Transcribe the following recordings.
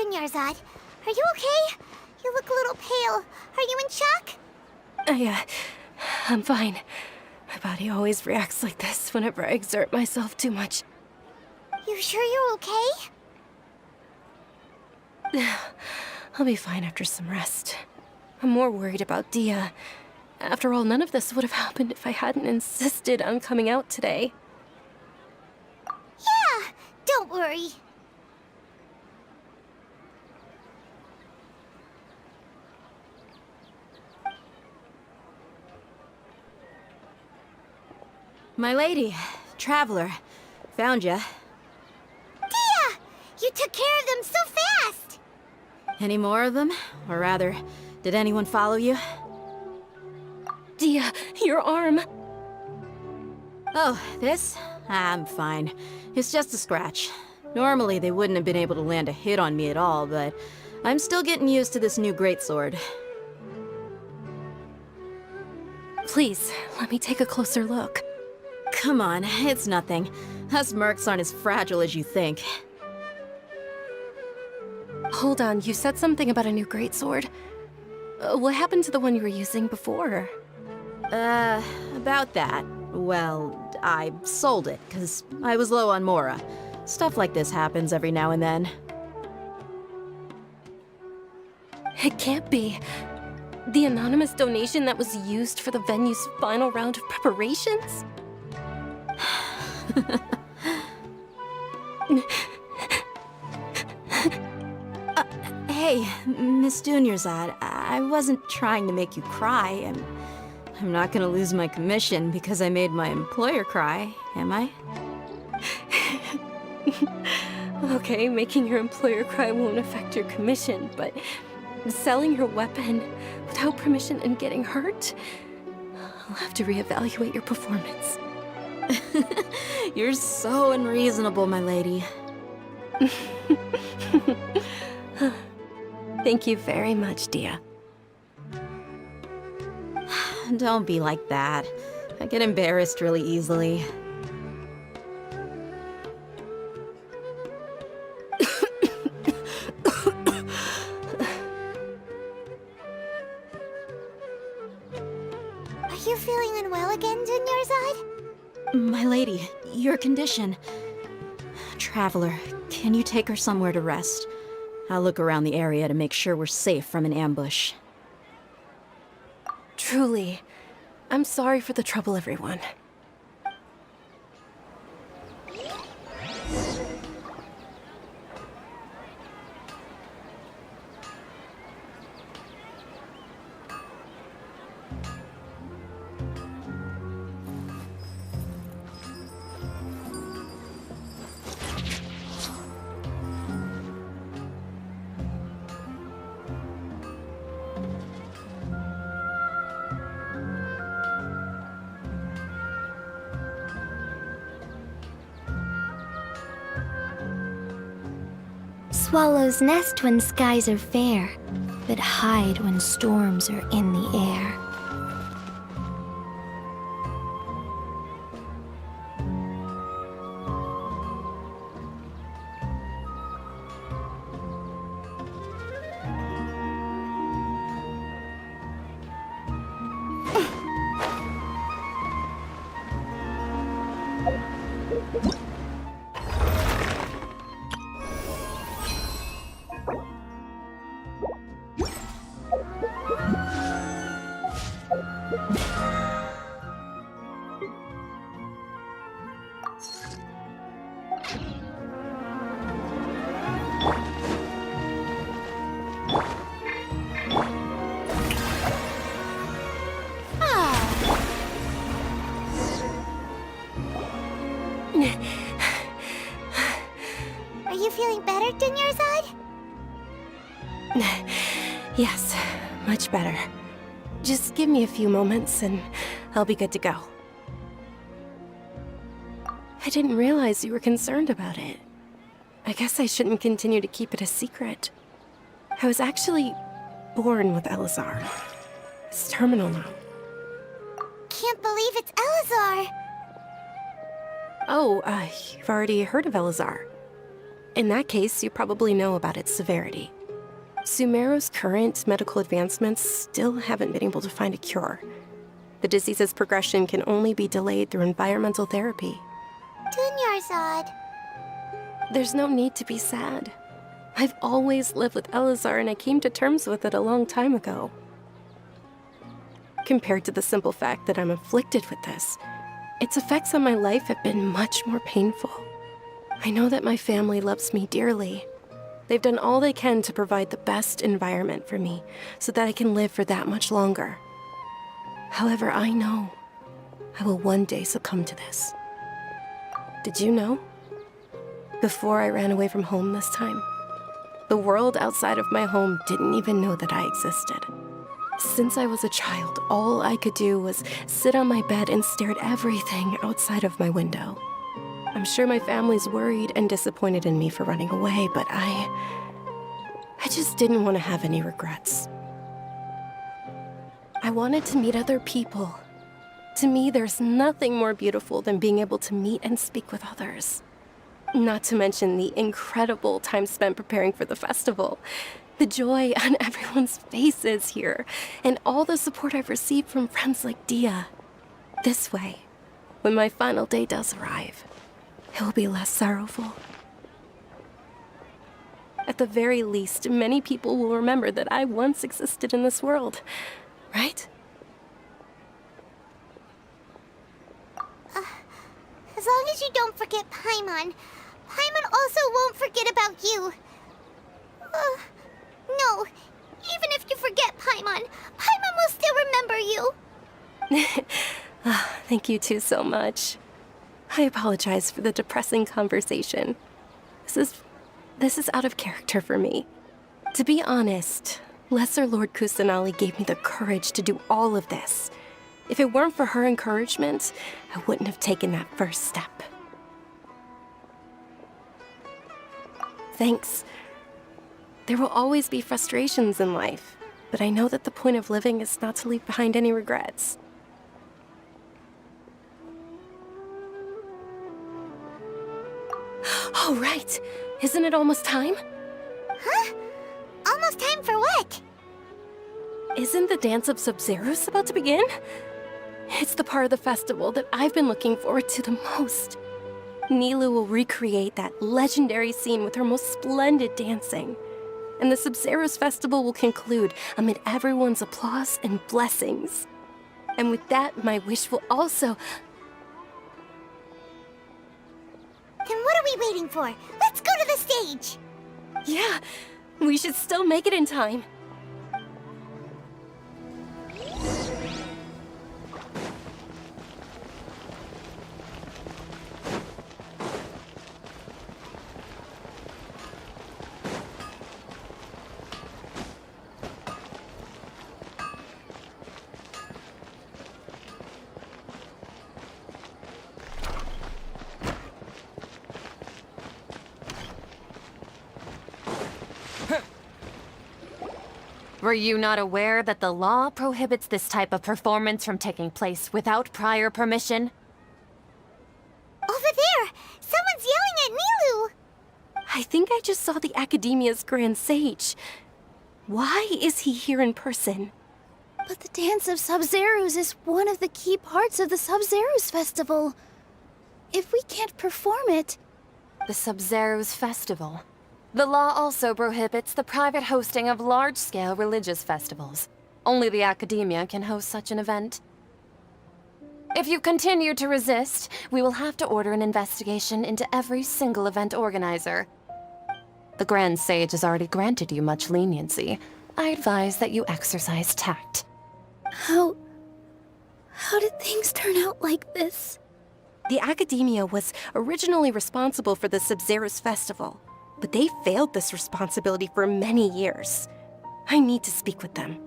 Dunyarzad. Are you okay? You look a little pale. Are you in shock? Yeah, I'm fine. My body always reacts like this whenever I exert myself too much. You sure you're okay? I'll be fine after some rest. I'm more worried about Dia. After all, none of this would have happened if I hadn't insisted on coming out today. Yeah, don't worry. My lady, traveler, found ya. Dia! You took care of them so fast! Any more of them? Or rather, did anyone follow you? Dia, your arm! Oh, this? I'm fine. It's just a scratch. Normally, they wouldn't have been able to land a hit on me at all, but I'm still getting used to this new greatsword. Please, let me take a closer look. Come on, it's nothing. Us mercs aren't as fragile as you think. Hold on, you said something about a new greatsword. What happened to the one you were using before? About that. Well, I sold it, because I was low on Mora. Stuff like this happens every now and then. It can't be. The anonymous donation that was used for the venue's final round of preparations? Hey, Miss Dunyarzad, I wasn't trying to make you cry. I'm not gonna lose my commission because I made my employer cry, am I? Okay, making your employer cry won't affect your commission, but selling your weapon without permission and getting hurt? I'll have to reevaluate your performance. You're so unreasonable, my lady. Thank you very much, Dia. Don't be like that. I get embarrassed really easily. Are you feeling unwell again, Dunyarzad? My lady, your condition. Traveler, can you take her somewhere to rest? I'll look around the area to make sure we're safe from an ambush. Truly, I'm sorry for the trouble, everyone. Swallows nest when skies are fair, but hide when storms are in the air. Are you feeling better, Dunyarzad? Yes, much better. Just give me a few moments and I'll be good to go. I didn't realize you were concerned about it. I guess I shouldn't continue to keep it a secret. I was actually born with Elazar. It's terminal now. Can't believe it's Elazar! Oh, you've already heard of Elazar. In that case, you probably know about its severity. Sumeru's current medical advancements still haven't been able to find a cure. The disease's progression can only be delayed through environmental therapy. Dunyarzad. There's no need to be sad. I've always lived with Elazar, and I came to terms with it a long time ago. Compared to the simple fact that I'm afflicted with this, its effects on my life have been much more painful. I know that my family loves me dearly. They've done all they can to provide the best environment for me so that I can live for that much longer. However, I know I will one day succumb to this. Did you know? Before I ran away from home this time, the world outside of my home didn't even know that I existed. Since I was a child, all I could do was sit on my bed and stare at everything outside of my window. I'm sure my family's worried and disappointed in me for running away, but I just didn't want to have any regrets. I wanted to meet other people. To me, there's nothing more beautiful than being able to meet and speak with others. Not to mention the incredible time spent preparing for the festival. The joy on everyone's faces here, and all the support I've received from friends like Dia. This way, when my final day does arrive, it will be less sorrowful. At the very least, many people will remember that I once existed in this world, right? As long as you don't forget Paimon, Paimon also won't forget about you. No, even if you forget Paimon, Paimon will still remember you. Thank you two so much. I apologize for the depressing conversation. This is out of character for me. To be honest, Lesser Lord Kusanali gave me the courage to do all of this. If it weren't for her encouragement, I wouldn't have taken that first step. Thanks. There will always be frustrations in life, but I know that the point of living is not to leave behind any regrets. Oh, right. Isn't it almost time? Huh? Almost time for what? Isn't the Dance of Sub-Zeros about to begin? It's the part of the festival that I've been looking forward to the most. Nilu will recreate that legendary scene with her most splendid dancing. And the Sub-Zeros festival will conclude amid everyone's applause and blessings. And with that, my wish will also... Then what are we waiting for? Let's go to the stage! Yeah, we should still make it in time. Were you not aware that the law prohibits this type of performance from taking place without prior permission? Over there! Someone's yelling at Nilu! I think I just saw the Academia's Grand Sage. Why is he here in person? But the Dance of Sub-Zeros is one of the key parts of the Sub-Zeros festival. If we can't perform it... The Sub-Zeros Festival. The law also prohibits the private hosting of large-scale religious festivals. Only the Academia can host such an event. If you continue to resist, we will have to order an investigation into every single event organizer. The Grand Sage has already granted you much leniency. I advise that you exercise tact. How did things turn out like this? The Academia was originally responsible for the Sub-Zeros festival, but they failed this responsibility for many years. I need to speak with them.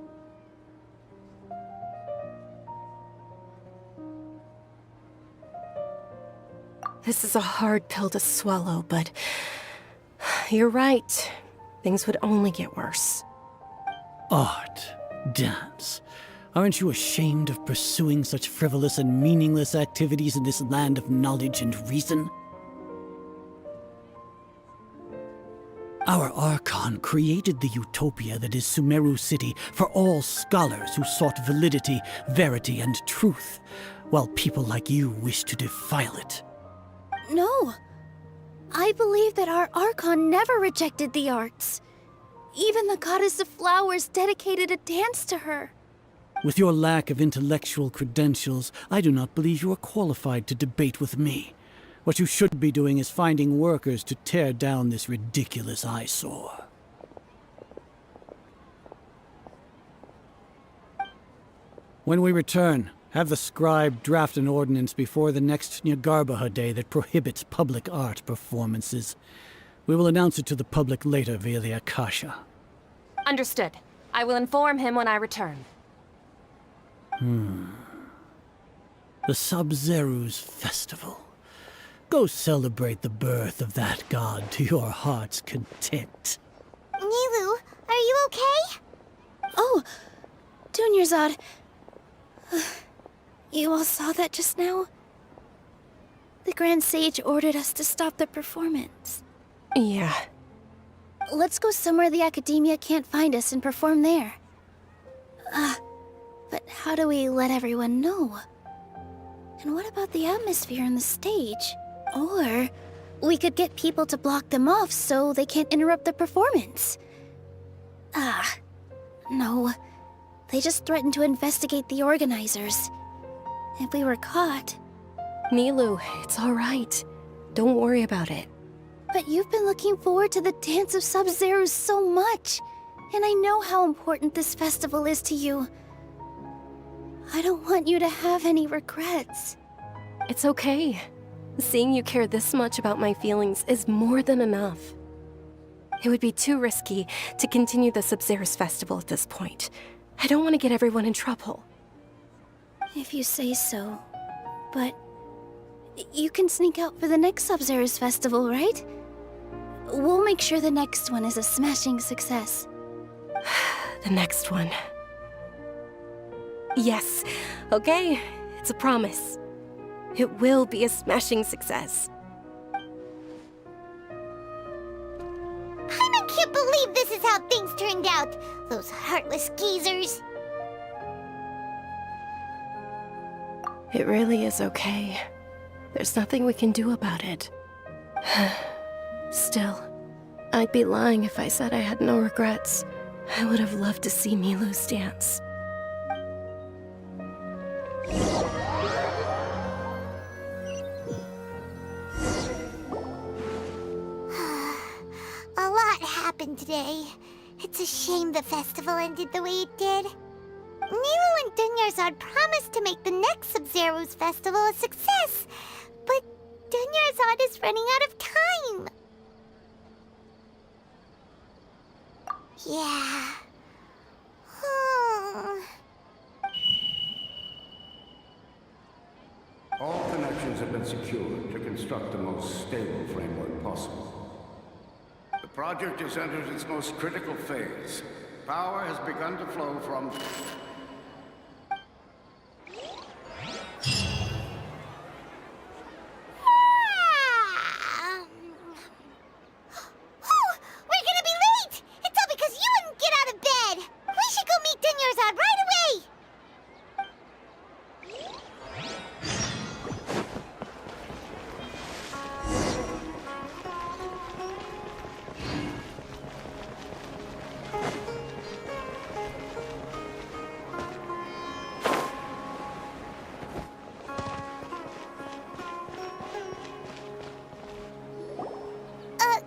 This is a hard pill to swallow, but you're right. Things would only get worse. Art, dance. Aren't you ashamed of pursuing such frivolous and meaningless activities in this land of knowledge and reason? Our Archon created the utopia that is Sumeru City for all scholars who sought validity, verity, and truth, while people like you wish to defile it. No. I believe that our Archon never rejected the arts. Even the goddess of flowers dedicated a dance to her. With your lack of intellectual credentials, I do not believe you are qualified to debate with me. What you should be doing is finding workers to tear down this ridiculous eyesore. When we return, have the scribe draft an ordinance before the next Nyagarbha day that prohibits public art performances. We will announce it to the public later via the Akasha. Understood. I will inform him when I return. The Sub-Zeru's festival. Go celebrate the birth of that god to your heart's content. Nilu, are you okay? Oh, Dunyarzad. You all saw that just now? The Grand Sage ordered us to stop the performance. Yeah. Let's go somewhere the Academia can't find us and perform there. But how do we let everyone know? And what about the atmosphere on the stage? Or we could get people to block them off so they can't interrupt the performance. No. They just threatened to investigate the organizers. If we were caught... Nilu, it's all right. Don't worry about it. But you've been looking forward to the Dance of Sub-Zero so much. And I know how important this festival is to you. I don't want you to have any regrets. It's okay. Seeing you care this much about my feelings is more than enough. It would be too risky to continue the Sub-Zero's festival at this point. I don't want to get everyone in trouble. If you say so. But... you can sneak out for the next Sub-Zero's festival, right? We'll make sure the next one is a smashing success. The next one. Yes. Okay. It's a promise. It will be a smashing success. I can't believe this is how things turned out. Those heartless geezers. It really is okay. There's nothing we can do about it. Still, I'd be lying if I said I had no regrets. I would have loved to see Milu's dance. A lot happened today. It's a shame the festival ended the way it did. Nilu and Dunyarzad promised to make the next Sub-Zero's festival a success, but Dunyarzad is running out of time. Yeah. All connections have been secured to construct the most stable framework possible. The project has entered its most critical phase. Power has begun to flow from... We're gonna be late! It's all because you wouldn't get out of bed! We should go meet Dunyarzad right away!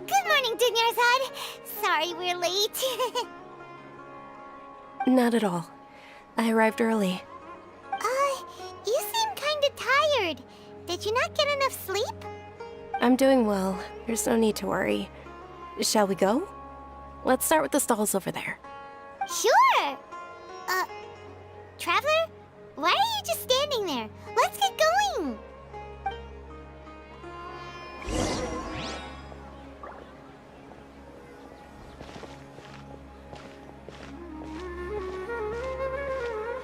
Good morning, Dunyarzad. Sorry we're late. Not at all. I arrived early. You seem kinda tired. Did you not get enough sleep? I'm doing well. There's no need to worry. Shall we go? Let's start with the stalls over there. Sure! Traveler? Why are you just standing there? Let's get going!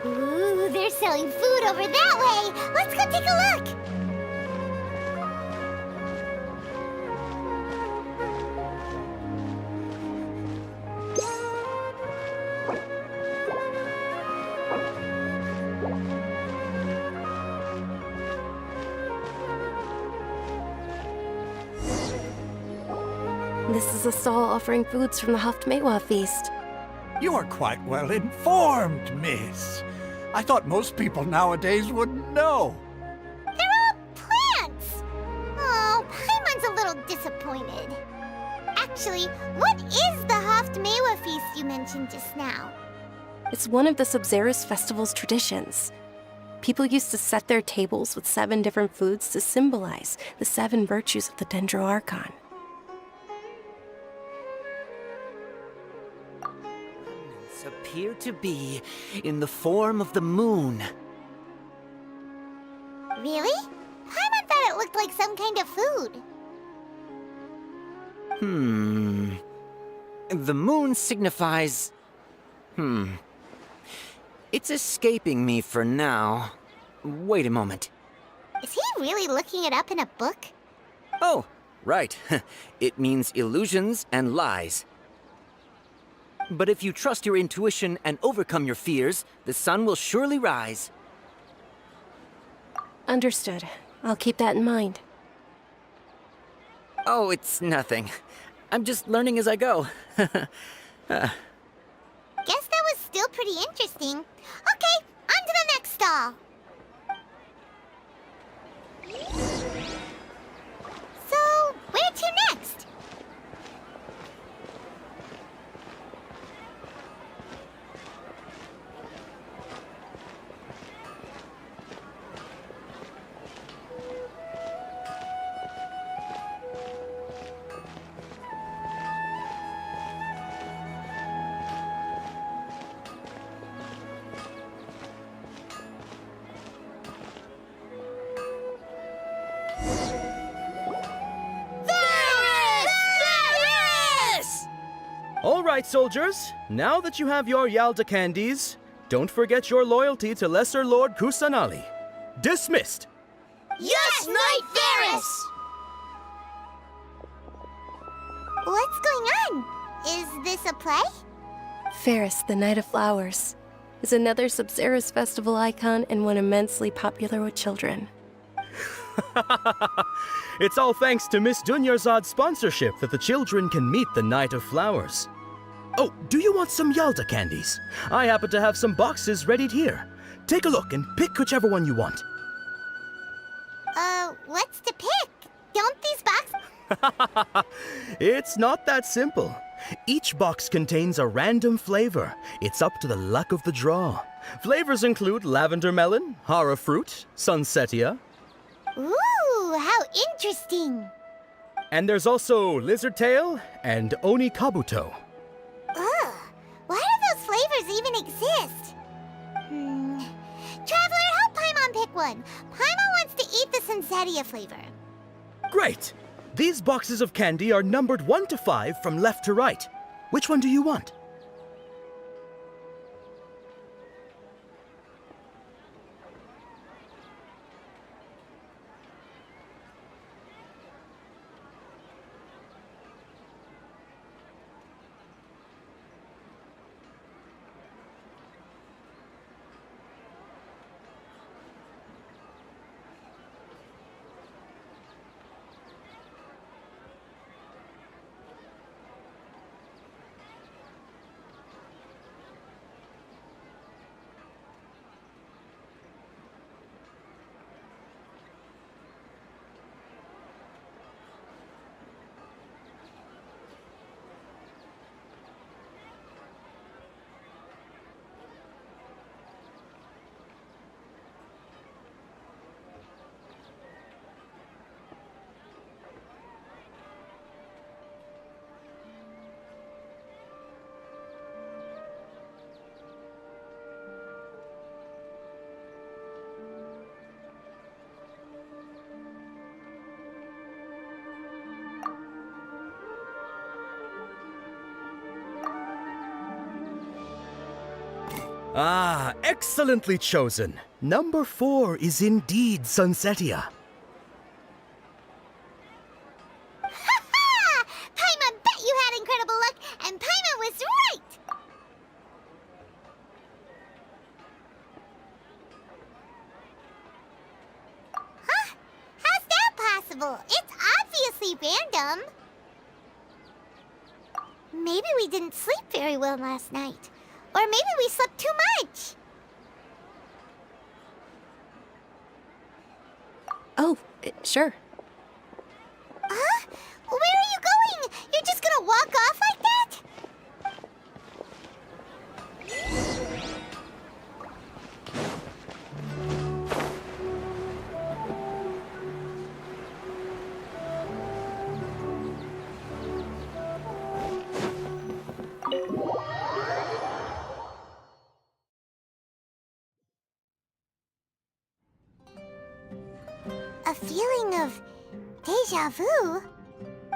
Ooh, they're selling food over that way! Let's go take a look! is a stall offering foods from the Haftmewa feast. You are quite well informed, miss. I thought most people nowadays wouldn't know. They're all plants! Oh, Paimon's a little disappointed. Actually, what is the Haftmewa feast you mentioned just now? It's one of the Sabzerus festival's traditions. People used to set their tables with 7 different foods to symbolize the 7 virtues of the Dendro Archon. Remnants appear to be in the form of the moon. Really? Paimon thought it looked like some kind of food. The moon signifies... It's escaping me for now. Wait a moment. Is he really looking it up in a book? Oh, right. It means illusions and lies. But if you trust your intuition and overcome your fears, the sun will surely rise. Understood. I'll keep that in mind. Oh, it's nothing. I'm just learning as I go. Guess that was still pretty interesting. Okay, on to the next stall. So, where to next? All right, soldiers. Now that you have your Yalda candies, don't forget your loyalty to Lesser Lord Kusanali. Dismissed! Yes, Knight Varys! What's going on? Is this a play? Ferris, the Knight of Flowers, is another Sabzerus festival icon and one immensely popular with children. It's all thanks to Miss Dunyarzad's sponsorship that the children can meet the Knight of Flowers. Oh, do you want some Yalda candies? I happen to have some boxes readied here. Take a look and pick whichever one you want. What's to pick? Don't these boxes... It's not that simple. Each box contains a random flavor. It's up to the luck of the draw. Flavors include lavender melon, hara fruit, sunsetia. Ooh, how interesting! And there's also lizard tail and oni kabuto. Ugh, why do those flavors even exist? Traveler, help Paimon pick one. Paimon wants to eat the Sunsetia flavor. Great! These boxes of candy are numbered 1 to 5 from left to right. Which one do you want? Ah, excellently chosen. Number 4 is indeed Sunsetia. Ha! Paimon bet you had incredible luck, and Paimon was right! Huh? How's that possible? It's obviously random. maybe we didn't sleep very well last night. Or maybe we slept too much. Oh, sure. Huh? Where are you going? You're just gonna walk off like that? A feeling of deja vu?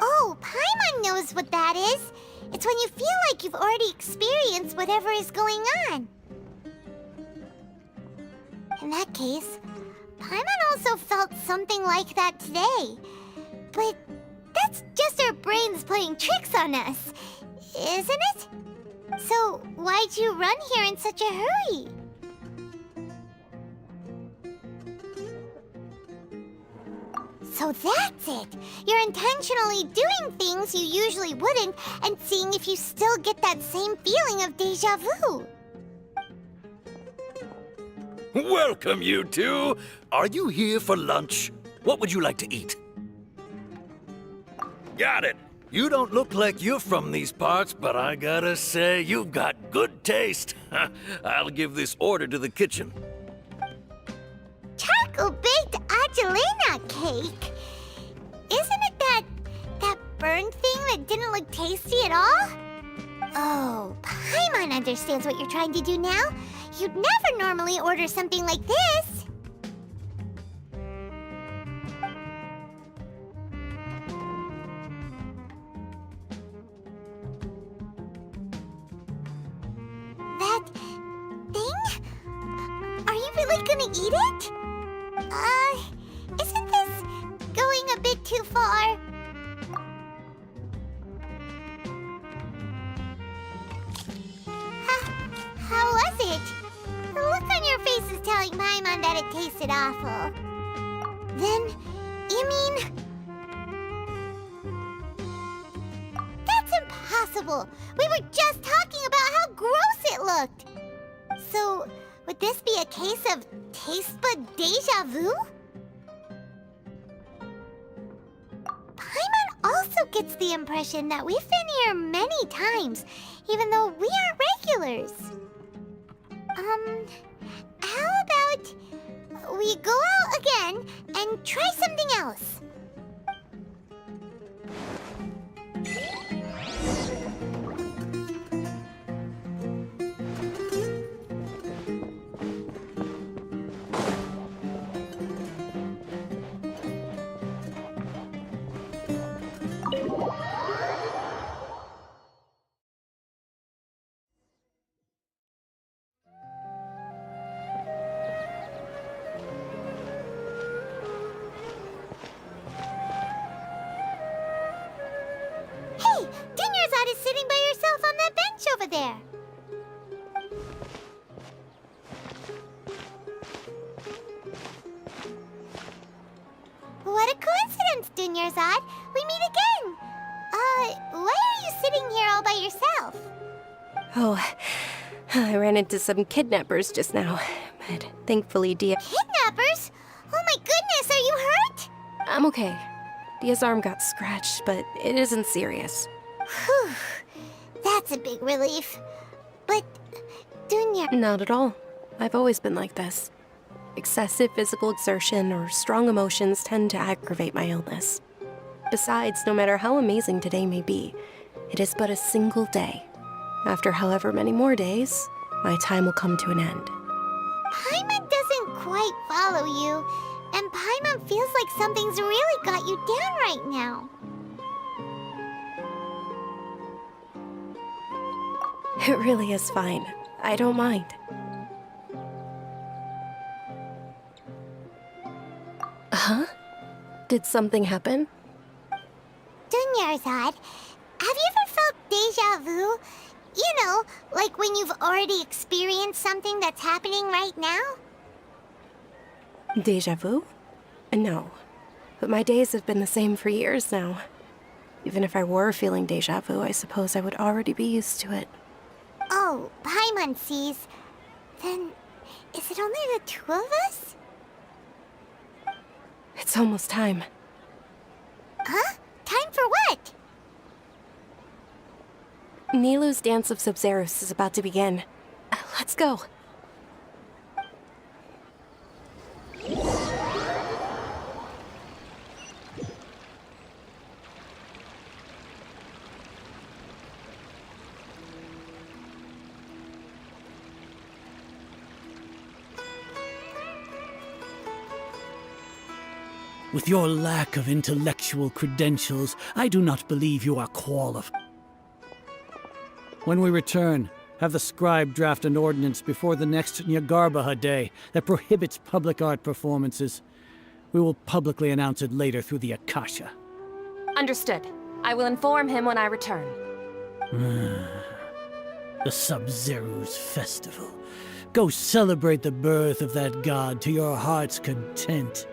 Oh, Paimon knows what that is. It's when you feel like you've already experienced whatever is going on. In that case, Paimon also felt something like that today. But that's just our brains playing tricks on us, isn't it? So why'd you run here in such a hurry? So that's it! You're intentionally doing things you usually wouldn't and seeing if you still get that same feeling of deja vu. Welcome, you two! Are you here for lunch? What would you like to eat? Got it! You don't look like you're from these parts, but I gotta say, you've got good taste. I'll give this order to the kitchen. Charcoal-baked Angelina cake? Isn't it that burned thing that didn't look tasty at all? Oh, Paimon understands what you're trying to do now. You'd never normally order something like this. That thing? Are you really gonna eat it? Isn't this going a bit too far? How was it? The look on your face is telling Paimon that it tasted awful. Then, you mean... That's impossible! We were just talking about how gross it looked! So, would this be a case of taste bud deja vu? Paimon also gets the impression that we've been here many times, even though we aren't regulars. How about we go out again and try something else? Hey, Dunyarzad is sitting by herself on that bench over there. What a coincidence, Dunyarzad. We meet again. Why are you sitting here all by yourself? Oh, I ran into some kidnappers just now, but thankfully Kidnappers? Oh my goodness, are you hurt? I'm okay. Dia's arm got scratched, but it isn't serious. Whew, that's a big relief. But, Dunya... Not at all. I've always been like this. Excessive physical exertion or strong emotions tend to aggravate my illness. Besides, no matter how amazing today may be, it is but a single day. After however many more days, my time will come to an end. Paimon doesn't quite follow you, and Paimon feels like something's really got you down right now. It really is fine. I don't mind. Huh? Did something happen? Dunyarzad, have you ever felt deja vu? You know, like when you've already experienced something that's happening right now? Deja vu? No. But my days have been the same for years now. Even if I were feeling deja vu, I suppose I would already be used to it. Oh, Paimon sees. Then, is it only the two of us? It's almost time. Huh? Time for what? Nilou's Dance of Sub-Zerus is about to begin. Let's go. With your lack of intellectual credentials, I do not believe you are qualified. When we return, have the scribe draft an ordinance before the next Nyargarbaha Day that prohibits public art performances. We will publicly announce it later through the Akasha. Understood. I will inform him when I return. The Sub-Zerus Festival. Go celebrate the birth of that god to your heart's content.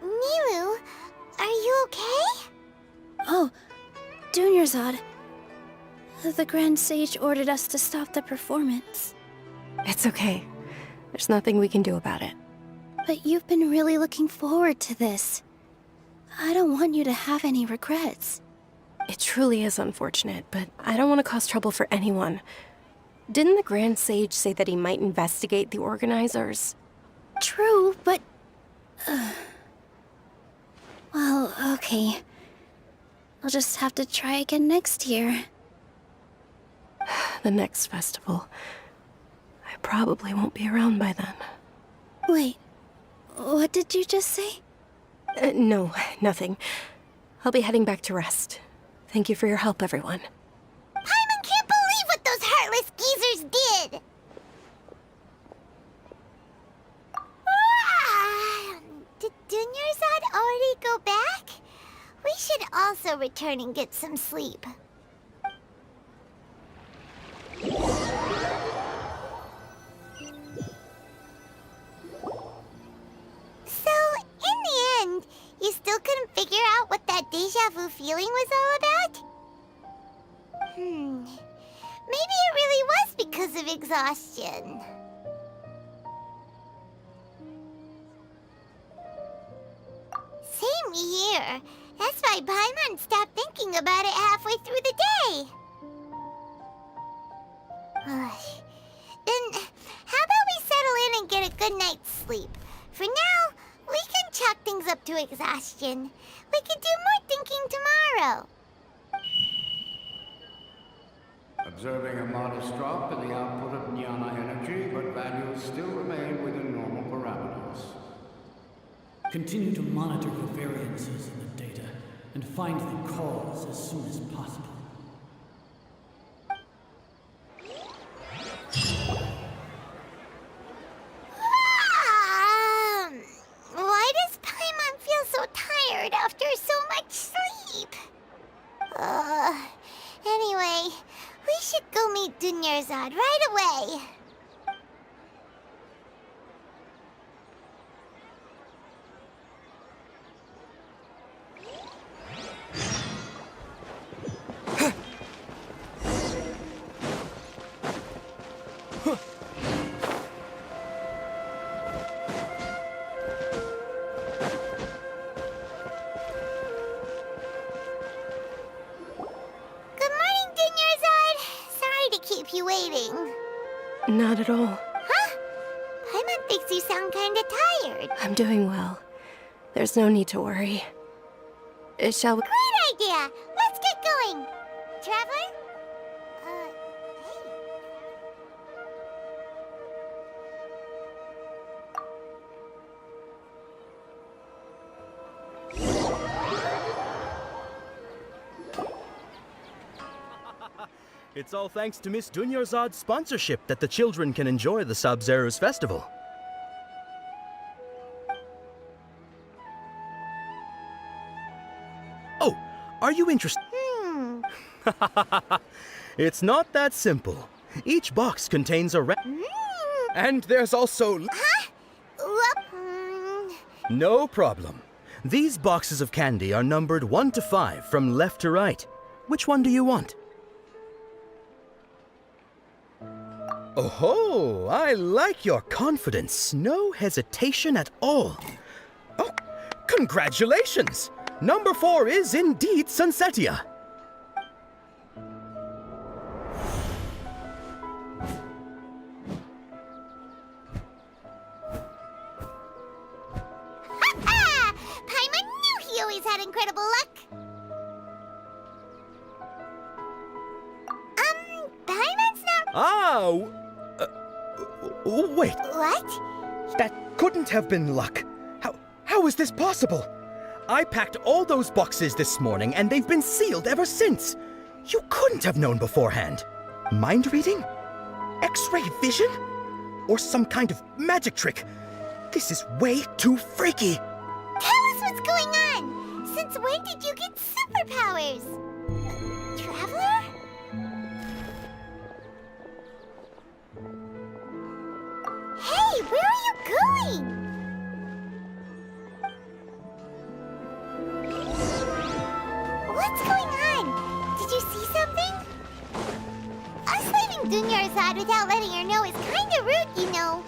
Nilou, are you okay? Oh, Dunyarzad. The Grand Sage ordered us to stop the performance. It's okay. There's nothing we can do about it. But you've been really looking forward to this. I don't want you to have any regrets. It truly is unfortunate, but I don't want to cause trouble for anyone. Didn't the Grand Sage say that he might investigate the organizers? True, but... Well, okay. I'll just have to try again next year. The next festival. I probably won't be around by then. Wait, what did you just say? No, nothing. I'll be heading back to rest. Thank you for your help, everyone. Paimon can't believe what those heartless geezers did! Did Dunyarzad already go back? We should also return and get some sleep. So, in the end, you still couldn't figure out what that deja vu feeling was all about? Maybe it really was because of exhaustion. Same here. That's why Paimon stopped thinking about it halfway through the day. Then, how about we settle in and get a good night's sleep? For now, we can chalk things up to exhaustion. We can do more thinking tomorrow. Observing a modest drop in the output of Jnana energy, but values still remain within normal parameters. Continue to monitor the variances in the data and find the cause as soon as possible. Why does Paimon feel so tired after so much sleep? Anyway, we should go meet Dunyarzad right away. You waiting? Not at all. Huh? Paimon thinks you sound kinda tired. I'm doing well. There's no need to worry. Shall we? Great idea! Let's get going! Traveler? Hey. It's all thanks to Miss Dunyarzad's sponsorship that the children can enjoy the Sub-Zerus Festival. Oh, Are you interested? It's not that simple. Each box contains a And there's also... No problem. These boxes of candy are numbered 1 to 5 from left to right. Which one do you want? Oh, I like your confidence. No hesitation at all. Oh, congratulations! Number 4 is indeed Sunsetia. Paimon knew he always had incredible luck. Paimon's not... Wait. What? That couldn't have been luck. How is this possible? I packed all those boxes this morning and they've been sealed ever since. You couldn't have known beforehand. Mind reading? X-ray vision? Or some kind of magic trick? This is way too freaky. Tell us what's going on! Since when did you get superpowers? Traveler? Hey, where are you going? What's going on? Did you see something? Us leaving Dunyarzad without letting her know is kinda rude, you know.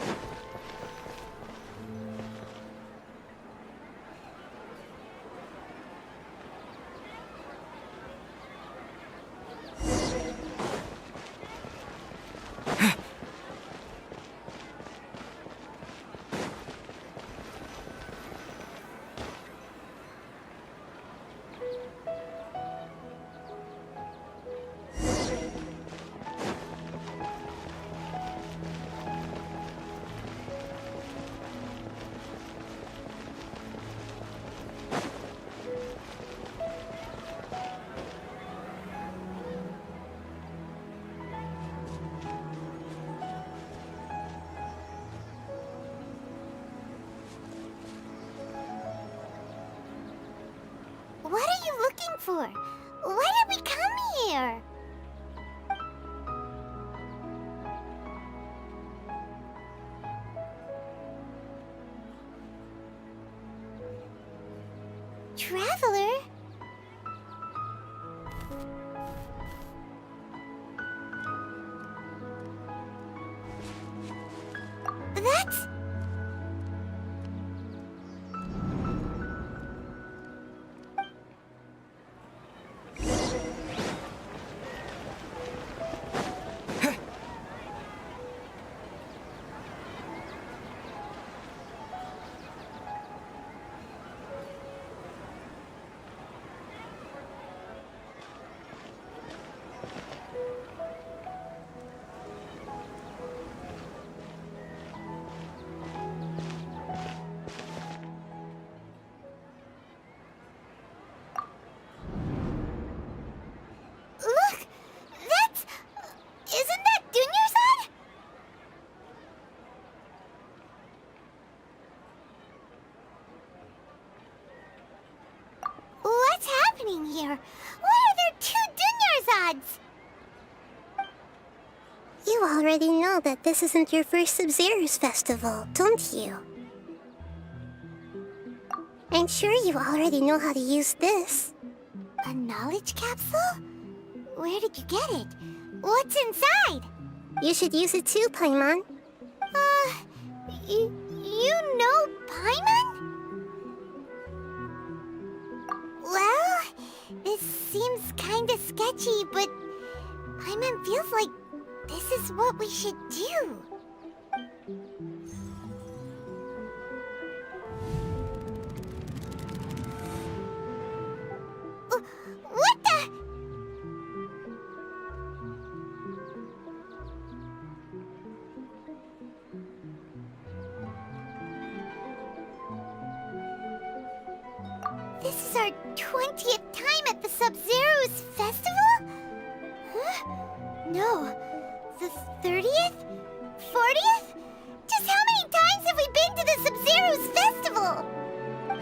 What are you looking for? Why did we come here? Traveler? That's... Look! That's... Isn't that Dunyarzad? What's happening here? Why are there 2 Dunyarzads? You already know that this isn't your first Sub-Zero's festival, don't you? I'm sure you already know how to use this. A knowledge capsule? Where did you get it? What's inside? You should use it too, Paimon. You know Paimon? Well, this seems kinda sketchy, but Paimon feels like this is what we should do. What the? This is our 20th time at the Sub-Zero's festival? Huh? No. The 30th? 40th? Just how many times have we been to the Sub-Zero's festival?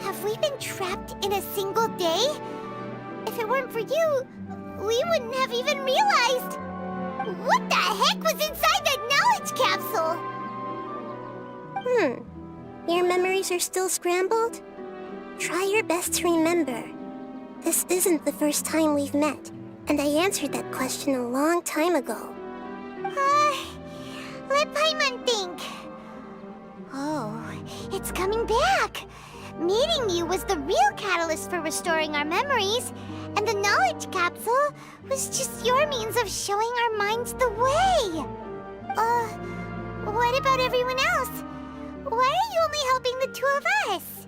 Have we been trapped in a single day? If it weren't for you, we wouldn't have even realized. What the heck was inside that knowledge capsule? Your memories are still scrambled? Try your best to remember. This isn't the first time we've met, and I answered that question a long time ago. Let Paimon think. Oh, it's coming back. Meeting you was the real catalyst for restoring our memories, and the knowledge capsule was just your means of showing our minds the way. What about everyone else? Why are you only helping the two of us?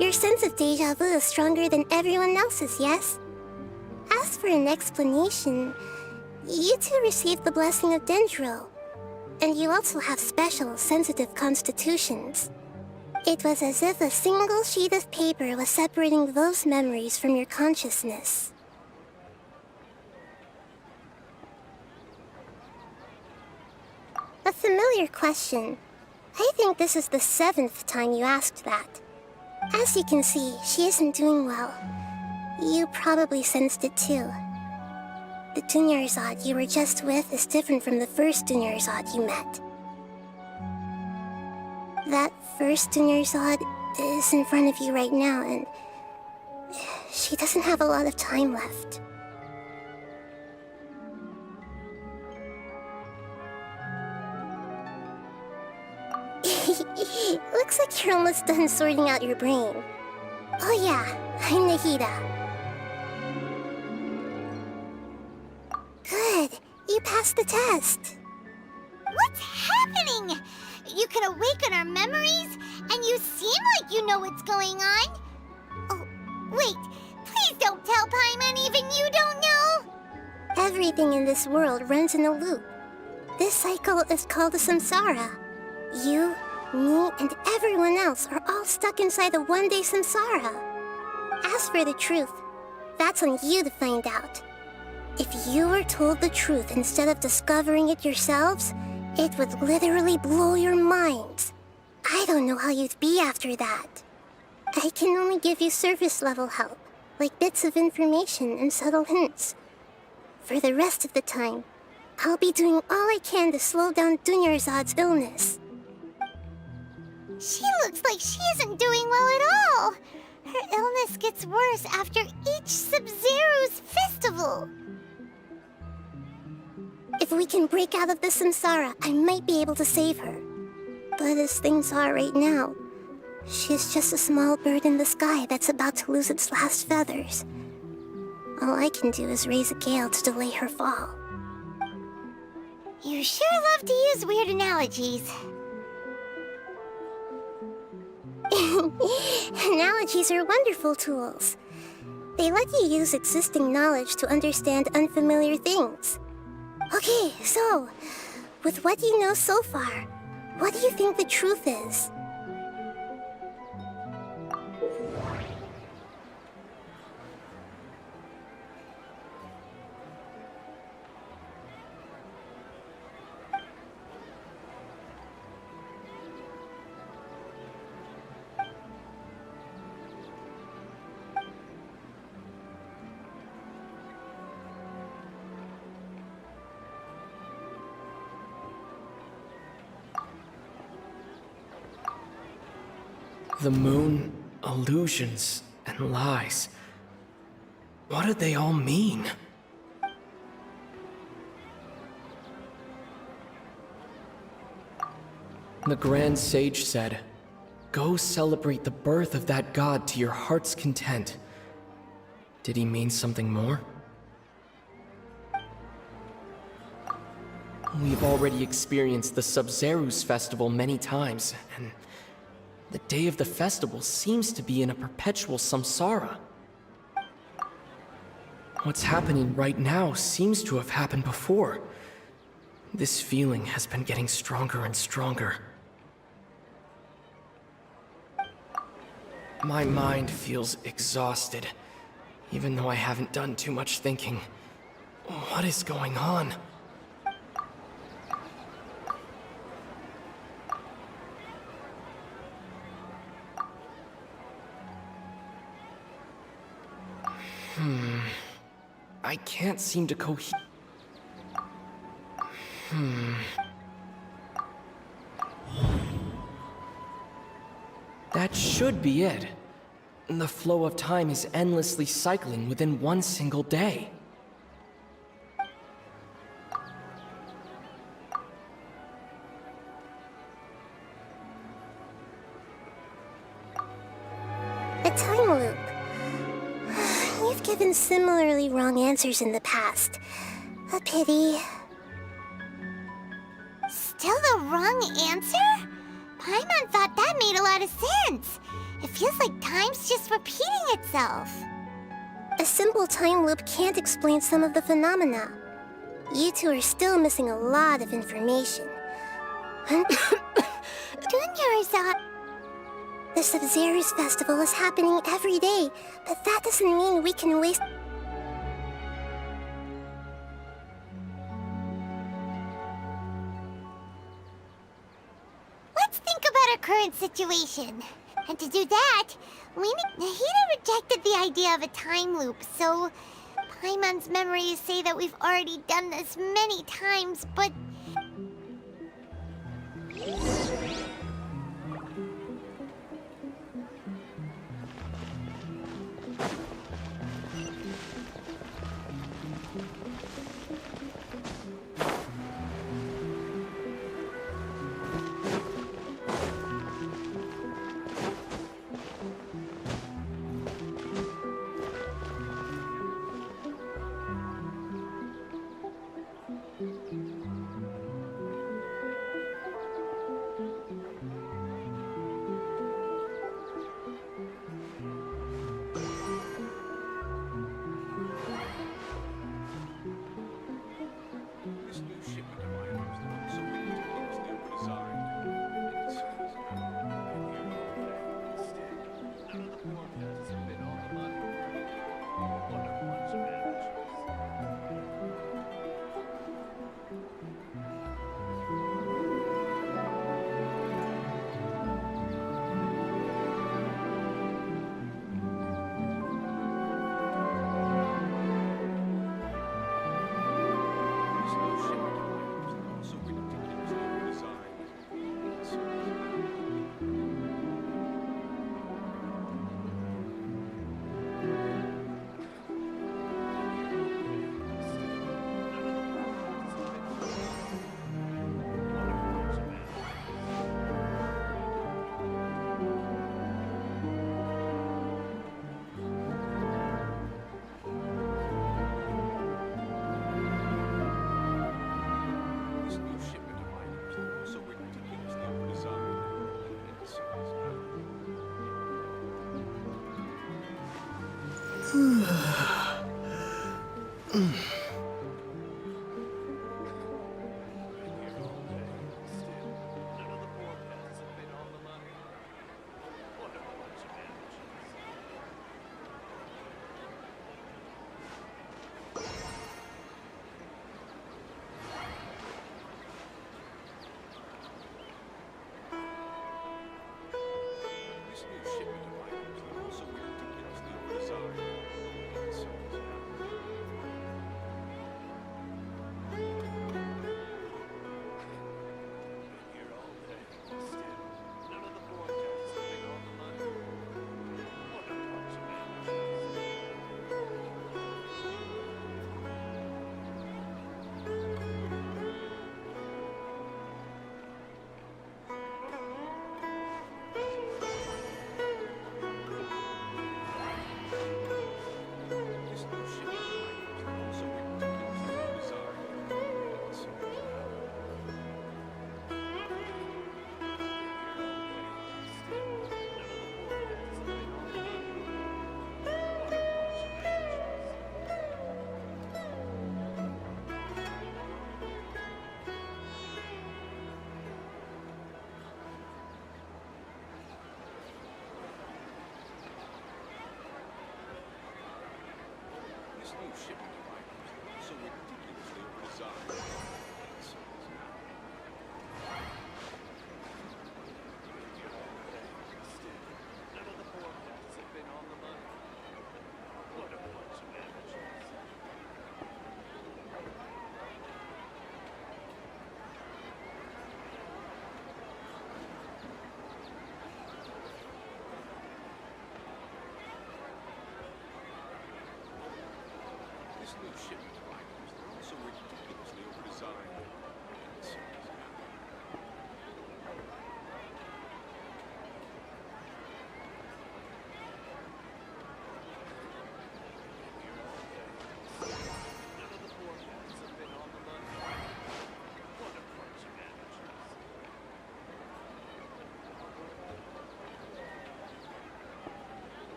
Your sense of deja vu is stronger than everyone else's, yes? As for an explanation, you two received the blessing of Dendro, and you also have special, sensitive constitutions. It was as if a single sheet of paper was separating those memories from your consciousness. A familiar question. I think this is the 7th time you asked that. As you can see, she isn't doing well. You probably sensed it too. The Dunyarzad you were just with is different from the first Dunyarzad you met. That first Dunyarzad is in front of you right now, and she doesn't have a lot of time left. Looks like you're almost done sorting out your brain. Oh yeah, I'm Nahida. Good, you passed the test. What's happening? You can awaken our memories, and you seem like you know what's going on. Oh, wait, please don't tell Paimon even you don't know. Everything in this world runs in a loop. This cycle is called a samsara. You, me, and everyone else are all stuck inside a one-day samsara. As for the truth, that's on you to find out. If you were told the truth instead of discovering it yourselves, it would literally blow your minds. I don't know how you'd be after that. I can only give you surface-level help, like bits of information and subtle hints. For the rest of the time, I'll be doing all I can to slow down Dunyarzad's illness. She looks like she isn't doing well at all. Her illness gets worse after each Sub-Zero's festival. If we can break out of the samsara, I might be able to save her. But as things are right now, she's just a small bird in the sky that's about to lose its last feathers. All I can do is raise a gale to delay her fall. You sure love to use weird analogies. Analogies are wonderful tools. They let you use existing knowledge to understand unfamiliar things. Okay, so, with what you know so far, what do you think the truth is? The moon, illusions, and lies. What did they all mean? The Grand Sage said, "Go celebrate the birth of that god to your heart's content." Did he mean something more? We've already experienced the Sub-Zeru's festival many times, and the day of the festival seems to be in a perpetual samsara. What's happening right now seems to have happened before. This feeling has been getting stronger and stronger. My mind feels exhausted, even though I haven't done too much thinking. What is going on? I can't seem to That should be it. The flow of time is endlessly cycling within one single day. A time loop. You've given similarly wrong answers in the past. A pity. Still the wrong answer? Paimon thought that made a lot of sense. It feels like time's just repeating itself. A simple time loop can't explain some of the phenomena. You two are still missing a lot of information. Dunyarzad. The Sub-Zero's festival is happening every day, but that doesn't mean we can waste... Let's think about our current situation. And to do that, Nahida rejected the idea of a time loop, so Paimon's memories say that we've already done this many times, but...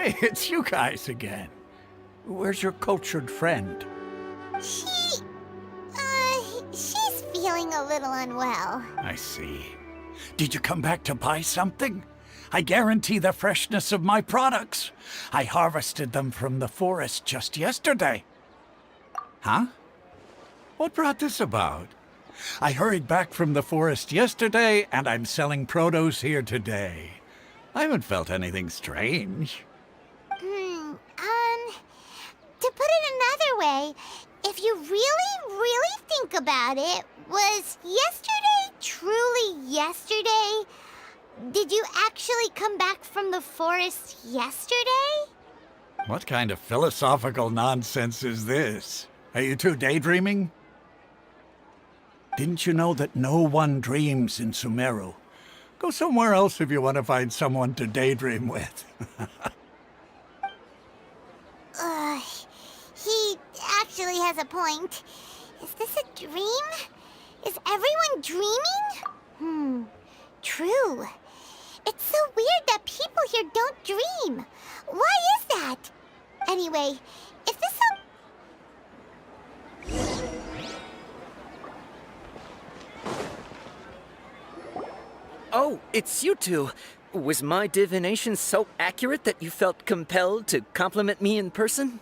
Hey, it's you guys again. Where's your cultured friend? She's feeling a little unwell. I see. Did you come back to buy something? I guarantee the freshness of my products. I harvested them from the forest just yesterday. Huh? What brought this about? I hurried back from the forest yesterday, and I'm selling produce here today. I haven't felt anything strange. To put it another way, if you really think about it, was yesterday truly yesterday? Did you actually come back from the forest yesterday? What kind of philosophical nonsense is this? Are you two daydreaming? Didn't you know that no one dreams in Sumeru? Go somewhere else if you want to find someone to daydream with. He actually has a point. Is this a dream? Is everyone dreaming? True. It's so weird that people here don't dream. Why is that? Anyway, if this Oh, it's you two. Was my divination so accurate that you felt compelled to compliment me in person?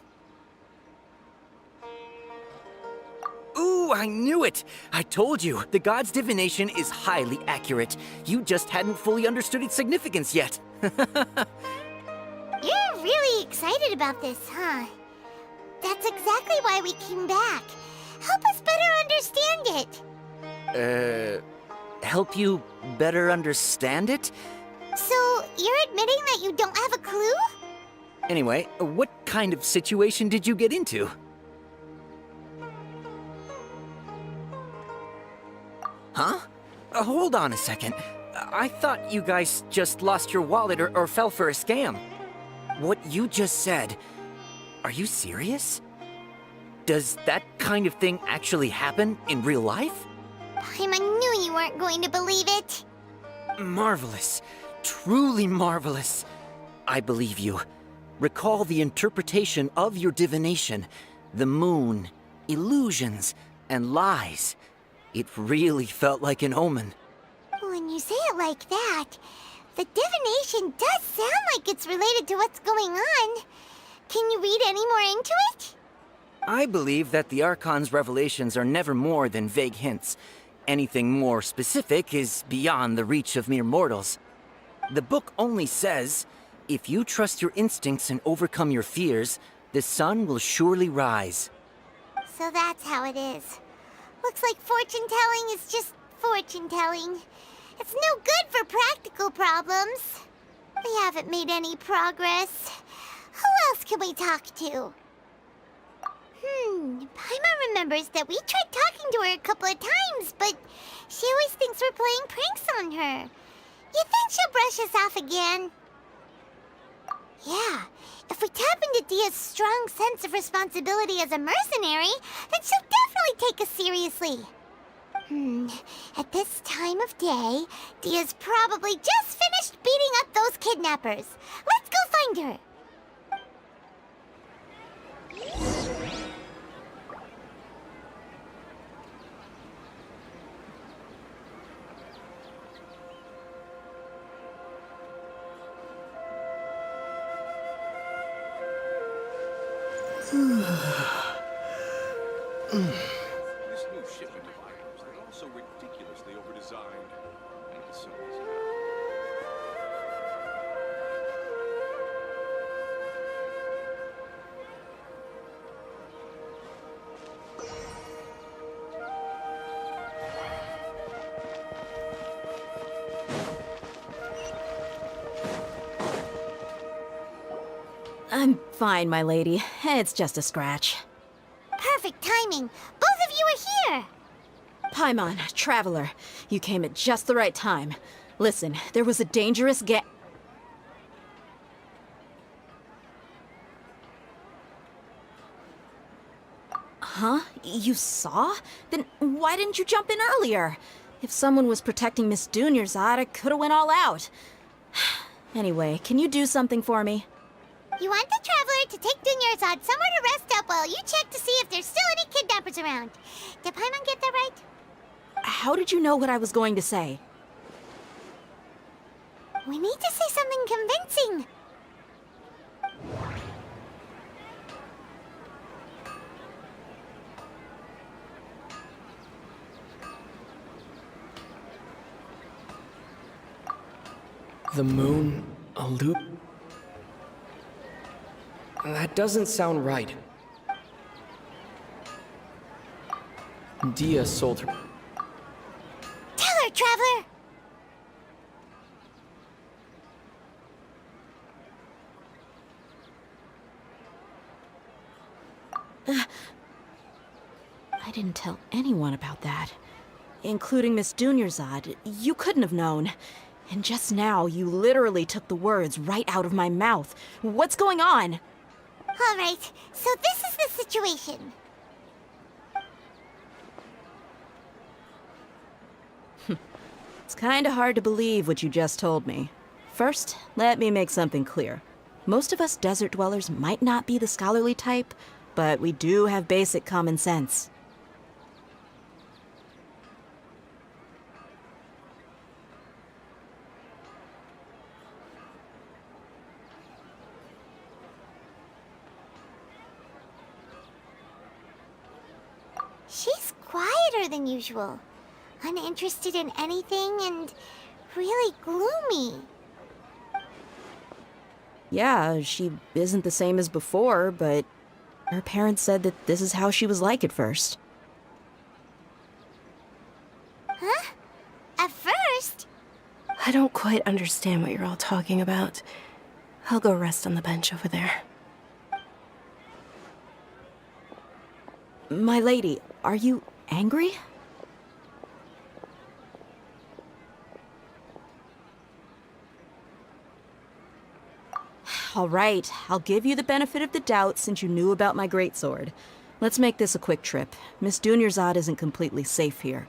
Ooh, I knew it! I told you, the god's divination is highly accurate. You just hadn't fully understood its significance yet. You're really excited about this, huh? That's exactly why we came back. Help us better understand it. Help you better understand it? So, you're admitting that you don't have a clue? Anyway, what kind of situation did you get into? Huh? Hold on a second. I thought you guys just lost your wallet or fell for a scam. What you just said, are you serious? Does that kind of thing actually happen in real life? I knew you weren't going to believe it. Marvelous. Truly marvelous. I believe you. Recall the interpretation of your divination. The moon, illusions, and lies. It really felt like an omen. When you say it like that, the divination does sound like it's related to what's going on. Can you read any more into it? I believe that the Archon's revelations are never more than vague hints. Anything more specific is beyond the reach of mere mortals. The book only says, if you trust your instincts and overcome your fears, the sun will surely rise. So that's how it is. Looks like fortune-telling is just fortune-telling. It's no good for practical problems. We haven't made any progress. Who else can we talk to? Paimon remembers that we tried talking to her a couple of times, but she always thinks we're playing pranks on her. You think she'll brush us off again? Yeah, if we tap into Dia's strong sense of responsibility as a mercenary, then she'll definitely take us seriously. At this time of day, Dia's probably just finished beating up those kidnappers. Let's go find her. This new shipment of items, they're all so ridiculously overdesigned. And it's so easy. I'm fine, my lady. It's just a scratch. Perfect timing. Both of you are here. Paimon, Traveler, you came at just the right time. Listen, there was a dangerous Huh? You saw? Then why didn't you jump in earlier? If someone was protecting Miss Dunyarzad, I could've went all out. Anyway, can you do something for me? You want the Traveler to take Dunyarzad somewhere to rest up while you check to see if there's still any kidnappers around. Did Paimon get that right? how did you know what I was going to say? We need to say something convincing. The moon, a loop? That doesn't sound right. Dia sold her. Tell her, Traveler! I didn't tell anyone about that. Including Miss Dunyarzad. You couldn't have known. And just now, you literally took the words right out of my mouth. What's going on? All right, so this is the situation. It's kinda hard to believe what you just told me. First, let me make something clear. Most of us desert dwellers might not be the scholarly type, but we do have basic common sense. She's quieter than usual. Uninterested in anything and really gloomy. Yeah, she isn't the same as before, but her parents said that this is how she was like at first. Huh? At first? I don't quite understand what you're all talking about. I'll go rest on the bench over there. My lady, are you angry? All right, I'll give you the benefit of the doubt since you knew about my greatsword. Let's make this a quick trip. Miss Dunyarzad isn't completely safe here.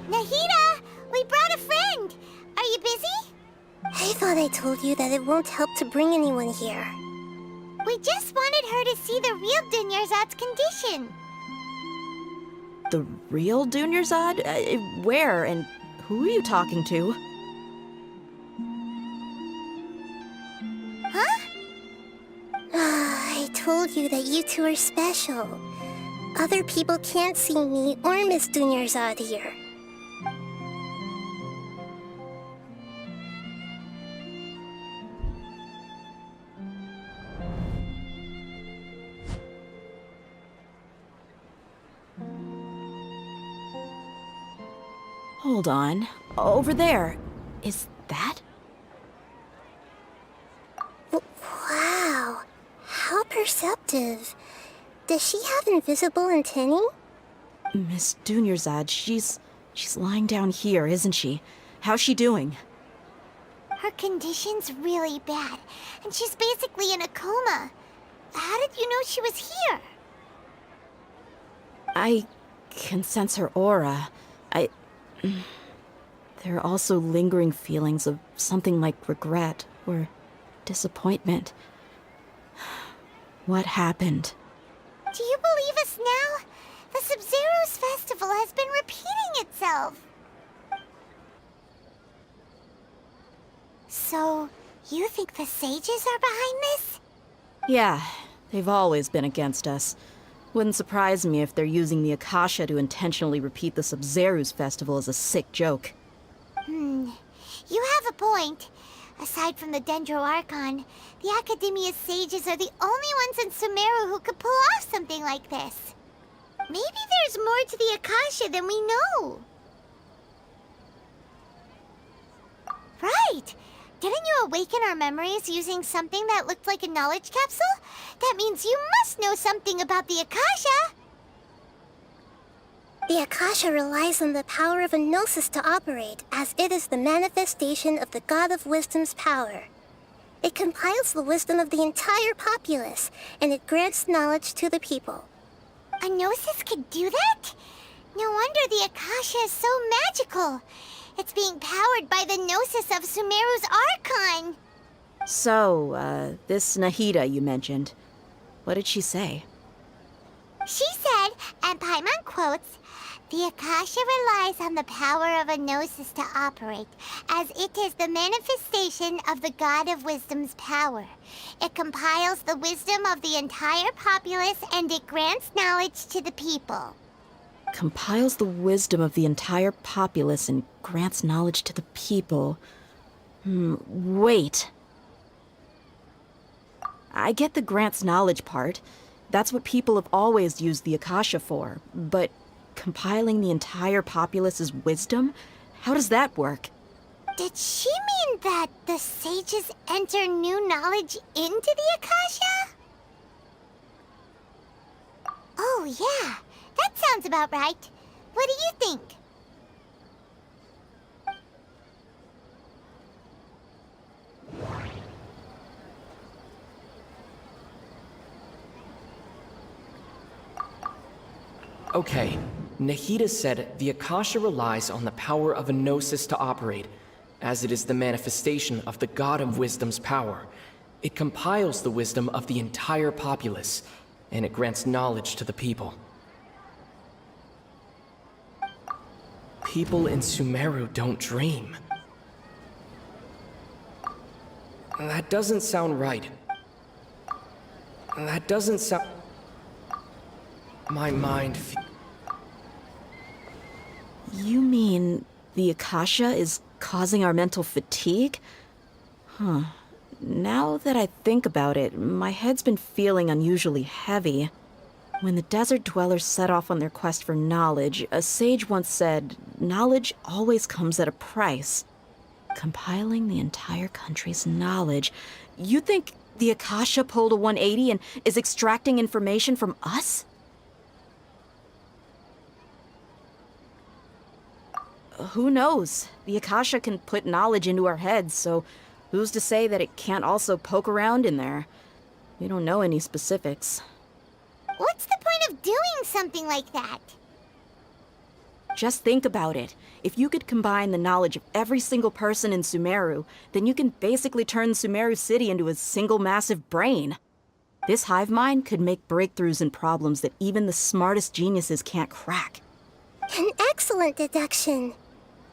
Nahida! We brought a friend! Are you busy? I thought I told you that it won't help to bring anyone here. We just wanted her to see the real Dunyarzad's condition. The real Dunyarzad? Where and who are you talking to? Huh? I told you that you two are special. Other people can't see me or Miss Dunyarzad here. Hold on. Over there. Is that? Wow. How perceptive. Does she have invisible antennae? Miss Dunyarzad, she's lying down here, isn't she? How's she doing? Her condition's really bad, and she's basically in a coma. How did you know she was here? I can sense her aura. There are also lingering feelings of something like regret or disappointment. What happened? Do you believe us now? The Sub-Zero's festival has been repeating itself. So, you think the sages are behind this? Yeah, they've always been against us. Wouldn't surprise me if they're using the Akasha to intentionally repeat the Sub-Zero's festival as a sick joke. You have a point. Aside from the Dendro Archon, the Academia's sages are the only ones in Sumeru who could pull off something like this. Maybe there's more to the Akasha than we know. Right! Didn't you awaken our memories using something that looked like a knowledge capsule? That means you must know something about the Akasha! The Akasha relies on the power of a gnosis to operate, as it is the manifestation of the God of Wisdom's power. It compiles the wisdom of the entire populace, and it grants knowledge to the people. A gnosis could do that? No wonder the Akasha is so magical. It's being powered by the gnosis of Sumeru's Archon. So, this Nahida you mentioned, what did she say? She said, and Paimon quotes, "The Akasha relies on the power of a gnosis to operate, as it is the manifestation of the God of Wisdom's power. It compiles the wisdom of the entire populace and it grants knowledge to the people." Compiles the wisdom of the entire populace and grants knowledge to the people. Wait. I get the grants knowledge part. That's what people have always used the Akasha for. But compiling the entire populace's wisdom? How does that work? Did she mean that the sages enter new knowledge into the Akasha? Oh, yeah. That sounds about right. What do you think? Okay, Nahida said the Akasha relies on the power of a gnosis to operate, as it is the manifestation of the God of Wisdom's power. It compiles the wisdom of the entire populace, and it grants knowledge to the people. People in Sumeru don't dream. That doesn't sound right. That doesn't sound... My mind... You mean the Akasha is causing our mental fatigue? Huh. Now that I think about it, my head's been feeling unusually heavy. When the desert dwellers set off on their quest for knowledge, a sage once said, knowledge always comes at a price. Compiling the entire country's knowledge. You think the Akasha pulled a 180 and is extracting information from us? Who knows? The Akasha can put knowledge into our heads, so who's to say that it can't also poke around in there? We don't know any specifics. What's the point of doing something like that? Just think about it. If you could combine the knowledge of every single person in Sumeru, then you can basically turn Sumeru City into a single massive brain. This hive mind could make breakthroughs in problems that even the smartest geniuses can't crack. An excellent deduction.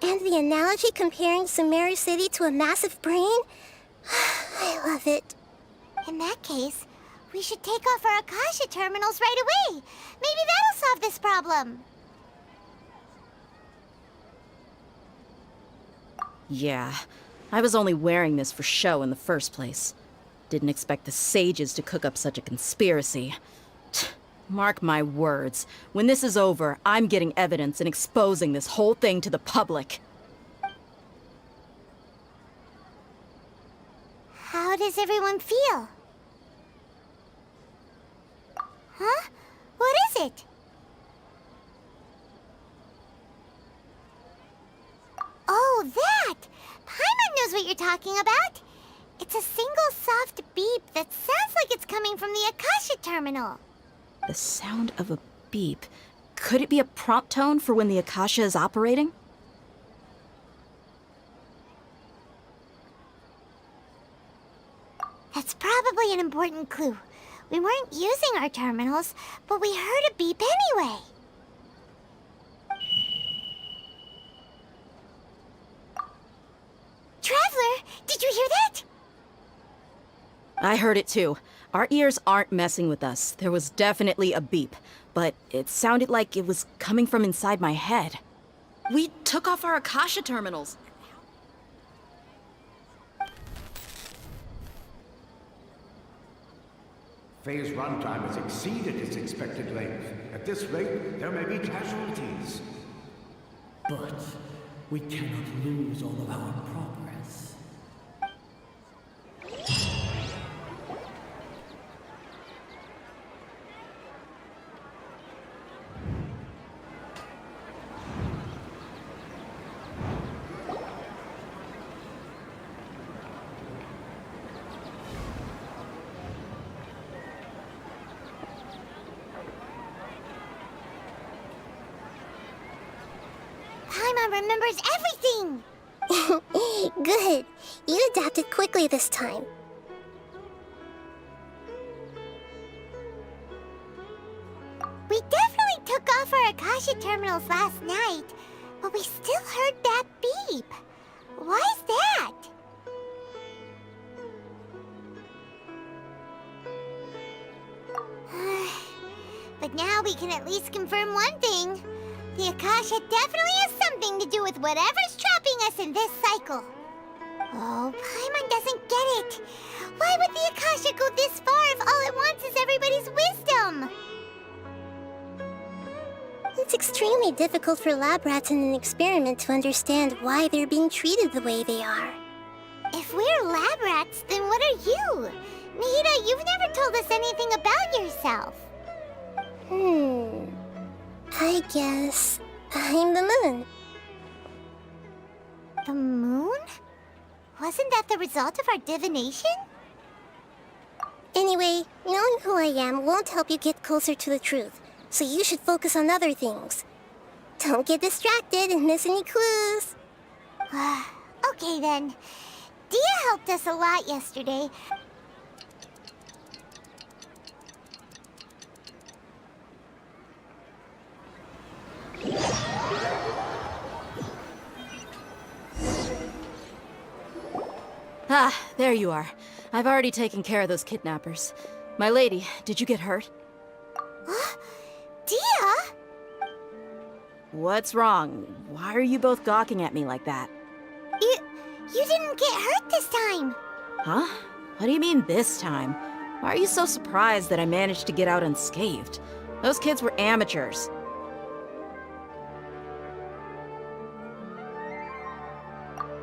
And the analogy comparing Sumeru City to a massive brain? I love it. In that case, we should take off our Akasha terminals right away. Maybe that'll solve this problem. Yeah, I was only wearing this for show in the first place. Didn't expect the sages to cook up such a conspiracy. Mark my words, when this is over, I'm getting evidence and exposing this whole thing to the public. How does everyone feel? Huh? What is it? Oh, that! Paimon knows what you're talking about. It's a single soft beep that sounds like it's coming from the Akasha terminal. The sound of a beep. Could it be a prompt tone for when the Akasha is operating? That's probably an important clue. We weren't using our terminals, but we heard a beep anyway. Traveler, did you hear that? I heard it too. Our ears aren't messing with us. There was definitely a beep, but it sounded like it was coming from inside my head. We took off our Akasha terminals. Phase runtime has exceeded its expected length. At this rate, there may be casualties. But we cannot lose all of our progress. Paimon remembers everything! Good. You adapted quickly this time. We definitely took off our Akasha terminals last night, but we still heard that beep. Why is that? But now we can at least confirm one thing. The Akasha definitely has something to do with whatever's trapping us in this cycle. Oh, Paimon doesn't get it. Why would the Akasha go this far if all it wants is everybody's wisdom? It's extremely difficult for lab rats in an experiment to understand why they're being treated the way they are. If we're lab rats, then what are you? Nahida, you've never told us anything about yourself. I guess I'm the moon. The moon? Wasn't that the result of our divination? Anyway, knowing who I am won't help you get closer to the truth, so you should focus on other things. Don't get distracted and miss any clues. Okay then. Dia helped us a lot yesterday. Ah, there you are. I've already taken care of those kidnappers. My lady, did you get hurt? Dia? What's wrong? Why are you both gawking at me like that? You didn't get hurt this time. Huh? What do you mean this time? Why are you so surprised that I managed to get out unscathed? Those kids were amateurs.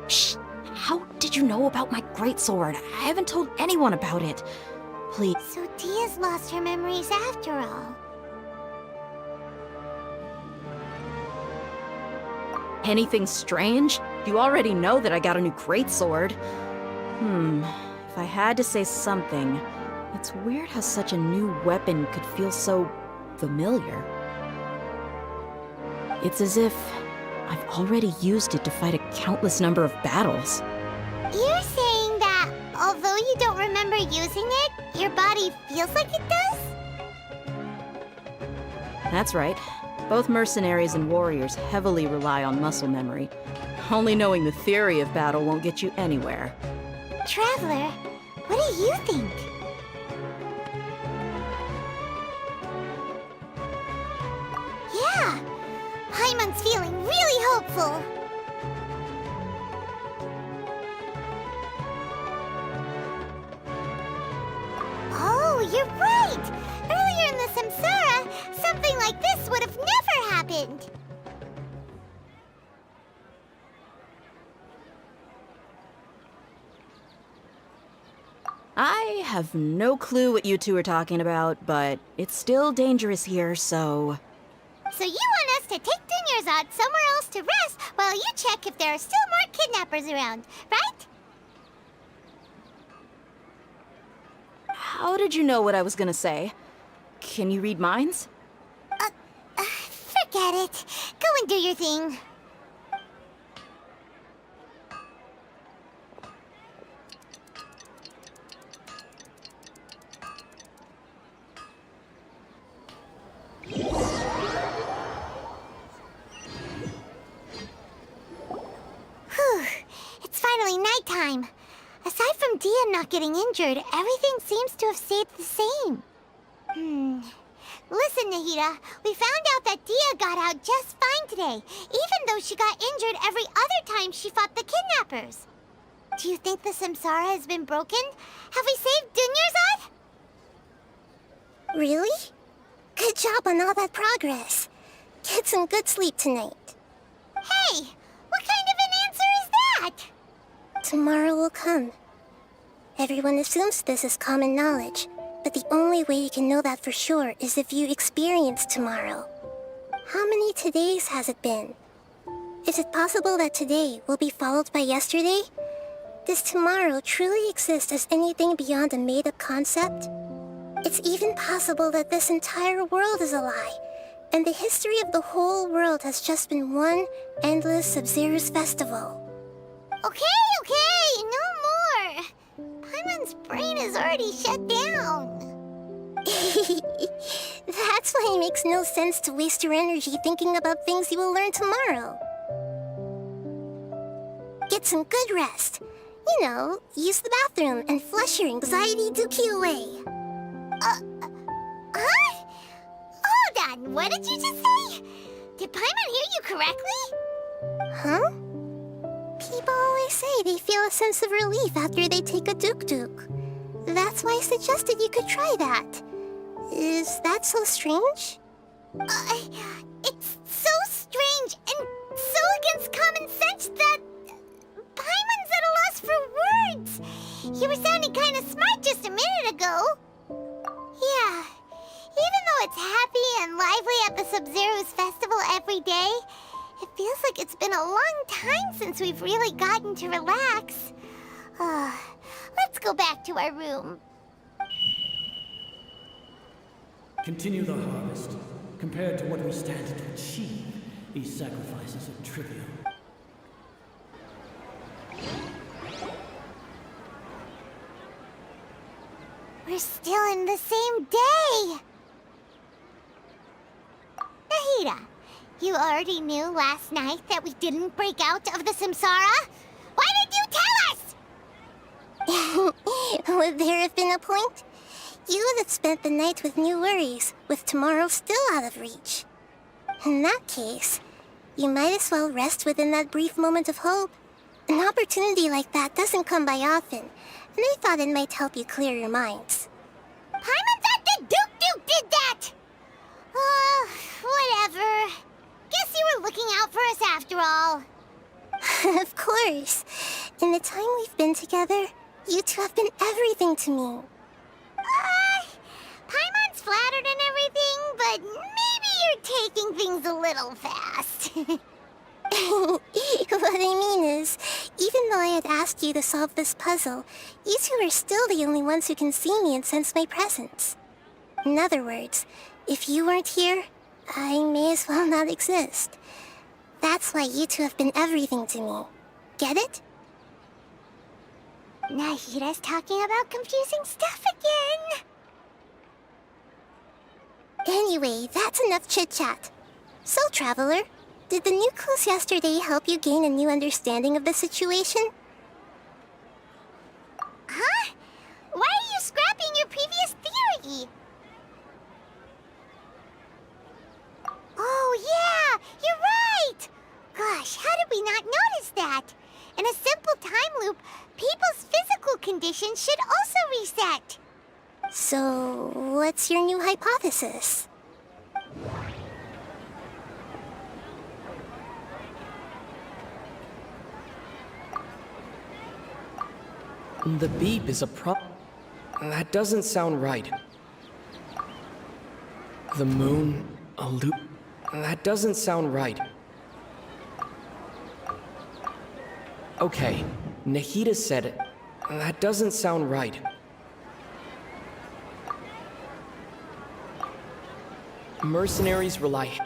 Shh! How did you know about my greatsword? I haven't told anyone about it. Please. So Dia's lost her memories after all. Anything strange? You already know that I got a new greatsword. If I had to say something, it's weird how such a new weapon could feel so familiar. It's as if I've already used it to fight a countless number of battles. You're saying that, although you don't remember using it, your body feels like it does? That's right. Both mercenaries and warriors heavily rely on muscle memory. Only knowing the theory of battle won't get you anywhere. Traveler, what do you think? Yeah, Paimon's feeling really hopeful. Oh, you're right! Earlier in the Samsara, something like this would have never happened. I have no clue what you two are talking about, but it's still dangerous here, so... So you want us to take Dunyarzad somewhere else to rest while you check if there are still more kidnappers around, right? How did you know what I was gonna say? Can you read minds? Forget it. Go and do your thing. Whew. It's finally nighttime. Aside from Dia not getting injured, everything seems to have stayed the same. Listen, Nahida, we found out that Dia got out just fine today, even though she got injured every other time she fought the kidnappers. Do you think the Samsara has been broken? Have we saved Dunyarzad? Really? Good job on all that progress. Get some good sleep tonight. Hey, what kind of an answer is that? Tomorrow will come. Everyone assumes this is common knowledge, but the only way you can know that for sure is if you experience tomorrow. How many todays has it been? Is it possible that today will be followed by yesterday? Does tomorrow truly exist as anything beyond a made-up concept? It's even possible that this entire world is a lie, and the history of the whole world has just been one endless Sub-Zero's festival. Okay, no more. Paimon's brain is already shut down. That's why it makes no sense to waste your energy thinking about things you will learn tomorrow. Get some good rest. You know, use the bathroom and flush your anxiety dookie away. Huh? Hold on, what did you just say? Did Paimon hear you correctly? Huh? People always say they feel a sense of relief after they take a duk-duk. That's why I suggested you could try that. Is that so strange? It's so strange and so against common sense that Paimon's at a loss for words. You were sounding kind of smart just a minute ago. Yeah, even though it's happy and lively at the Sub-Zero's festival every day, it feels like it's been a long time since we've really gotten to relax. Let's go back to our room. Continue the harvest. Compared to what we stand to achieve, these sacrifices are trivial. We're still in the same day! Nahida, you already knew last night that we didn't break out of the Samsara? Why did you tell us? Would there have been a point? You would have spent the night with new worries, with tomorrow still out of reach. In that case, you might as well rest within that brief moment of hope. An opportunity like that doesn't come by often, and I thought it might help you clear your minds. Paimon thought the Duke did that! Whatever. Guess you were looking out for us after all. Of course. In the time we've been together, you two have been everything to me. Paimon's flattered and everything, but maybe you're taking things a little fast. What I mean is, even though I had asked you to solve this puzzle, you two are still the only ones who can see me and sense my presence. In other words, if you weren't here, I may as well not exist. That's why you two have been everything to me. Get it? Nahida's talking about confusing stuff again. Anyway, that's enough chit-chat. So, Traveler, did the new clues yesterday help you gain a new understanding of the situation? Huh? Why are you scrapping your previous theory? Oh yeah, you're right! Gosh, how did we not notice that? In a simple time loop, people's physical conditions should also reset. So, what's your new hypothesis? The beep is a That doesn't sound right. The moon, a loop. That doesn't sound right. Okay, Nahida said it. That doesn't sound right. Mercenaries rely...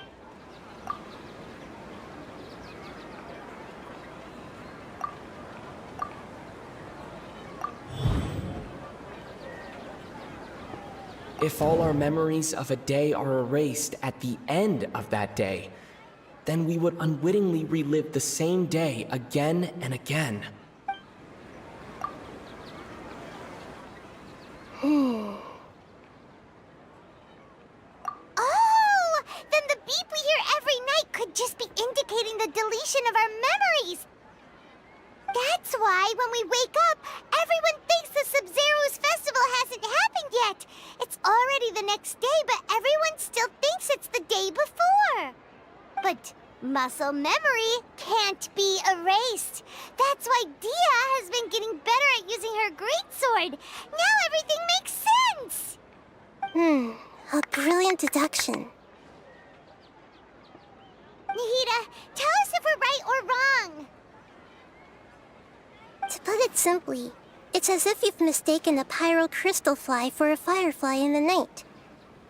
If all our memories of a day are erased at the end of that day, then we would unwittingly relive the same day again and again. Oh! Then the beep we hear every night could just be indicating the deletion of our memories! That's why when we wake up, everyone thinks the Sub-Zero's festival hasn't happened yet. It's already the next day, but everyone still thinks it's the day before. But muscle memory can't be erased. That's why Dia has been getting better at using her greatsword. Now everything makes sense. A brilliant deduction. Nahida, tell us if we're right or wrong. To put it simply, it's as if you've mistaken a pyro crystal fly for a firefly in the night.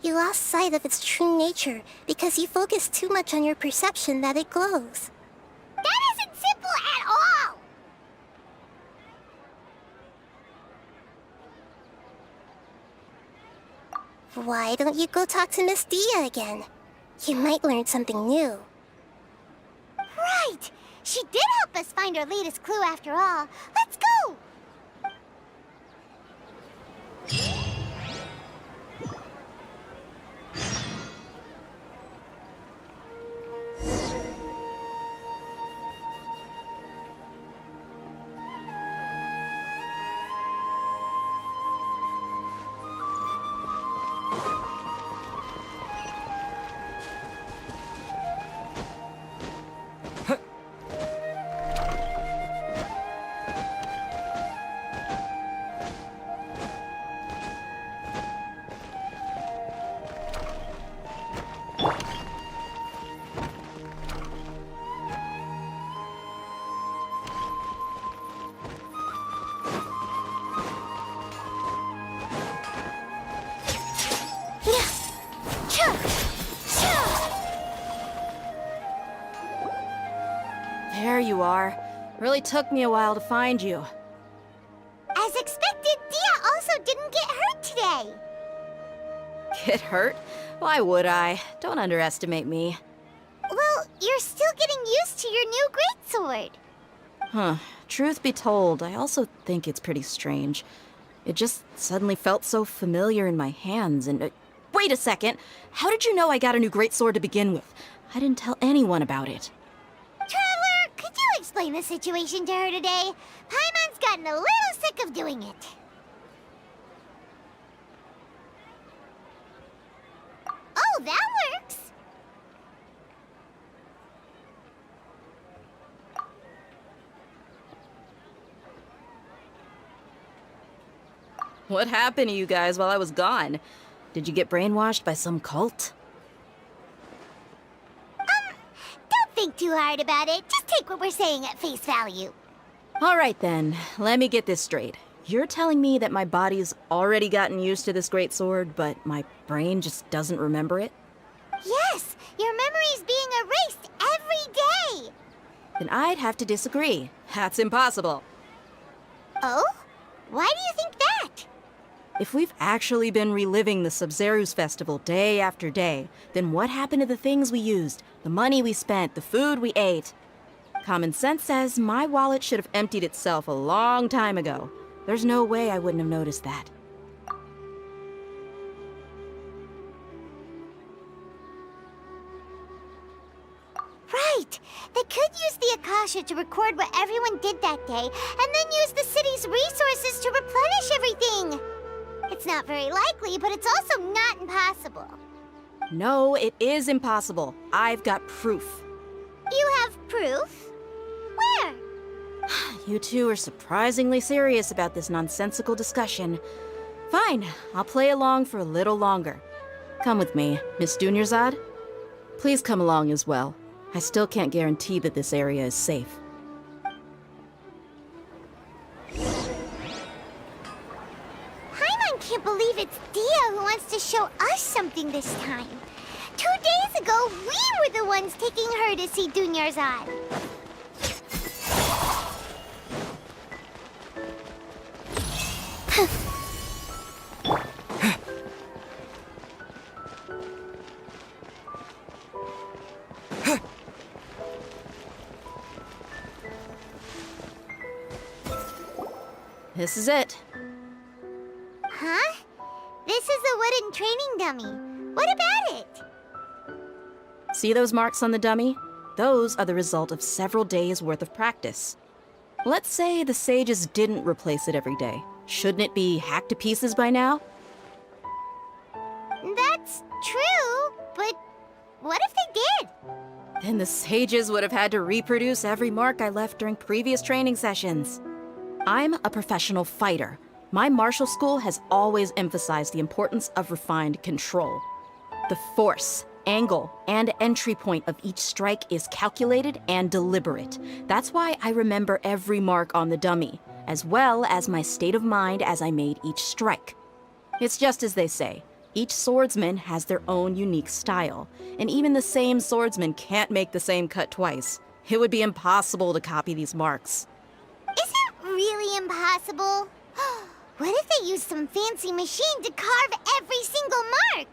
You lost sight of its true nature because you focused too much on your perception that it glows. That isn't simple at all! Why don't you go talk to Miss Dia again? You might learn something new. Right! She did help us find our latest clue after all. Let's go! There you are. Really took me a while to find you. As expected, Dia also didn't get hurt today. Get hurt? Why would I? Don't underestimate me. Well, you're still getting used to your new greatsword. Huh. Truth be told, I also think it's pretty strange. It just suddenly felt so familiar in my hands and... wait a second! How did you know I got a new greatsword to begin with? I didn't tell anyone about it. Traveler, could you explain the situation to her today? Paimon's gotten a little sick of doing it. Oh, that works! What happened to you guys while I was gone? Did you get brainwashed by some cult? Don't think too hard about it. Just take what we're saying at face value. Alright then, let me get this straight. You're telling me that my body's already gotten used to this greatsword, but my brain just doesn't remember it? Yes, your memory's being erased every day. Then I'd have to disagree. That's impossible. Oh? Why do you think that? If we've actually been reliving the Sub-Zeru's festival day after day, then what happened to the things we used, the money we spent, the food we ate? Common sense says my wallet should have emptied itself a long time ago. There's no way I wouldn't have noticed that. Right! They could use the Akasha to record what everyone did that day, and then use the city's resources to replenish everything! It's not very likely, but it's also not impossible. No, it is impossible. I've got proof. You have proof? Where? You two are surprisingly serious about this nonsensical discussion. Fine, I'll play along for a little longer. Come with me, Miss Dunyarzad. Please come along as well. I still can't guarantee that this area is safe. Paimon can't believe it's Dia who wants to show us something this time. 2 days ago, we were the ones taking her to see Dunyarzad. This is it. Huh? This is a wooden training dummy. What about it? See those marks on the dummy? Those are the result of several days' worth of practice. Let's say the sages didn't replace it every day. Shouldn't it be hacked to pieces by now? That's true, but what if they did? Then the sages would have had to reproduce every mark I left during previous training sessions. I'm a professional fighter. My martial school has always emphasized the importance of refined control. The force, angle, and entry point of each strike is calculated and deliberate. That's why I remember every mark on the dummy, as well as my state of mind as I made each strike. It's just as they say, each swordsman has their own unique style, and even the same swordsman can't make the same cut twice. It would be impossible to copy these marks. Is it really impossible? What if they used some fancy machine to carve every single mark?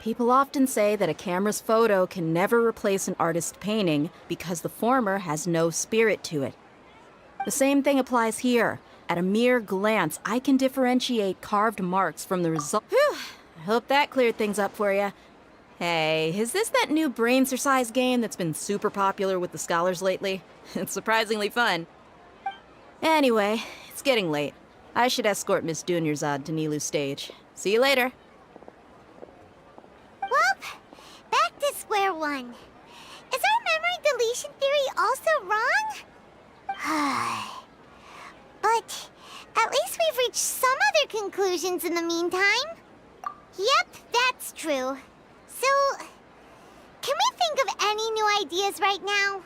People often say that a camera's photo can never replace an artist's painting because the former has no spirit to it. The same thing applies here. At a mere glance, I can differentiate carved marks from the result. Whew, I hope that cleared things up for you. Hey, is this that new brain exercise game that's been super popular with the scholars lately? It's surprisingly fun. Anyway, it's getting late. I should escort Miss Dunyarzad to Nilu's stage. See you later. Well, back to square one. Is our memory deletion theory also wrong? But at least we've reached some other conclusions in the meantime. Yep, that's true. So, can we think of any new ideas right now?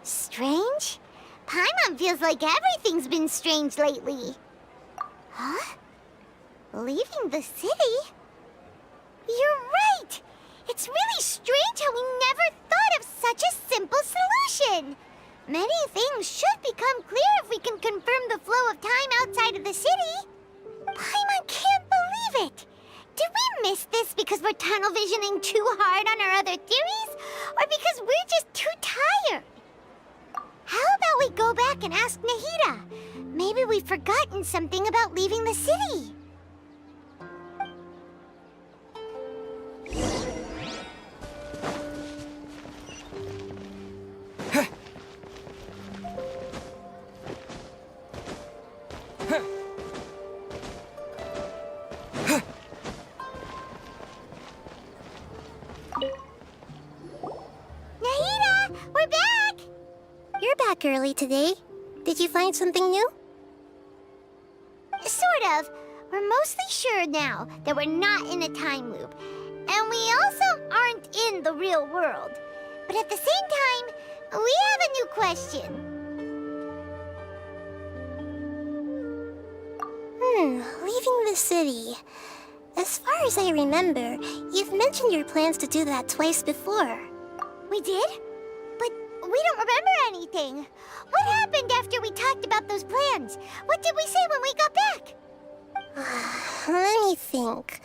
Strange? Paimon feels like everything's been strange lately. Huh? Leaving the city? You're right! It's really strange how we never thought of such a simple solution! Many things should become clear if we can confirm the flow of time outside of the city. Paimon can't believe it! Did we miss this because we're tunnel visioning too hard on our other theories? Or because we're just too tired? How about we go back and ask Nahida? Maybe we've forgotten something about leaving the city. Nahida, we're back! You're back early today. Did you find something new? Sort of. We're mostly sure now that we're not in a time loop. And we also aren't in the real world. But at the same time, we have a new question. Leaving the city. As far as I remember, you've mentioned your plans to do that twice before. We did? But we don't remember anything. What happened after we talked about those plans? What did we say when we got back? Let me think.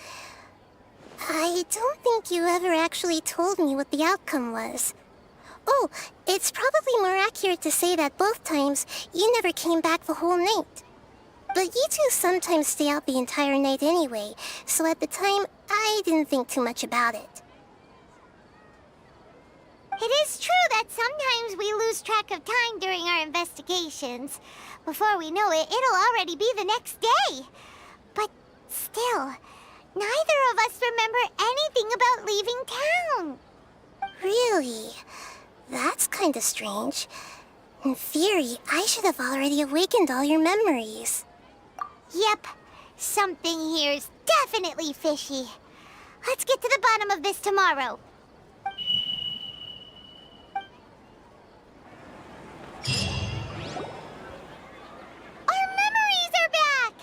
I don't think you ever actually told me what the outcome was. Oh, it's probably more accurate to say that both times you never came back the whole night. But you two sometimes stay out the entire night anyway, so at the time, I didn't think too much about it. It is true that sometimes we lose track of time during our investigations. Before we know it, it'll already be the next day. But still, neither of us remember anything about leaving town. Really? That's kinda strange. In theory, I should have already awakened all your memories. Yep, something here's definitely fishy. Let's get to the bottom of this tomorrow. Our memories are back!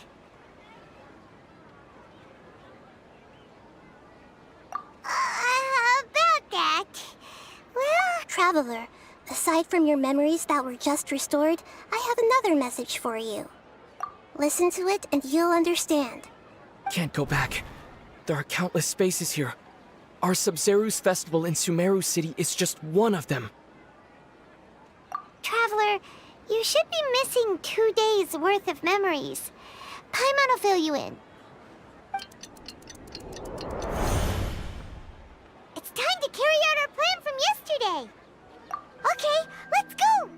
About that... Well... Traveler, aside from your memories that were just restored, I have another message for you. Listen to it and you'll understand. Can't go back. There are countless spaces here. Our Sabzeruz festival in Sumeru City is just one of them. Traveler, you should be missing 2 days' worth of memories. Paimon will fill you in. It's time to carry out our plan from yesterday. Okay, let's go!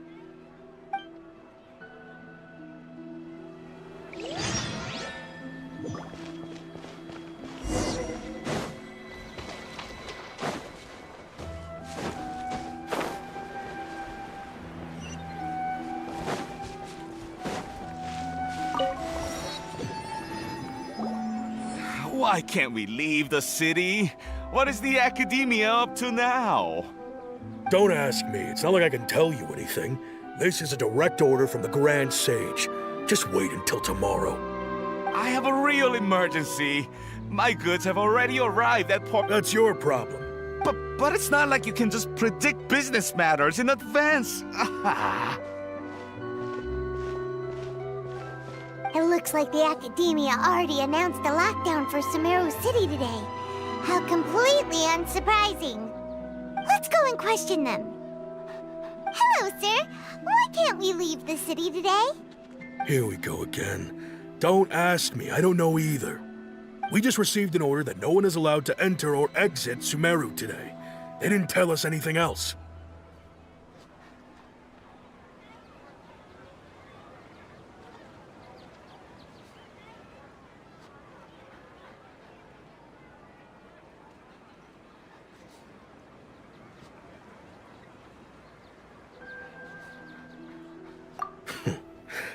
Why can't we leave the city? What is the Academia up to now? Don't ask me. It's not like I can tell you anything. This is a direct order from the Grand Sage. Just wait until tomorrow. I have a real emergency. My goods have already arrived at port. That's your problem. But it's not like you can just predict business matters in advance. It looks like the Academia already announced a lockdown for Sumeru City today. How completely unsurprising. Let's go and question them. Hello, sir. Why can't we leave the city today? Here we go again. Don't ask me. I don't know either. We just received an order that no one is allowed to enter or exit Sumeru today. They didn't tell us anything else.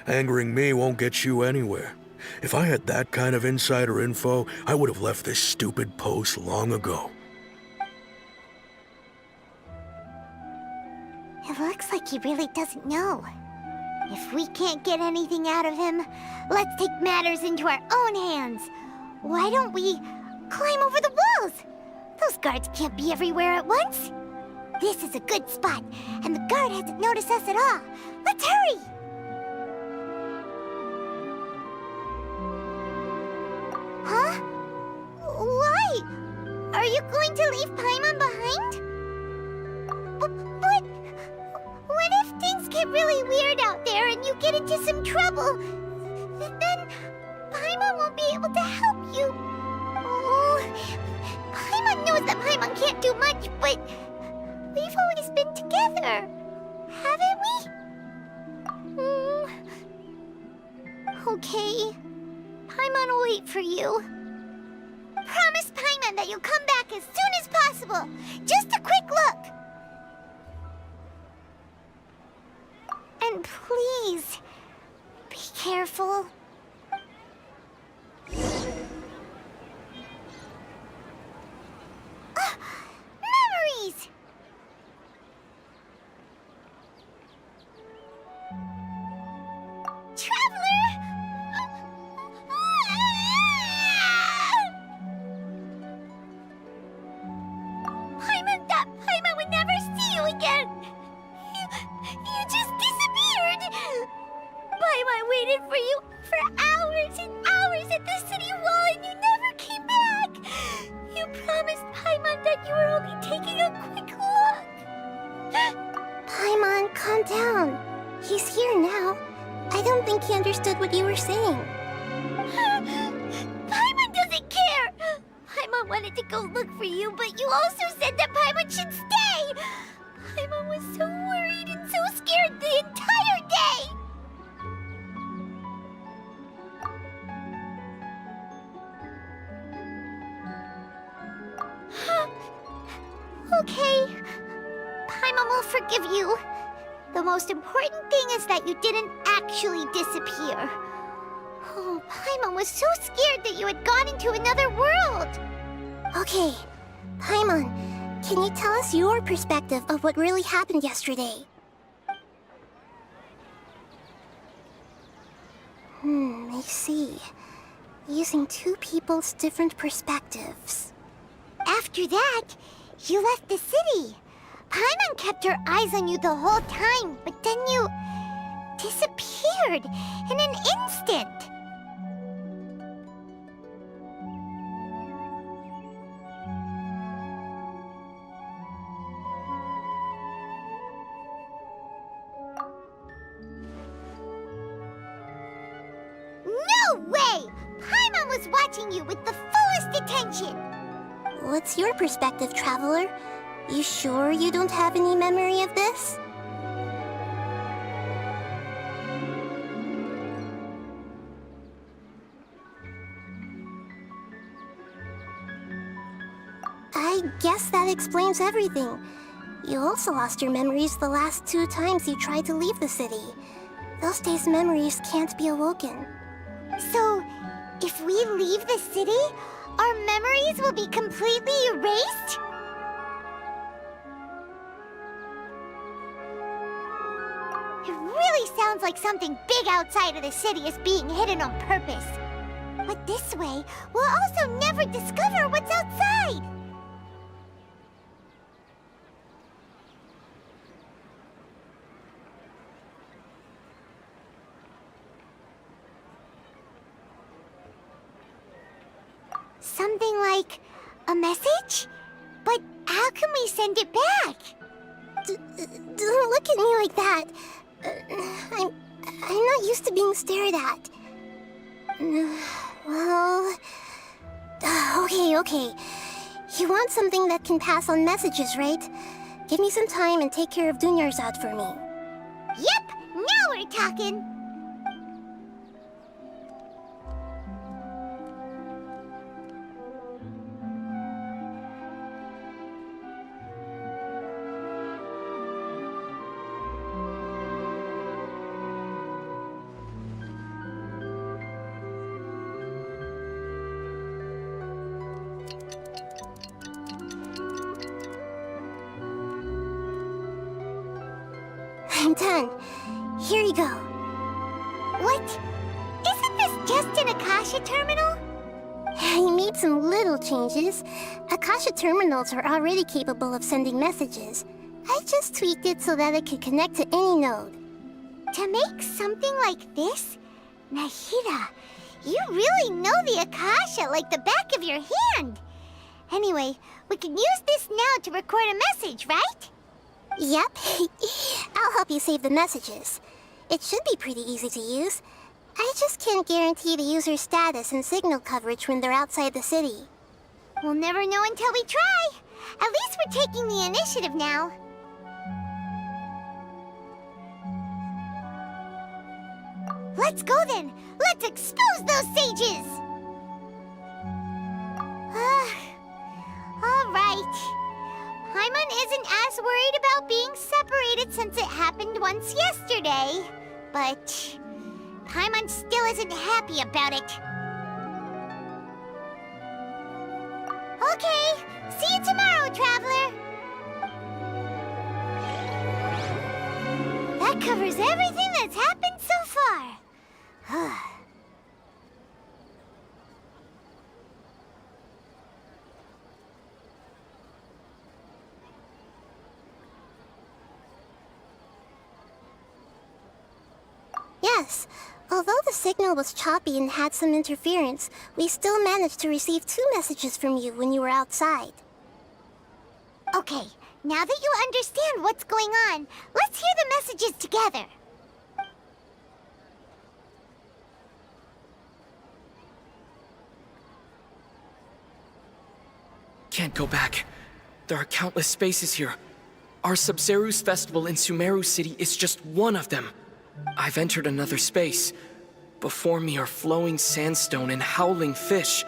Angering me won't get you anywhere. If I had that kind of insider info, I would have left this stupid post long ago. It looks like he really doesn't know. If we can't get anything out of him, let's take matters into our own hands. Why don't we climb over the walls? Those guards can't be everywhere at once. This is a good spot, and the guard hasn't noticed us at all. Let's hurry! Huh? Why? Are you going to leave Paimon behind? But what if things get really weird out there and you get into some trouble? Then Paimon won't be able to help you. Oh, Paimon knows that Paimon can't do much, but we've always been together, haven't we? Okay. Paimon will wait for you. Promise Paimon that you'll come back as soon as possible. Just a quick look. And please, be careful. Memories! Traveler! Paimon would never see you again! You just disappeared! Paimon waited for you for hours and hours at the city wall and you never came back! You promised Paimon that you were only taking a quick look! Paimon, calm down. He's here now. I don't think he understood what you were saying. Paimon doesn't care! Paimon wanted to go look for you, but you also said that Paimon should stay! Paimon was so worried and so scared the entire day! Okay. Paimon will forgive you. The most important thing is that you didn't actually disappear. Oh, Paimon was so scared that you had gone into another world! Okay, Paimon, can you tell us your perspective of what really happened yesterday? I see. Using two people's different perspectives. After that, you left the city. Paimon kept her eyes on you the whole time, but then you disappeared in an instant. No way! Paimon was watching you with the fullest attention. What's your perspective, Traveler? You sure you don't have any memory of this? I guess that explains everything. You also lost your memories the last 2 times you tried to leave the city. Those days' memories can't be awoken. So, if we leave the city, Our memories will be completely erased? It really sounds like something big outside of the city is being hidden on purpose. But this way, we'll also never discover what's outside. Something like a message? But how can we send it back? Don't look at me like that. I'm not used to being stared at. Well... Okay. You want something that can pass on messages, right? Give me some time and take care of Dunyarzad for me. Yep! Now we're talking! I'm done. Here you go. What? Isn't this just an Akasha terminal? I made some little changes. Akasha terminals are already capable of sending messages. I just tweaked it so that it could connect to any node. To make something like this? Nahida, you really know the Akasha like the back of your hand. Anyway, we can use this now to record a message, right? Yep. I'll help you save the messages. It should be pretty easy to use. I just can't guarantee the user's status and signal coverage when they're outside the city. We'll never know until we try. At least we're taking the initiative now. Let's go then! Let's expose those sages! Alright. Paimon isn't as worried about being separated since it happened once yesterday. But Paimon still isn't happy about it. Okay, see you tomorrow, Traveler! That covers everything that's happened so far. Yes. Although the signal was choppy and had some interference, we still managed to receive 2 messages from you when you were outside. Okay, now that you understand what's going on, let's hear the messages together. Can't go back. There are countless spaces here. Our Sub-Zeru's festival in Sumeru City is just one of them. I've entered another space. Before me are flowing sandstone and howling fish.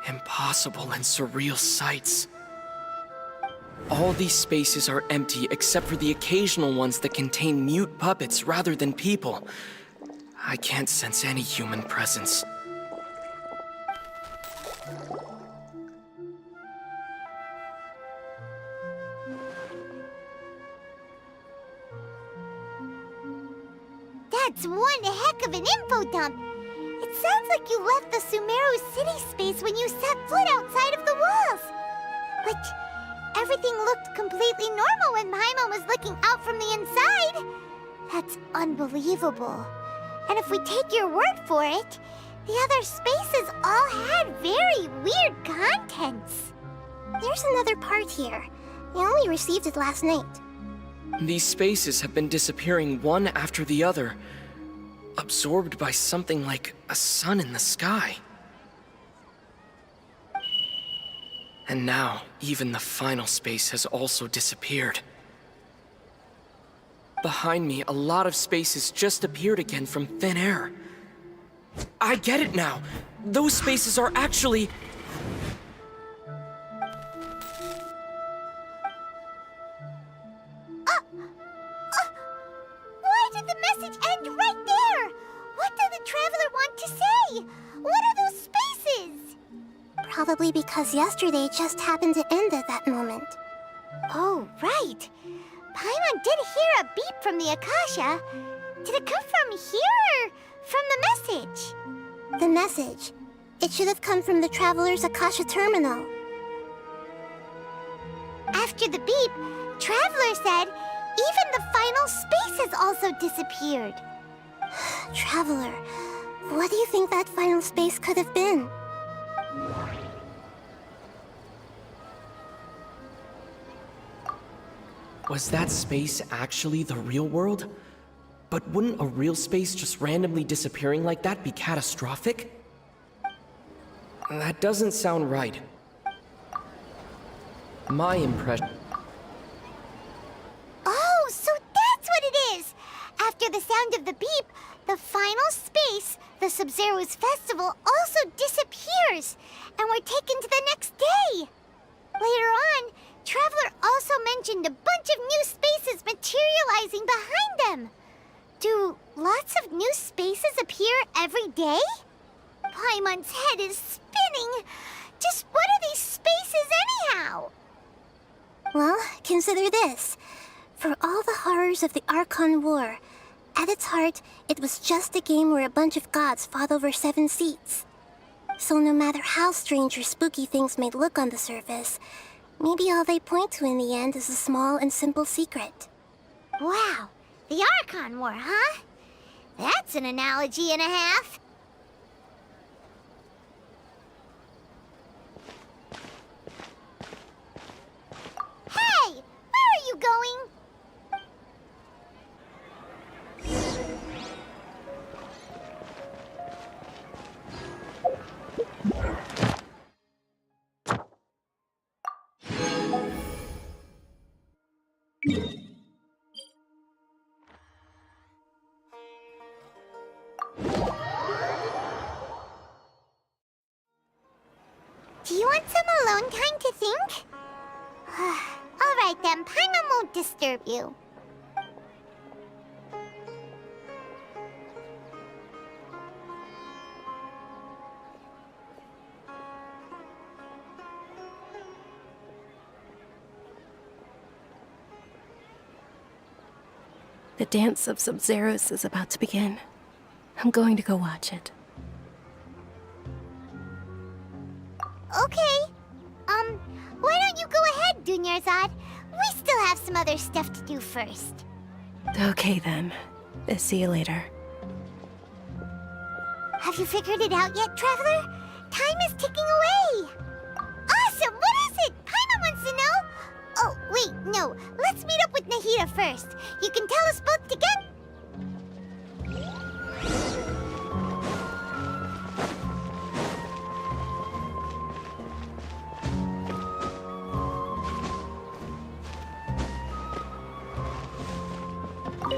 Impossible and surreal sights. All these spaces are empty except for the occasional ones that contain mute puppets rather than people. I can't sense any human presence. That's one heck of an info dump. It sounds like you left the Sumeru city space when you set foot outside of the walls. But everything looked completely normal when Paimon was looking out from the inside. That's unbelievable. And if we take your word for it, the other spaces all had very weird contents. There's another part here. I only received it last night. These spaces have been disappearing one after the other, absorbed by something like a sun in the sky. And now, even the final space has also disappeared. Behind me, a lot of spaces just appeared again from thin air. I get it now! Those spaces are actually... Why did the message end right there? What did the Traveler want to say? What are those spaces? Probably because yesterday just happened to end at that moment. Oh, right. Paimon did hear a beep from the Akasha. Did it come from here or from the message? The message. It should have come from the Traveler's Akasha terminal. After the beep, Traveler said even the final space has also disappeared. Traveler, what do you think that final space could have been? Was that space actually the real world? But wouldn't a real space just randomly disappearing like that be catastrophic? That doesn't sound right. My impression... Oh, so that's what it is! After the sound of the beep, the final space, the Sub-Zero's festival, also disappears, and we're taken to the next day! Later on, Traveler also mentioned a bunch of new spaces materializing behind them. Do lots of new spaces appear every day? Paimon's head is spinning. Just what are these spaces anyhow? Well, consider this. For all the horrors of the Archon War, at its heart, it was just a game where a bunch of gods fought over 7 seats. So no matter how strange or spooky things may look on the surface, maybe all they point to in the end is a small and simple secret. Wow, the Archon War, huh? That's an analogy and a half. Hey, where are you going? Do you want some alone time to think? All right then, Paimon won't disturb you. The dance of Sub-Zeros is about to begin. I'm going to go watch it. Okay. Why don't you go ahead, Dunyarzad? We still have some other stuff to do first. Okay then. See you later. Have you figured it out yet, Traveler? Time is ticking away. Awesome! What is it? Paimon wants to know. Oh, wait, no. Let's meet up with Nahida first. You can tell us both together.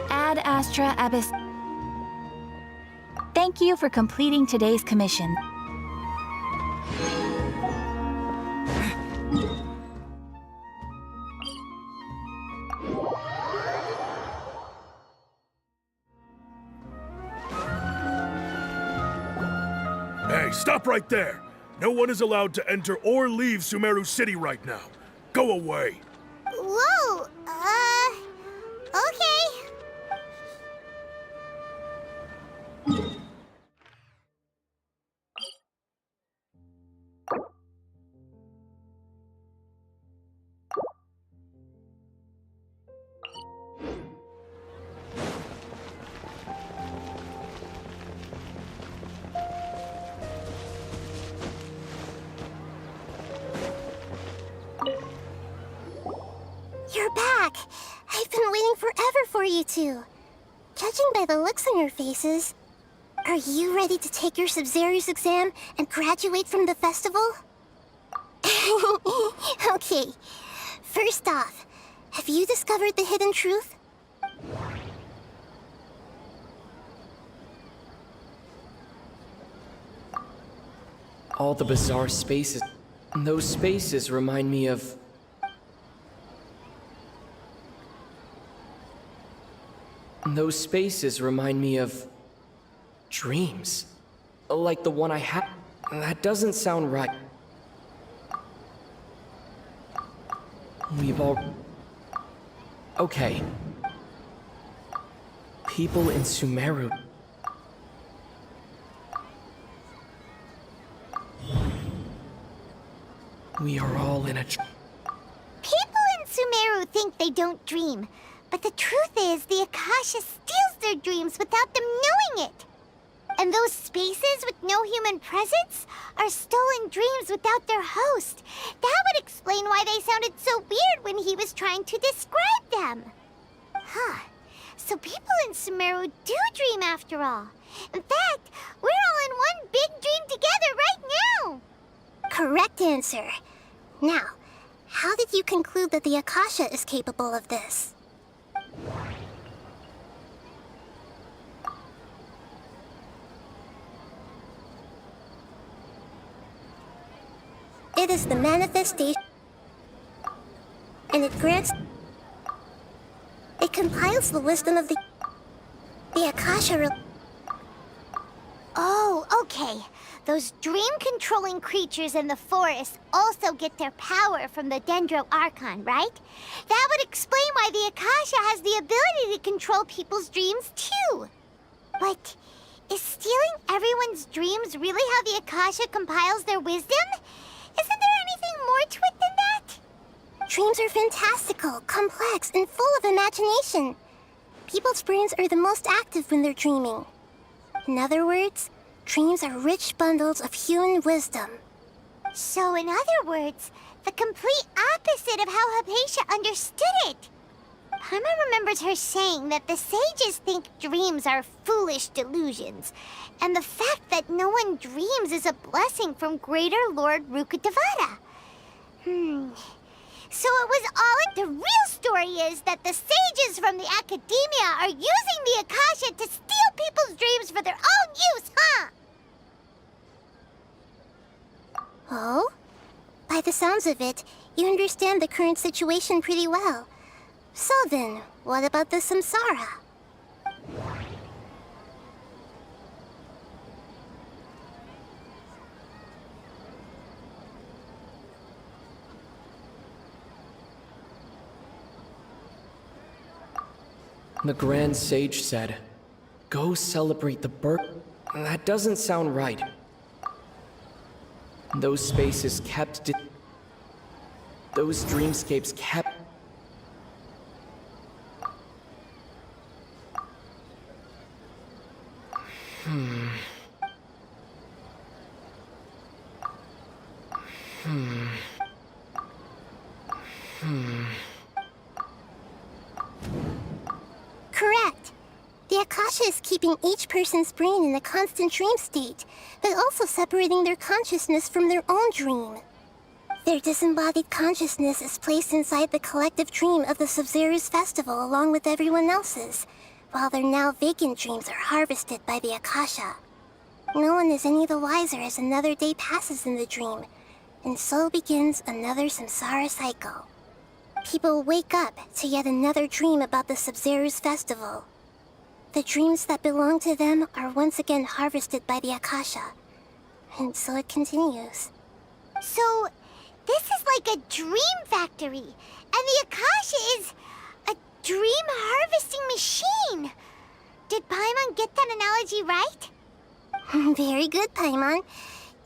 Ad Astra Abyss. Thank you for completing today's commission. Hey, stop right there! No one is allowed to enter or leave Sumeru City right now. Go away! Whoa, okay. You're back! I've been waiting forever for you two. Judging by the looks on your faces, are you ready to take your Sub-Zero's exam and graduate from the festival? Okay, first off, have you discovered the hidden truth? All the bizarre spaces... Those spaces remind me of... Those spaces remind me of... dreams. Like the one I had... That doesn't sound right. We've all... Okay. People in Sumeru... We are all in a... People in Sumeru think they don't dream, but the truth is the Akasha steals their dreams without them knowing it. And those spaces with no human presence are stolen dreams without their host. That would explain why they sounded so weird when he was trying to describe them. Huh. So people in Sumeru do dream after all. In fact, we're all in one big dream together right now. Correct answer. Now, how did you conclude that the Akasha is capable of this? It is the manifestation, and it grants... It compiles the wisdom of the Akasha... Oh, okay. Those dream-controlling creatures in the forest also get their power from the Dendro Archon, right? That would explain why the Akasha has the ability to control people's dreams, too. But is stealing everyone's dreams really how the Akasha compiles their wisdom? Isn't there anything more to it than that? Dreams are fantastical, complex, and full of imagination. People's brains are the most active when they're dreaming. In other words, dreams are rich bundles of human wisdom. So in other words, the complete opposite of how Hypatia understood it. Paimon remembers her saying that the sages think dreams are foolish delusions, and the fact that no one dreams is a blessing from Greater Lord Rukkhadevata. So it was all the real story is that the sages from the Academia are using the Akasha to steal people's dreams for their own use, huh? Oh? By the sounds of it, you understand the current situation pretty well. So then, what about the samsara? The Grand Sage said, "Go celebrate the birth..." That doesn't sound right. Those spaces kept... Those dreamscapes kept... Correct. The Akasha is keeping each person's brain in a constant dream state, but also separating their consciousness from their own dream. Their disembodied consciousness is placed inside the collective dream of the Sub-Zero's festival along with everyone else's, while their now vacant dreams are harvested by the Akasha. No one is any the wiser as another day passes in the dream, and so begins another samsara cycle. People wake up to yet another dream about the Sub-Zero's festival. The dreams that belong to them are once again harvested by the Akasha, and so it continues. So, this is like a dream factory, and the Akasha is a dream harvesting machine. Did Paimon get that analogy right? Very good, Paimon.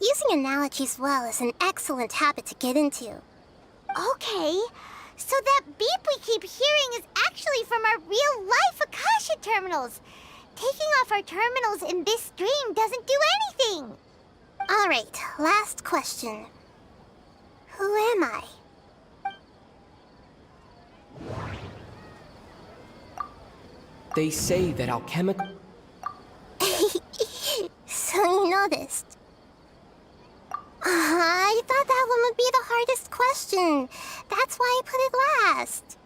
Using analogies well is an excellent habit to get into. Okay, so that beep we keep hearing is actually from our real-life Akasha terminals. Taking off our terminals in this dream doesn't do anything. Alright, last question. Who am I? They say that alchemical... So you noticed. I thought that one would be the hardest question. That's why I put it last.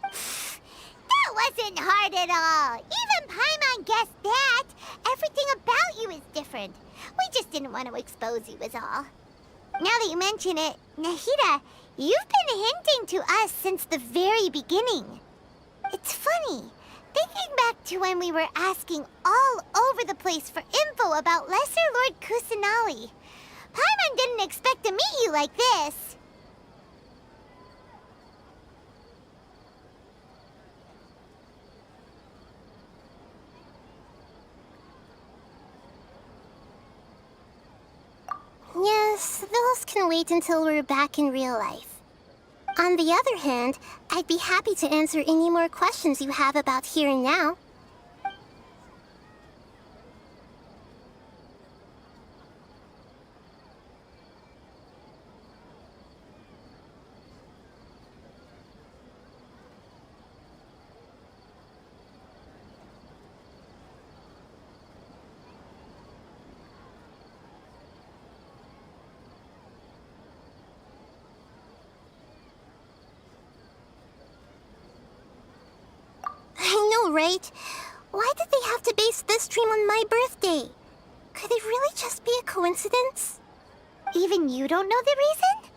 That wasn't hard at all. Even Paimon guessed that. Everything about you is different. We just didn't want to expose you is all. Now that you mention it, Nahida, you've been hinting to us since the very beginning. It's funny, thinking back to when we were asking all over the place for info about Lesser Lord Kusanali. Paimon didn't expect to meet you like this. else can wait until we're back in real life. On the other hand, I'd be happy to answer any more questions you have about here and now. I know, right? Why did they have to base this dream on my birthday? Could it really just be a coincidence? Even you don't know the reason?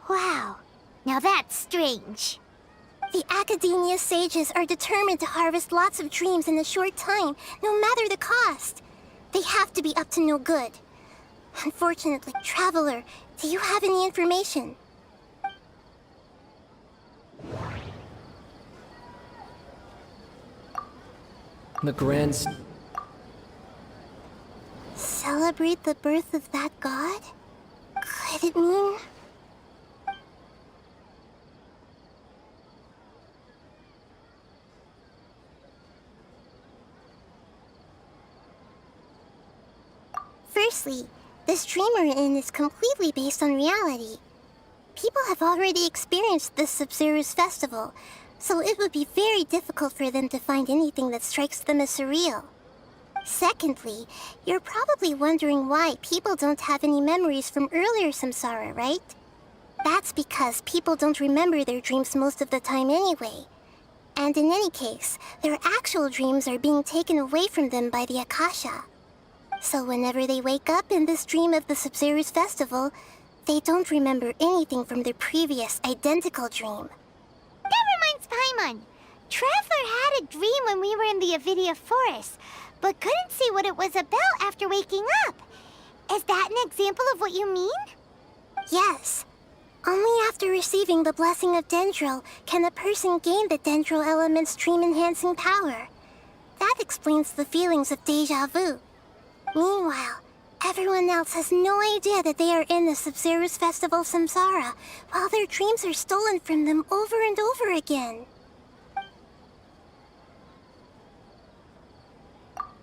Wow, now that's strange. The Academia sages are determined to harvest lots of dreams in a short time, no matter the cost. They have to be up to no good. Unfortunately, Traveler, do you have any information? The grand... Celebrate the birth of that god? Could it mean... Firstly, this dream we're in is completely based on reality. People have already experienced this Sub-Zero's festival, so it would be very difficult for them to find anything that strikes them as surreal. Secondly, you're probably wondering why people don't have any memories from earlier samsara, right? That's because people don't remember their dreams most of the time anyway. And in any case, their actual dreams are being taken away from them by the Akasha. So whenever they wake up in this dream of the Sub-Zero's festival, they don't remember anything from their previous identical dream. That reminds Paimon. Traveler had a dream when we were in the Avidia Forest, but couldn't see what it was about after waking up. Is that an example of what you mean? Yes. Only after receiving the blessing of Dendril can a person gain the Dendril element's dream-enhancing power. That explains the feelings of deja vu. Meanwhile, everyone else has no idea that they are in the Sub-Zero's festival samsara, while their dreams are stolen from them over and over again.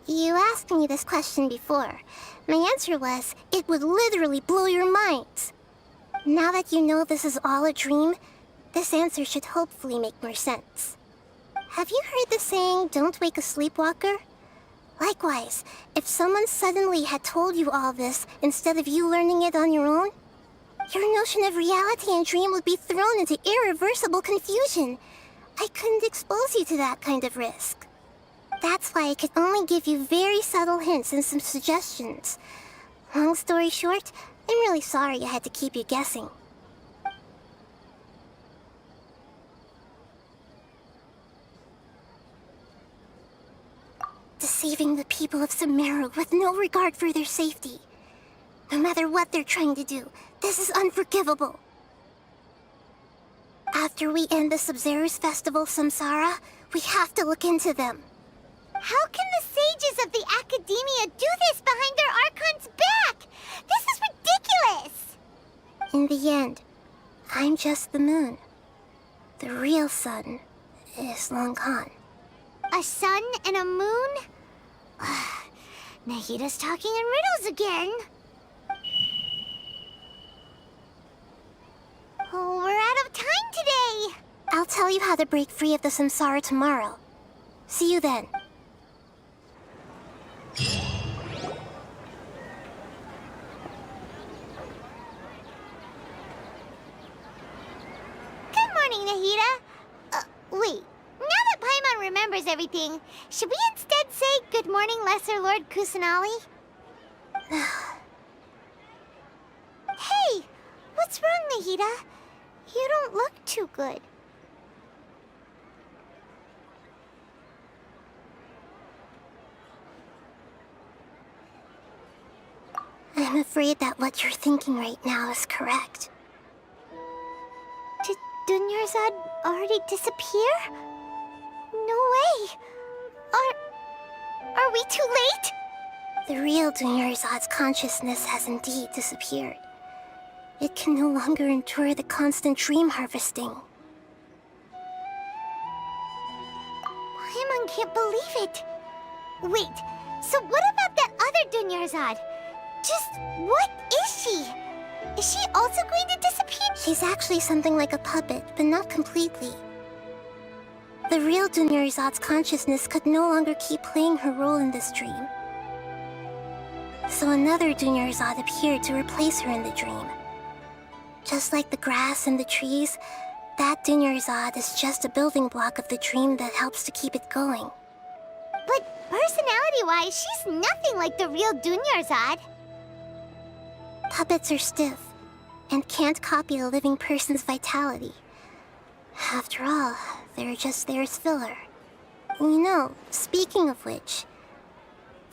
You asked me this question before. My answer was, it would literally blow your minds. Now that you know this is all a dream, this answer should hopefully make more sense. Have you heard the saying, don't wake a sleepwalker? Likewise, if someone suddenly had told you all this instead of you learning it on your own, your notion of reality and dream would be thrown into irreversible confusion. I couldn't expose you to that kind of risk. That's why I could only give you very subtle hints and some suggestions. Long story short, I'm really sorry I had to keep you guessing. Deceiving the people of Sumeru with no regard for their safety. No matter what they're trying to do, this is unforgivable. After we end the Sub-Zero's festival samsara, we have to look into them. How can the sages of the Academia do this behind their Archon's back? This is ridiculous! In the end, I'm just the moon. The real sun is long gone. A sun and a moon? Nahida's talking in riddles again. Oh, we're out of time today. I'll tell you how to break free of the samsara tomorrow. See you then. Good morning, Nahida. Wait. Now that Paimon remembers everything, should we instead say good morning, Lesser Lord Kusanali? Hey! What's wrong, Nahida? You don't look too good. I'm afraid that what you're thinking right now is correct. Did Dunyarzad already disappear? No way! Are we too late? The real Dunyarzad's consciousness has indeed disappeared. It can no longer endure the constant dream harvesting. Paimon can't believe it. Wait, so what about that other Dunyarzad? Just what is she? Is she also going to disappear? She's actually something like a puppet, but not completely. The real Dunyarzad's consciousness could no longer keep playing her role in this dream. So another Dunyarzad appeared to replace her in the dream. Just like the grass and the trees, that Dunyarzad is just a building block of the dream that helps to keep it going. But personality-wise, she's nothing like the real Dunyarzad. Puppets are stiff, and can't copy a living person's vitality. After all, they're just there as filler. You know, speaking of which,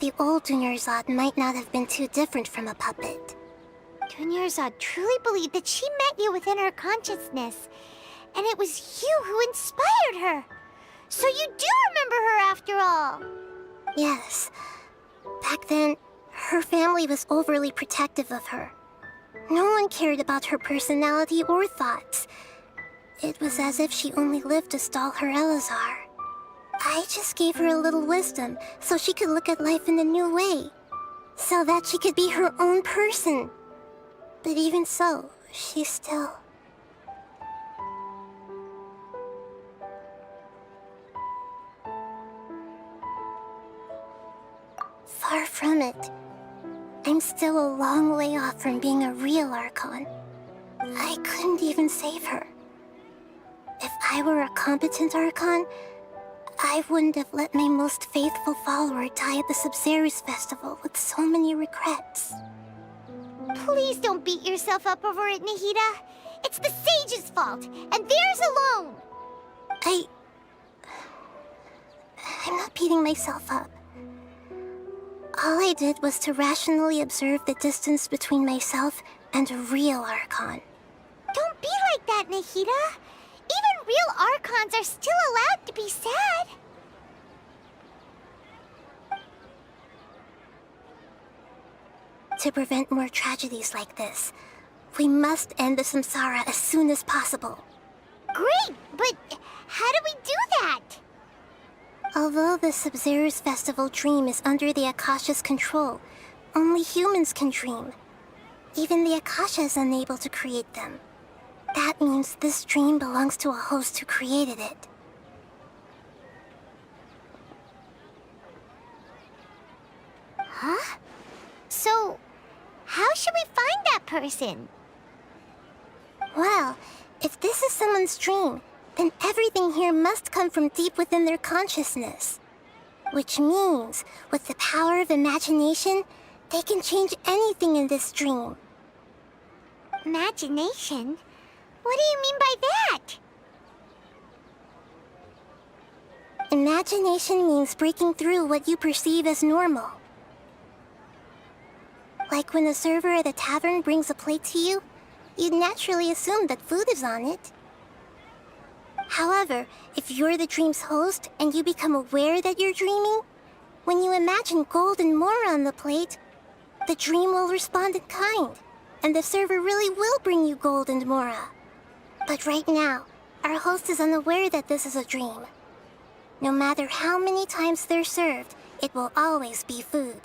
the old Dunyarzad might not have been too different from a puppet. Dunyarzad truly believed that she met you within her consciousness, and it was you who inspired her. So you do remember her after all. Yes. Back then, her family was overly protective of her. No one cared about her personality or thoughts. It was as if she only lived to stall her Elazar. I just gave her a little wisdom so she could look at life in a new way. So that she could be her own person. But even so, she still... Far from it. I'm still a long way off from being a real Archon. I couldn't even save her. If I were a competent Archon, I wouldn't have let my most faithful follower die at the Sub-Zerus Festival with so many regrets. Please don't beat yourself up over it, Nahida. It's the Sage's fault, and theirs alone. I'm not beating myself up. All I did was to rationally observe the distance between myself and a real Archon. Don't be like that, Nahida. Even real Archons are still allowed to be sad. To prevent more tragedies like this, we must end the samsara as soon as possible. Great, but how do we do that? Although the Sub-Zerus Festival dream is under the Akasha's control, only humans can dream. Even the Akasha is unable to create them. That means this dream belongs to a host who created it. Huh? So, how should we find that person? Well, if this is someone's dream, then everything here must come from deep within their consciousness. Which means, with the power of imagination, they can change anything in this dream. Imagination? What do you mean by that? Imagination means breaking through what you perceive as normal. Like when a server at a tavern brings a plate to you, you'd naturally assume that food is on it. However, if you're the dream's host and you become aware that you're dreaming, when you imagine gold and more on the plate, the dream will respond in kind, and the server really will bring you gold and mora. But right now, our host is unaware that this is a dream. No matter how many times they're served, it will always be food.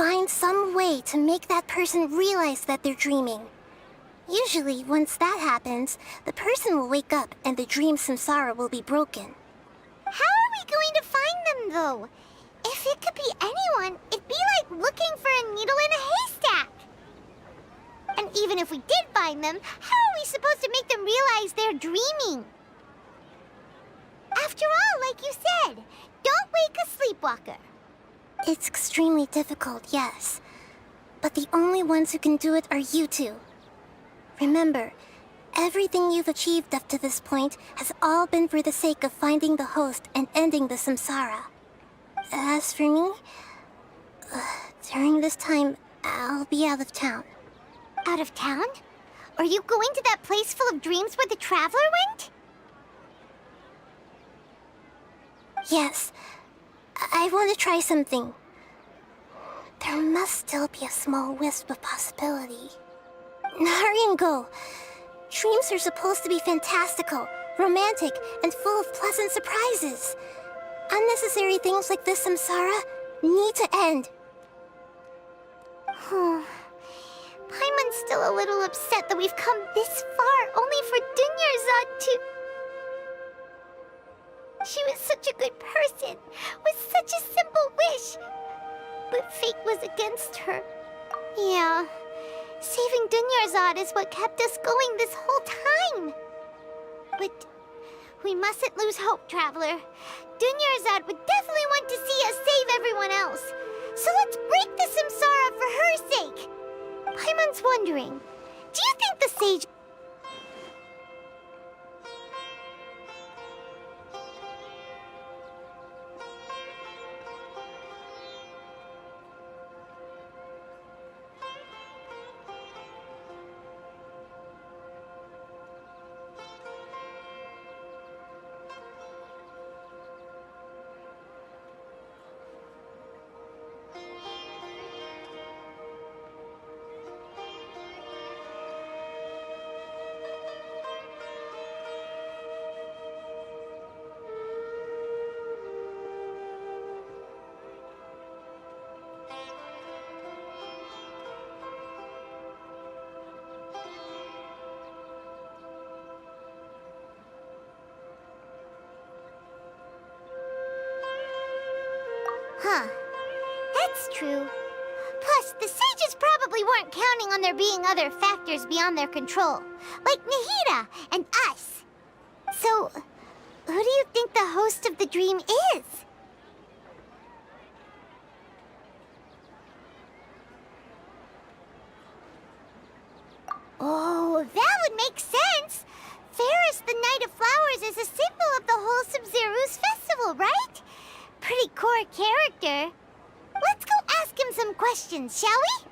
find some way to make that person realize that they're dreaming. Usually, once that happens, the person will wake up and the dream samsara will be broken. How are we going to find them, though? If it could be anyone, it'd be like looking for a needle in a haystack. And even if we did find them, how are we supposed to make them realize they're dreaming? After all, like you said, don't wake a sleepwalker. It's extremely difficult, yes. But the only ones who can do it are you two. Remember, everything you've achieved up to this point has all been for the sake of finding the host and ending the samsara. As for me, during this time, I'll be out of town. Out of town? Are you going to that place full of dreams where the Traveler went? Yes. I want to try something. There must still be a small wisp of possibility. Hurry and go. Dreams are supposed to be fantastical, romantic, and full of pleasant surprises. Unnecessary things like this samsara need to end. Paimon's still a little upset that we've come this far only for Dunyarzad to... She was such a good person, with such a simple wish. But fate was against her. Yeah, saving Dunyarzad is what kept us going this whole time. But we mustn't lose hope, Traveler. Dunyarzad would definitely want to see us save everyone else. So let's break the samsara for her sake. Paimon's wondering, do you think the sage... Huh. That's true. Plus, the sages probably weren't counting on there being other factors beyond their control, like Nahida and us. So, who do you think the host of the dream is? Oh, that would make sense. Ferris, the Knight of Flowers, is a symbol of the whole Sumeru's festival, right? Pretty core character. Let's go ask him some questions, shall we?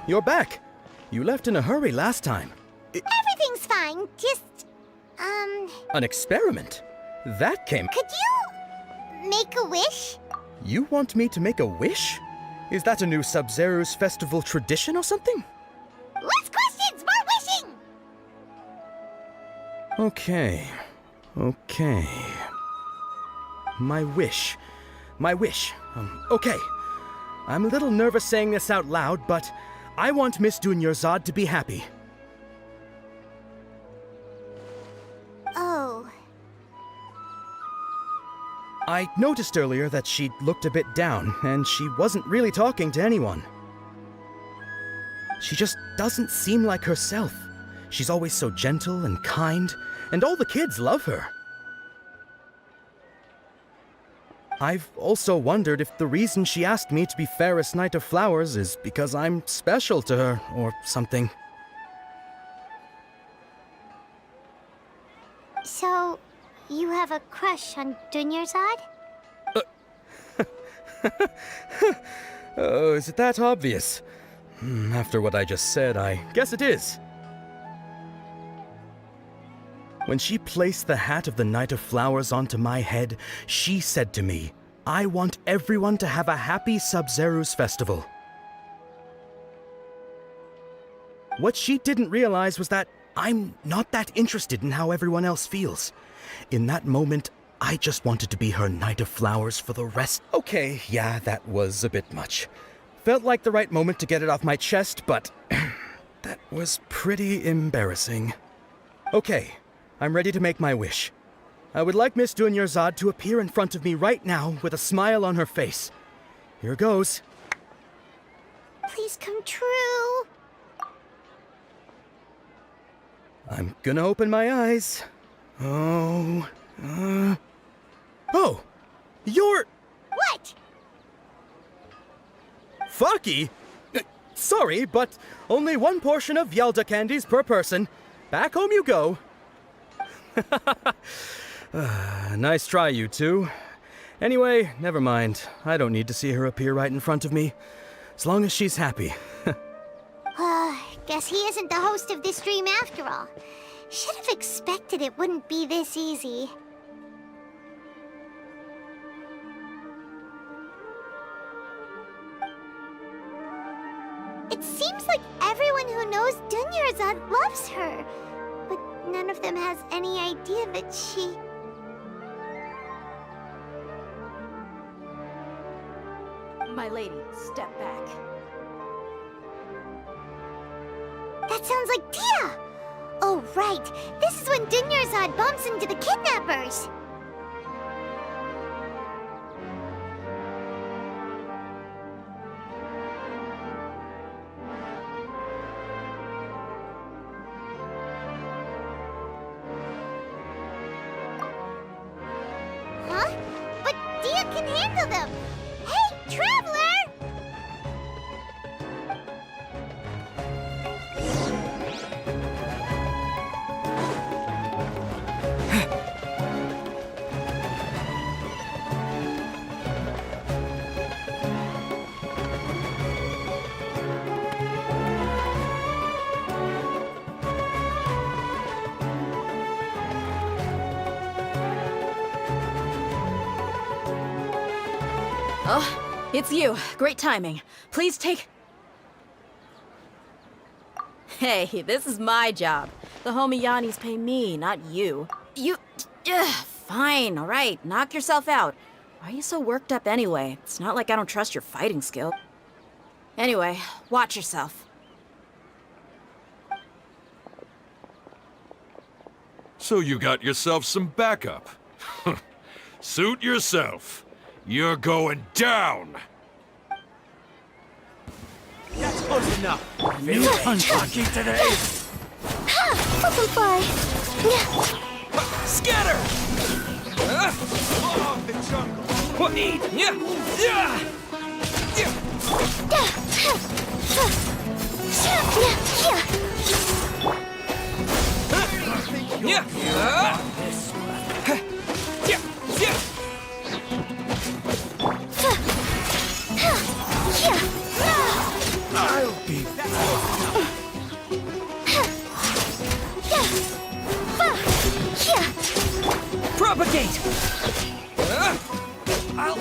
You're back. You left in a hurry last time. Everything's fine, just... An experiment? That came... Could you... make a wish? You want me to make a wish? Is that a new Sub-Zero's festival tradition or something? Less questions, more wishing! Okay. My wish. Okay. I'm a little nervous saying this out loud, but I want Miss Dunyarzad to be happy. Oh. I noticed earlier that she looked a bit down, and she wasn't really talking to anyone. She just doesn't seem like herself. She's always so gentle and kind, and all the kids love her. I've also wondered if the reason she asked me to be Fairest Knight of Flowers is because I'm special to her, or something. So, You have a crush on Dunyarzad? Oh, is it that obvious? After what I just said, I guess it is. When she placed the hat of the Knight of Flowers onto my head, she said to me, "I want everyone to have a happy Sub-Zeru's festival." What she didn't realize was that I'm not that interested in how everyone else feels. In that moment, I just wanted to be her Knight of Flowers for the rest. Okay, yeah, that was a bit much. Felt like the right moment to get it off my chest, but that was pretty embarrassing. Okay, I'm ready to make my wish. I would like Miss Dunyarzad to appear in front of me right now with a smile on her face. Here goes. Please come true. I'm gonna open my eyes. Oh, you're... What? Faki? Sorry, but only one portion of Yalda candies per person. Back home you go. Nice try, you two. Anyway, never mind. I don't need to see her appear right in front of me. As long as she's happy. Guess he isn't the host of this dream after all. Should have expected it wouldn't be this easy. It seems like everyone who knows Dunyarzad loves her, but none of them has any idea that she... My lady, step back. That sounds like Tia! Oh, right. This is when Dunyarzad bumps into the kidnappers. Huh? But Tia can handle them! Hey, Traveler! Oh, it's you. Great timing. Please take... Hey, this is my job. The homie Yannis pay me, not you. You... fine, alright. Knock yourself out. Why are you so worked up anyway? It's not like I don't trust your fighting skill. Anyway, watch yourself. So you got yourself some backup. Suit yourself. You're going down! That's close enough. New Punchaki today. Butterfly! Scatter! Oh, the jungle! What? Yeah! Yeah! I'll be Propagate! I'll...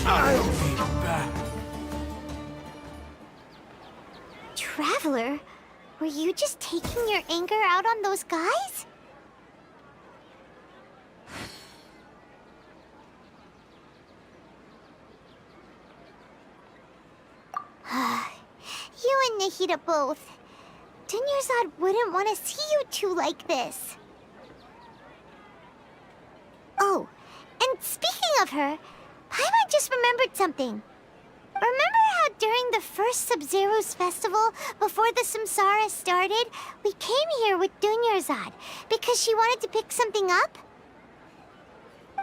I'll be back. Traveler, were you just taking your anger out on those guys? You and Nahida both. Dunyarzad wouldn't want to see you two like this. Oh, and speaking of her, Paimon just remembered something. Remember how during the first Sub-Zero's festival, before the Samsara started, we came here with Dunyarzad because she wanted to pick something up?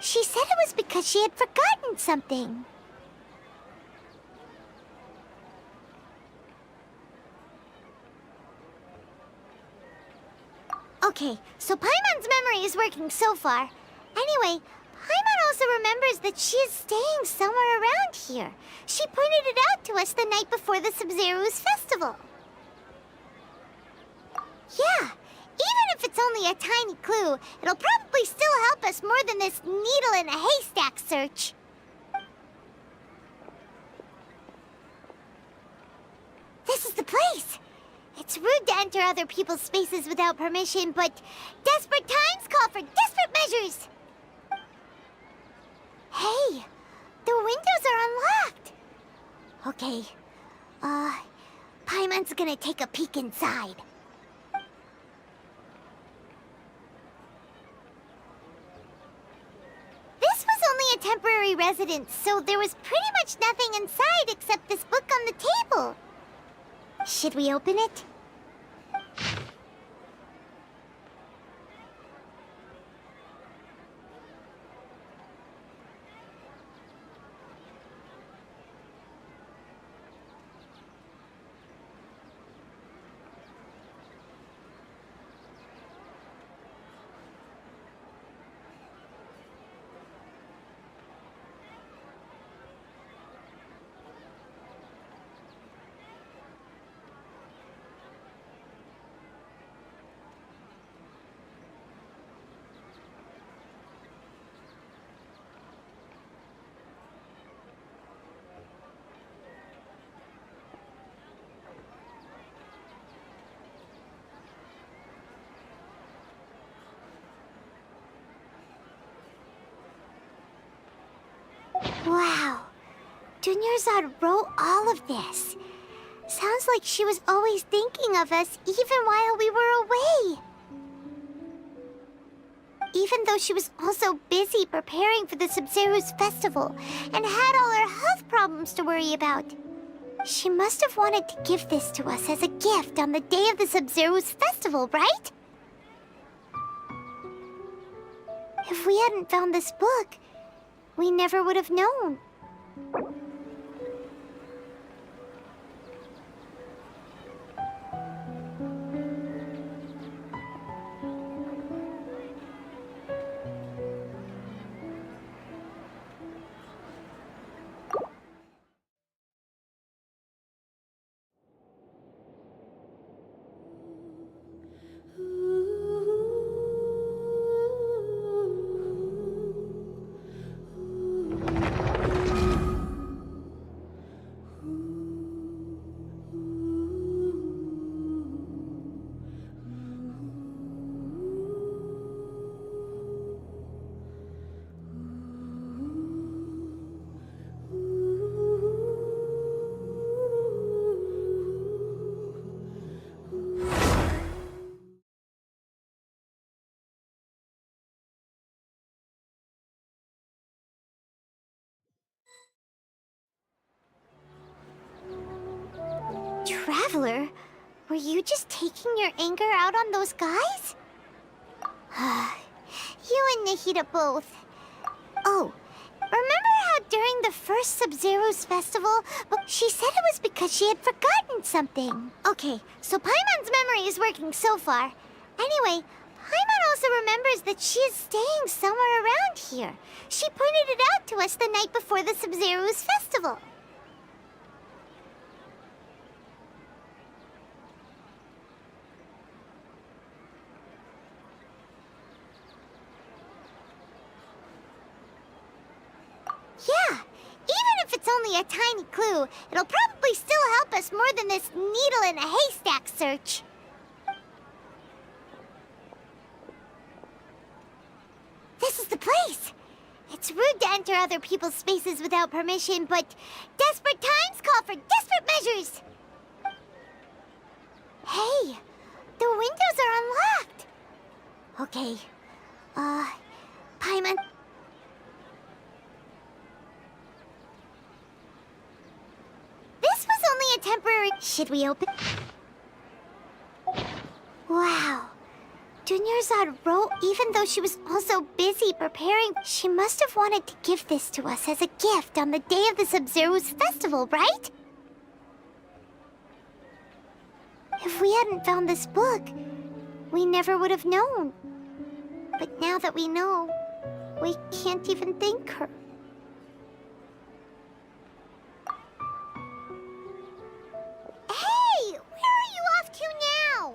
She said it was because she had forgotten something. Okay, so Paimon's memory is working so far. Anyway, Paimon also remembers that she is staying somewhere around here. She pointed it out to us the night before the Sub-Zero's festival. Yeah, even if it's only a tiny clue, it'll probably still help us more than this needle in a haystack search. This is the place! It's rude to enter other people's spaces without permission, but desperate times call for desperate measures! Hey, the windows are unlocked! Okay, Paimon's gonna take a peek inside. This was only a temporary residence, so there was pretty much nothing inside except this book on the table. Should we open it? Wow, Dunyarzad wrote all of this. Sounds like she was always thinking of us even while we were away. Even though she was also busy preparing for the Sub-Zero's festival and had all her health problems to worry about. She must have wanted to give this to us as a gift on the day of the Sub-Zero's festival, right? If we hadn't found this book, we never would have known. Traveler, were you just taking your anger out on those guys? You and Nahida both. Oh, remember how during the first Sub-Zero's festival, she said it was because she had forgotten something? Okay, so Paimon's memory is working so far. Anyway, Paimon also remembers that she is staying somewhere around here. She pointed it out to us the night before the Sub-Zero's festival. Yeah, even if it's only a tiny clue, it'll probably still help us more than this needle in a haystack search. This is the place! It's rude to enter other people's spaces without permission, but desperate times call for desperate measures! Hey, the windows are unlocked! Okay, Paimon... This was only a temporary... Should we open? Wow. Dunyarzad wrote even though she was also busy preparing. She must have wanted to give this to us as a gift on the day of the Sub-Zero's festival, right? If we hadn't found this book, we never would have known. But now that we know, we can't even thank her. Hey! Where are you off to now?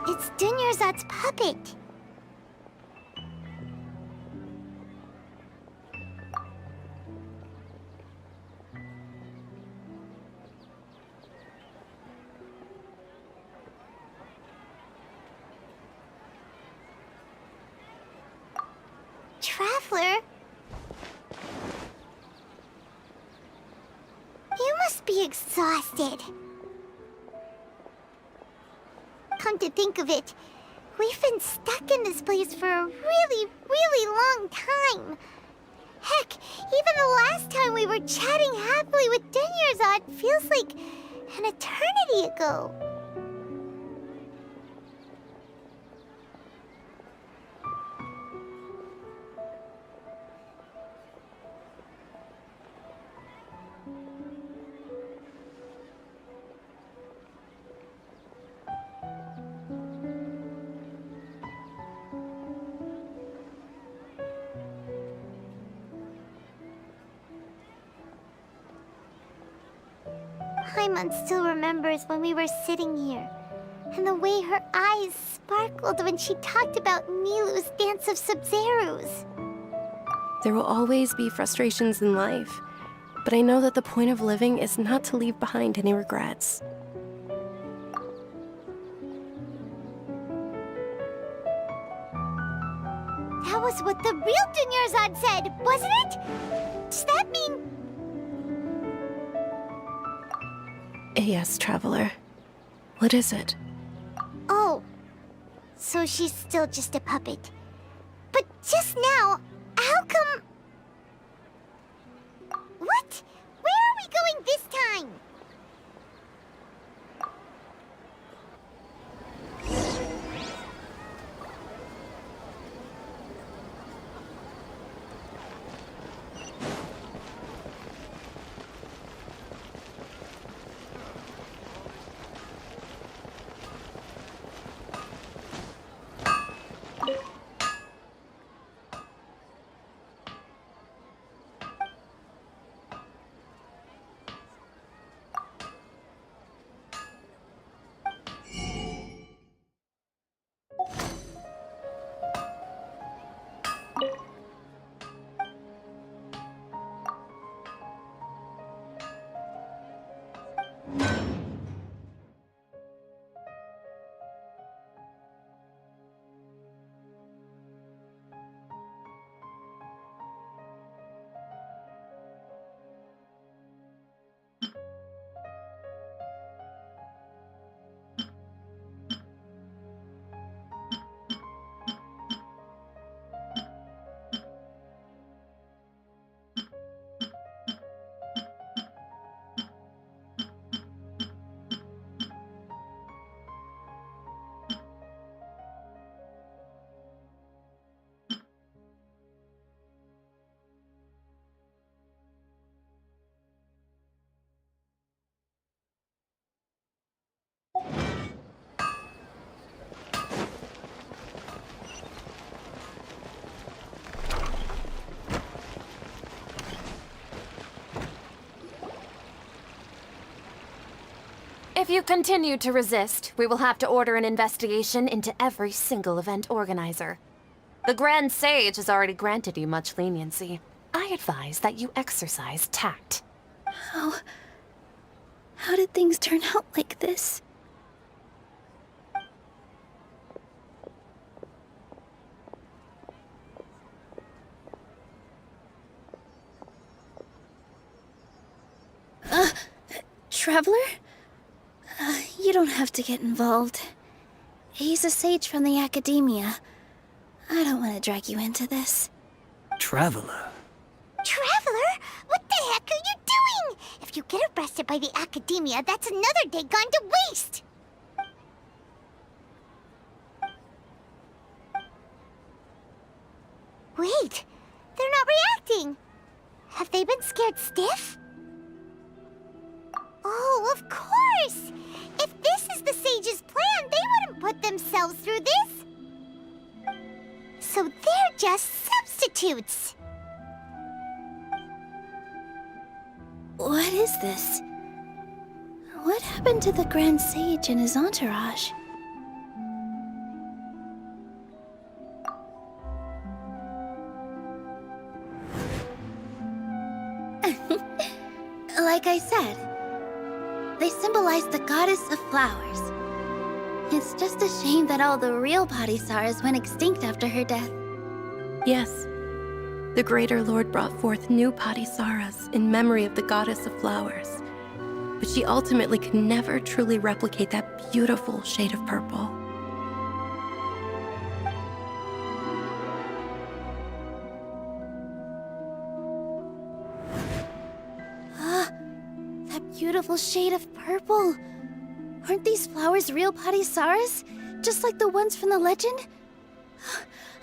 It's Dunyarzad's puppet. Traveler? You must be exhausted. Come to think of it, we've been stuck in this place for a really, really long time. Heck, even the last time we were chatting happily with Dunyarzad feels like an eternity ago. Paimon still remembers when we were sitting here, and the way her eyes sparkled when she talked about Nilou's Dance of Sub-Zerus. There will always be frustrations in life, but I know that the point of living is not to leave behind any regrets. That was what the real Dunyarzad said, wasn't it? Does that mean... Yes, Traveler. What is it? Oh, so she's still just a puppet. But just now, how come... What? Where are we going this time? If you continue to resist, we will have to order an investigation into every single event organizer. The Grand Sage has already granted you much leniency. I advise that you exercise tact. How did things turn out like this? Traveler? You don't have to get involved. He's a sage from the Academia. I don't want to drag you into this. Traveler? Traveler? What the heck are you doing? If you get arrested by the Academia, that's another day gone to waste! Wait, they're not reacting. Have they been scared stiff? Oh, of course! If this is the sage's plan, they wouldn't put themselves through this. So they're just substitutes. What is this? What happened to the Grand Sage and his entourage? Like I said, they symbolize the goddess of flowers. It's just a shame that all the real Padisaras went extinct after her death. Yes. The Greater Lord brought forth new Padisaras in memory of the goddess of flowers. But she ultimately could never truly replicate that beautiful shade of purple. Beautiful shade of purple. Aren't these flowers real Padisaras? Just like the ones from the legend?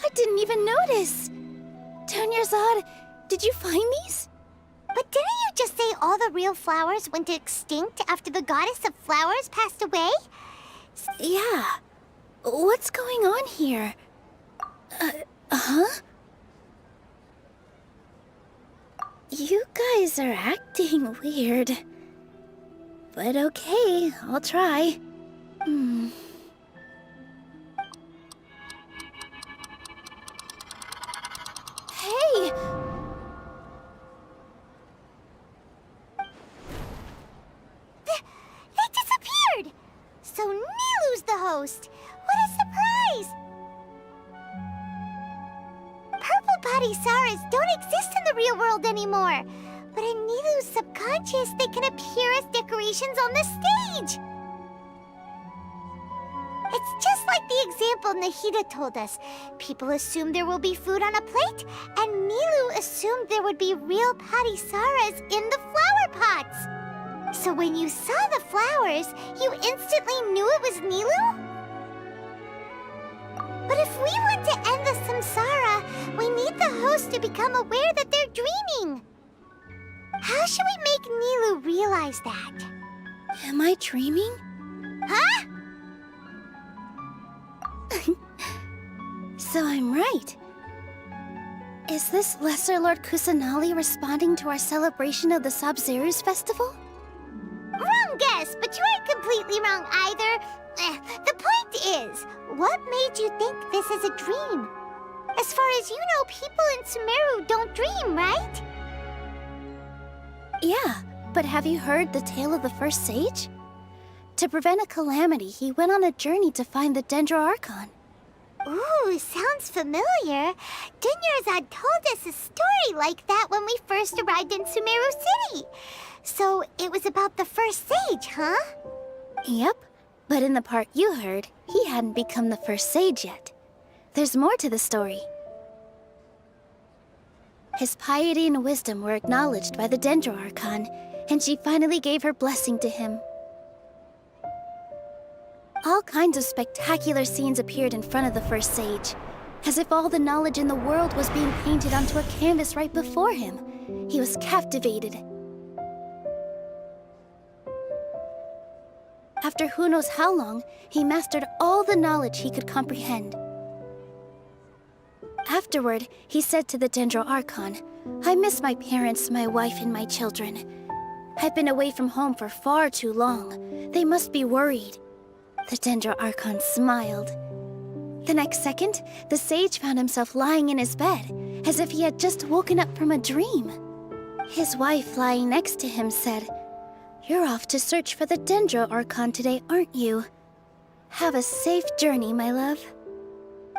I didn't even notice. Dunyarzad, did you find these? But didn't you just say all the real flowers went extinct after the goddess of flowers passed away? Yeah. What's going on here? You guys are acting weird. But okay, I'll try. Hey! They disappeared! So Nilu's the host! What a surprise! Purple Padisaras don't exist in the real world anymore! But in Nilu's subconscious, they can appear as decorations on the stage! It's just like the example Nahida told us. People assume there will be food on a plate, and Nilu assumed there would be real Padisaras in the flower pots. So when you saw the flowers, you instantly knew it was Nilu? But if we want to end the samsara, we need the host to become aware that they're dreaming. How should we make Nilu realize that? Am I dreaming? Huh? So I'm right. Is this Lesser Lord Kusanali responding to our celebration of the Sabzeruz festival? Wrong guess, but you aren't completely wrong either. The point is, what made you think this is a dream? As far as you know, people in Sumeru don't dream, right? Yeah, but have you heard the tale of the first sage? To prevent a calamity, he went on a journey to find the Dendro Archon. Ooh, sounds familiar. Dunyarzad told us a story like that when we first arrived in Sumeru City. So it was about the first sage, huh? Yep, but in the part you heard, he hadn't become the first sage yet. There's more to the story. His piety and wisdom were acknowledged by the Dendro Archon, and she finally gave her blessing to him. All kinds of spectacular scenes appeared in front of the first sage, as if all the knowledge in the world was being painted onto a canvas right before him. He was captivated. After who knows how long, he mastered all the knowledge he could comprehend. Afterward, he said to the Dendro Archon, "I miss my parents, my wife, and my children. I've been away from home for far too long. They must be worried." The Dendro Archon smiled. The next second, the sage found himself lying in his bed, as if he had just woken up from a dream. His wife, lying next to him, said, "You're off to search for the Dendro Archon today, aren't you? Have a safe journey, my love."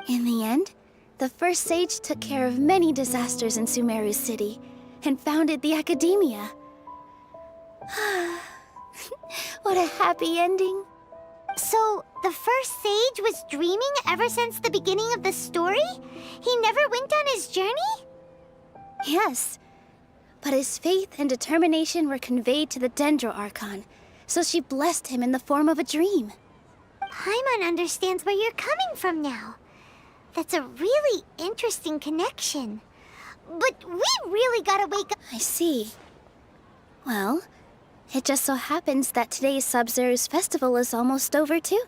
In the end, the first sage took care of many disasters in Sumeru City and founded the Academia. What a happy ending. So, the first sage was dreaming ever since the beginning of the story? He never went on his journey? Yes. But his faith and determination were conveyed to the Dendro Archon, so she blessed him in the form of a dream. Paimon understands where you're coming from now. That's a really interesting connection. But we really gotta wake up. I see. Well, it just so happens that today's Sub-Zero's festival is almost over, too.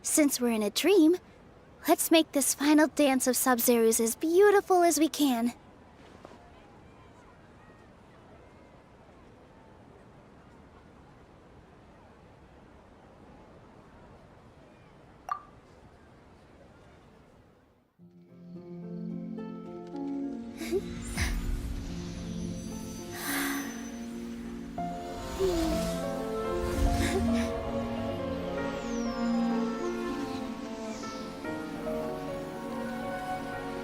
Since we're in a dream, let's make this final dance of Sub-Zeros as beautiful as we can.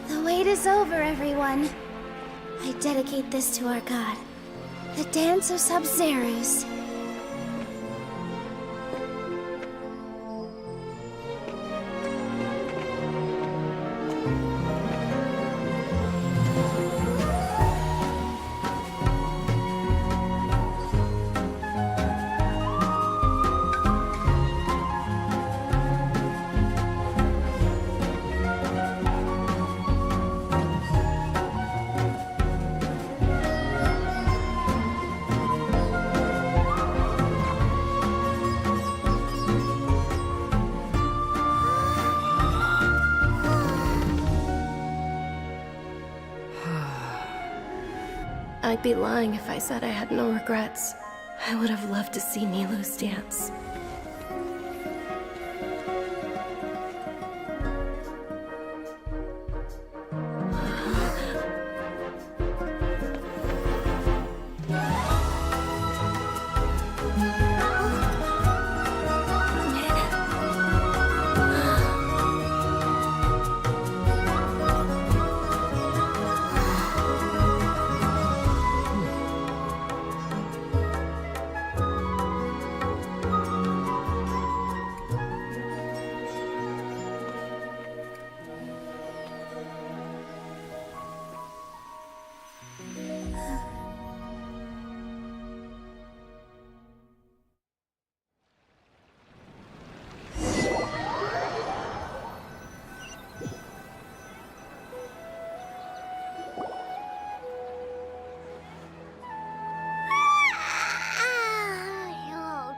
The wait is over, everyone. I dedicate this to our god, the Dance of Sub-Zeros. I'd be lying if I said I had no regrets. I would have loved to see Nilou's dance.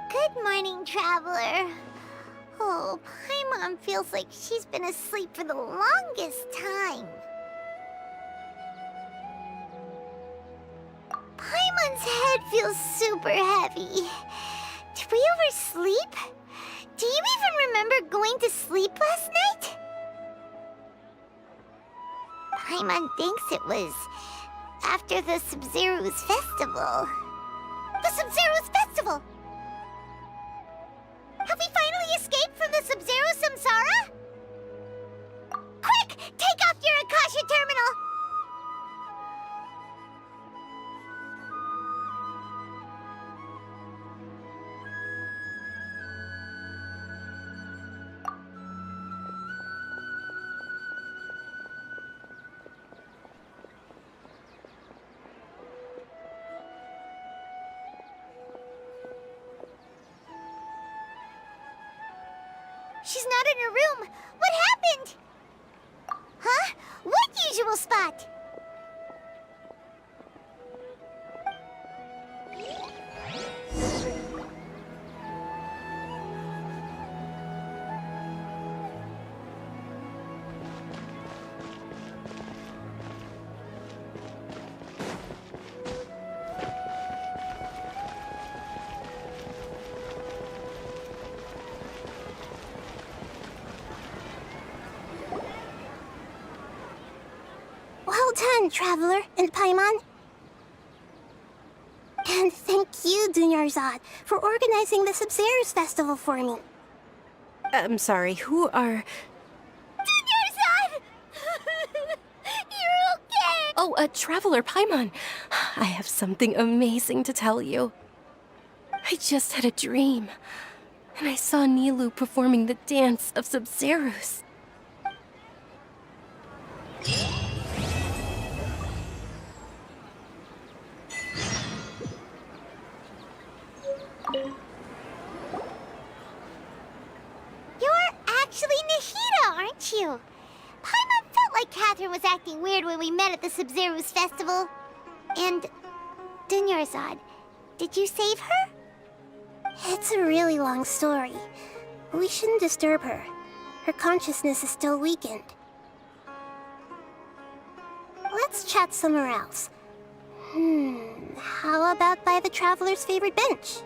Good morning, traveler. Oh, Paimon feels like she's been asleep for the longest time. Paimon's head feels super heavy. Did we oversleep? Do you even remember going to sleep last night? Paimon thinks it was after the Sub-Zero's festival. The Sub-Zero's festival! Have we finally escaped from the Sub-Zero Samsara? Quick! Take off your Akasha terminal! She's not in her room. What happened? Huh? What usual spot? Well done, Traveler and Paimon. And thank you, Dunyarzad, for organizing the Sub-Zero's festival for me. I'm sorry, who are... Dunyarzad! Traveler Paimon, I have something amazing to tell you. I just had a dream, and I saw Nilou performing the dance of Sub-Zerus. You're actually Nahida, aren't you? Paimon felt like Catherine was acting weird when we met at the Sub-Zerus festival. And Dunyarzad, did you save her? It's a really long story. We shouldn't disturb her. Her consciousness is still weakened. Let's chat somewhere else. How about by the Traveler's favorite bench?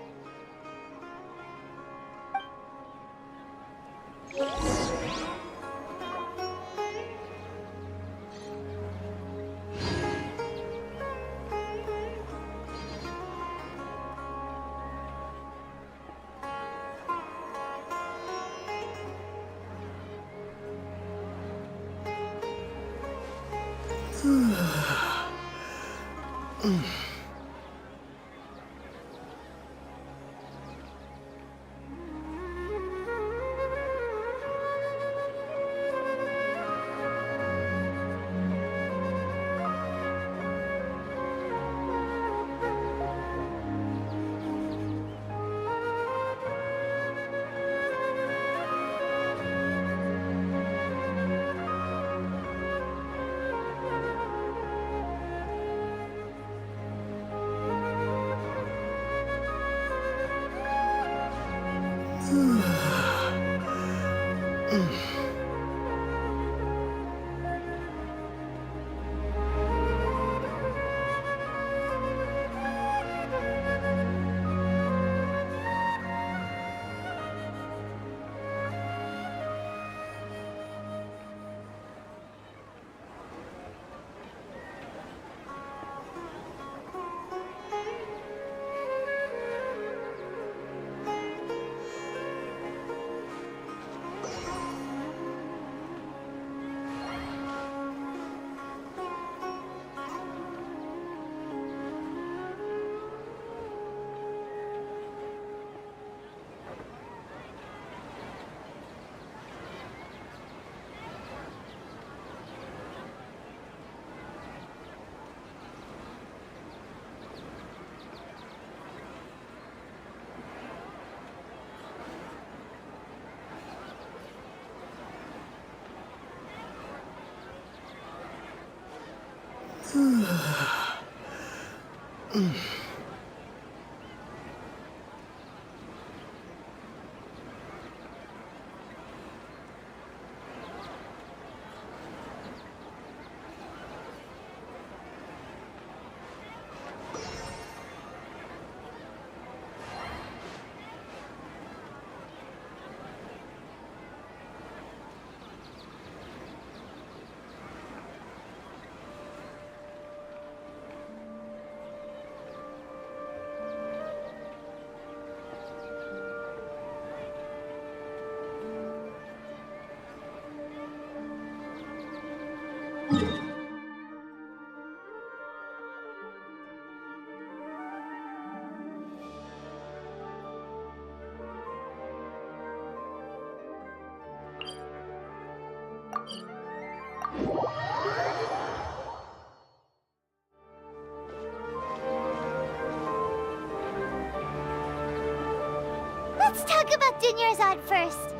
Let's talk about Dunyarzad first.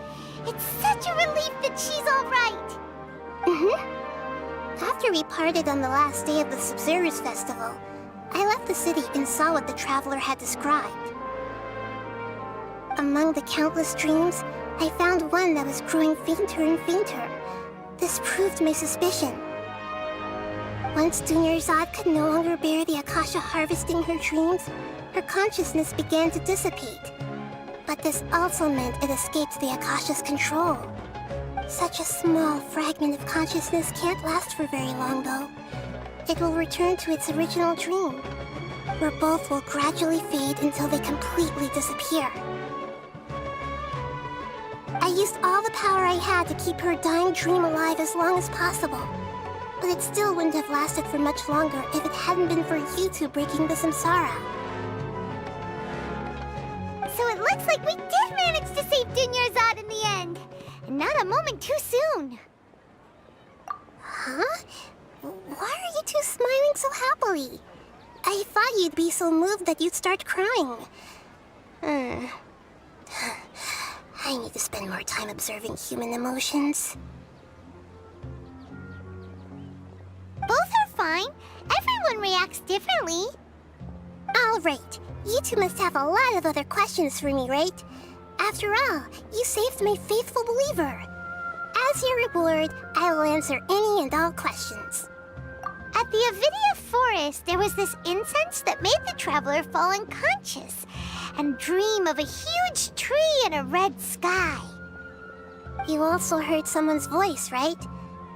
It's such a relief that she's all right. After we parted on the last day of the Sub-Zerus festival, I left the city and saw what the Traveler had described. Among the countless dreams, I found one that was growing fainter and fainter. This proved my suspicion. Once Dunyarzad could no longer bear the Akasha harvesting her dreams, her consciousness began to dissipate. But this also meant it escaped the Akasha's control. Such a small fragment of consciousness can't last for very long, though. It will return to its original dream, where both will gradually fade until they completely disappear. I used all the power I had to keep her dying dream alive as long as possible. But it still wouldn't have lasted for much longer if it hadn't been for you two breaking the samsara. So it looks like we did manage to save Dunyarzad in the end. And not a moment too soon. Huh? Why are you two smiling so happily? I thought you'd be so moved that you'd start crying. I need to spend more time observing human emotions. Both are fine. Everyone reacts differently. Alright, you two must have a lot of other questions for me, right? After all, you saved my faithful believer. As your reward, I will answer any and all questions. At the Avidia forest, there was this incense that made the traveler fall unconscious and dream of a huge tree and a red sky. You also heard someone's voice, right?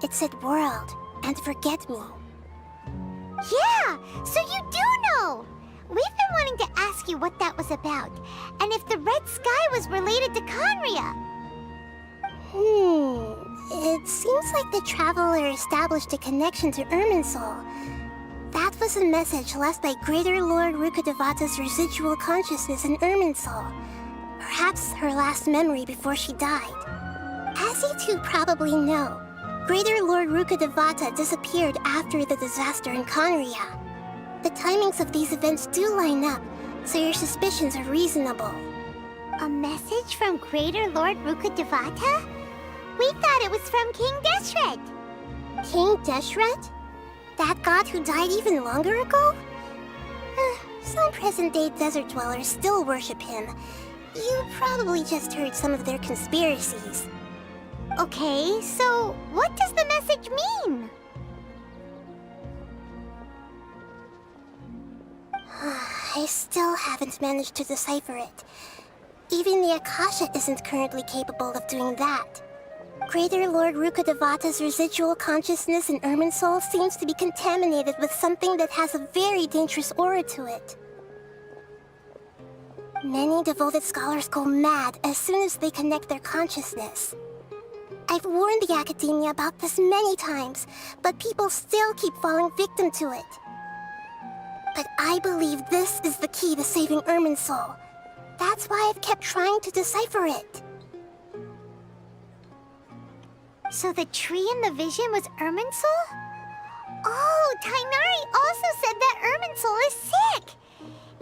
It said world and forget me. Yeah, so you do know! We've been wanting to ask you what that was about, and if the red sky was related to Conria. It seems like the traveler established a connection to Irminsul. That was a message left by Greater Lord Rukkhadevata's residual consciousness in Irminsul. Perhaps her last memory before she died. As you two probably know, Greater Lord Rukkhadevata disappeared after the disaster in Conria. The timings of these events do line up, so your suspicions are reasonable. A message from Greater Lord Rukkhadevata? We thought it was from King Deshret. King Deshret? That god who died even longer ago? Some present-day desert dwellers still worship him. You probably just heard some of their conspiracies. Okay, so what does the message mean? I still haven't managed to decipher it. Even the Akasha isn't currently capable of doing that. Greater Lord Rukkhadevata's residual consciousness in Irminsul seems to be contaminated with something that has a very dangerous aura to it. Many devoted scholars go mad as soon as they connect their consciousness. I've warned the Academia about this many times, but people still keep falling victim to it. But I believe this is the key to saving Irminsul. That's why I've kept trying to decipher it. So the tree in the vision was Irminsul? Oh, Tainari also said that Irminsul is sick!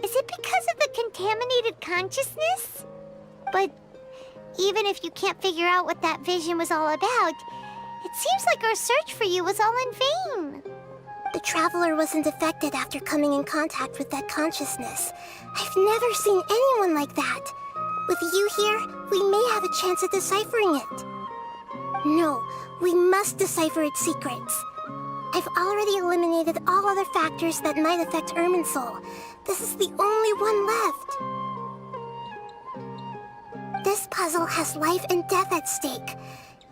Is it because of the contaminated consciousness? But even if you can't figure out what that vision was all about, it seems like our search for you was all in vain. The Traveler wasn't affected after coming in contact with that consciousness. I've never seen anyone like that. With you here, we may have a chance at deciphering it. No, we must decipher its secrets. I've already eliminated all other factors that might affect Irminsul. This is the only one left. This puzzle has life and death at stake.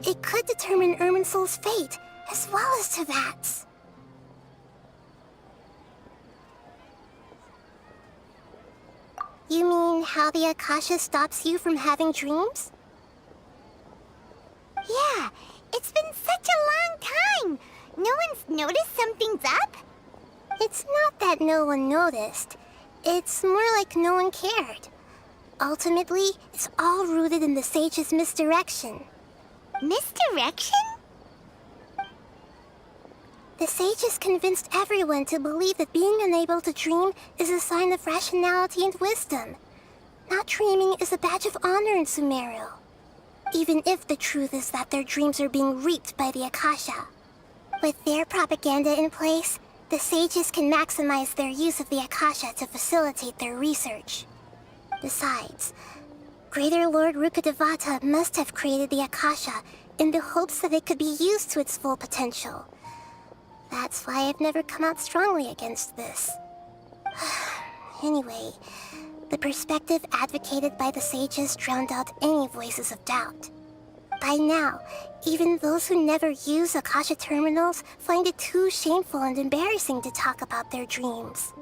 It could determine Irminsul's fate, as well as Tevat's. You mean how the Akasha stops you from having dreams? Yeah, it's been such a long time. No one's noticed something's up? It's not that no one noticed. It's more like no one cared. Ultimately, it's all rooted in the Sage's misdirection. Misdirection? The Sages convinced everyone to believe that being unable to dream is a sign of rationality and wisdom. Not dreaming is a badge of honor in Sumeru. Even if the truth is that their dreams are being reaped by the Akasha. With their propaganda in place, the Sages can maximize their use of the Akasha to facilitate their research. Besides, Greater Lord Rukkhadevata must have created the Akasha in the hopes that it could be used to its full potential. That's why I've never come out strongly against this. Anyway, the perspective advocated by the Sages drowned out any voices of doubt. By now, even those who never use Akasha terminals find it too shameful and embarrassing to talk about their dreams.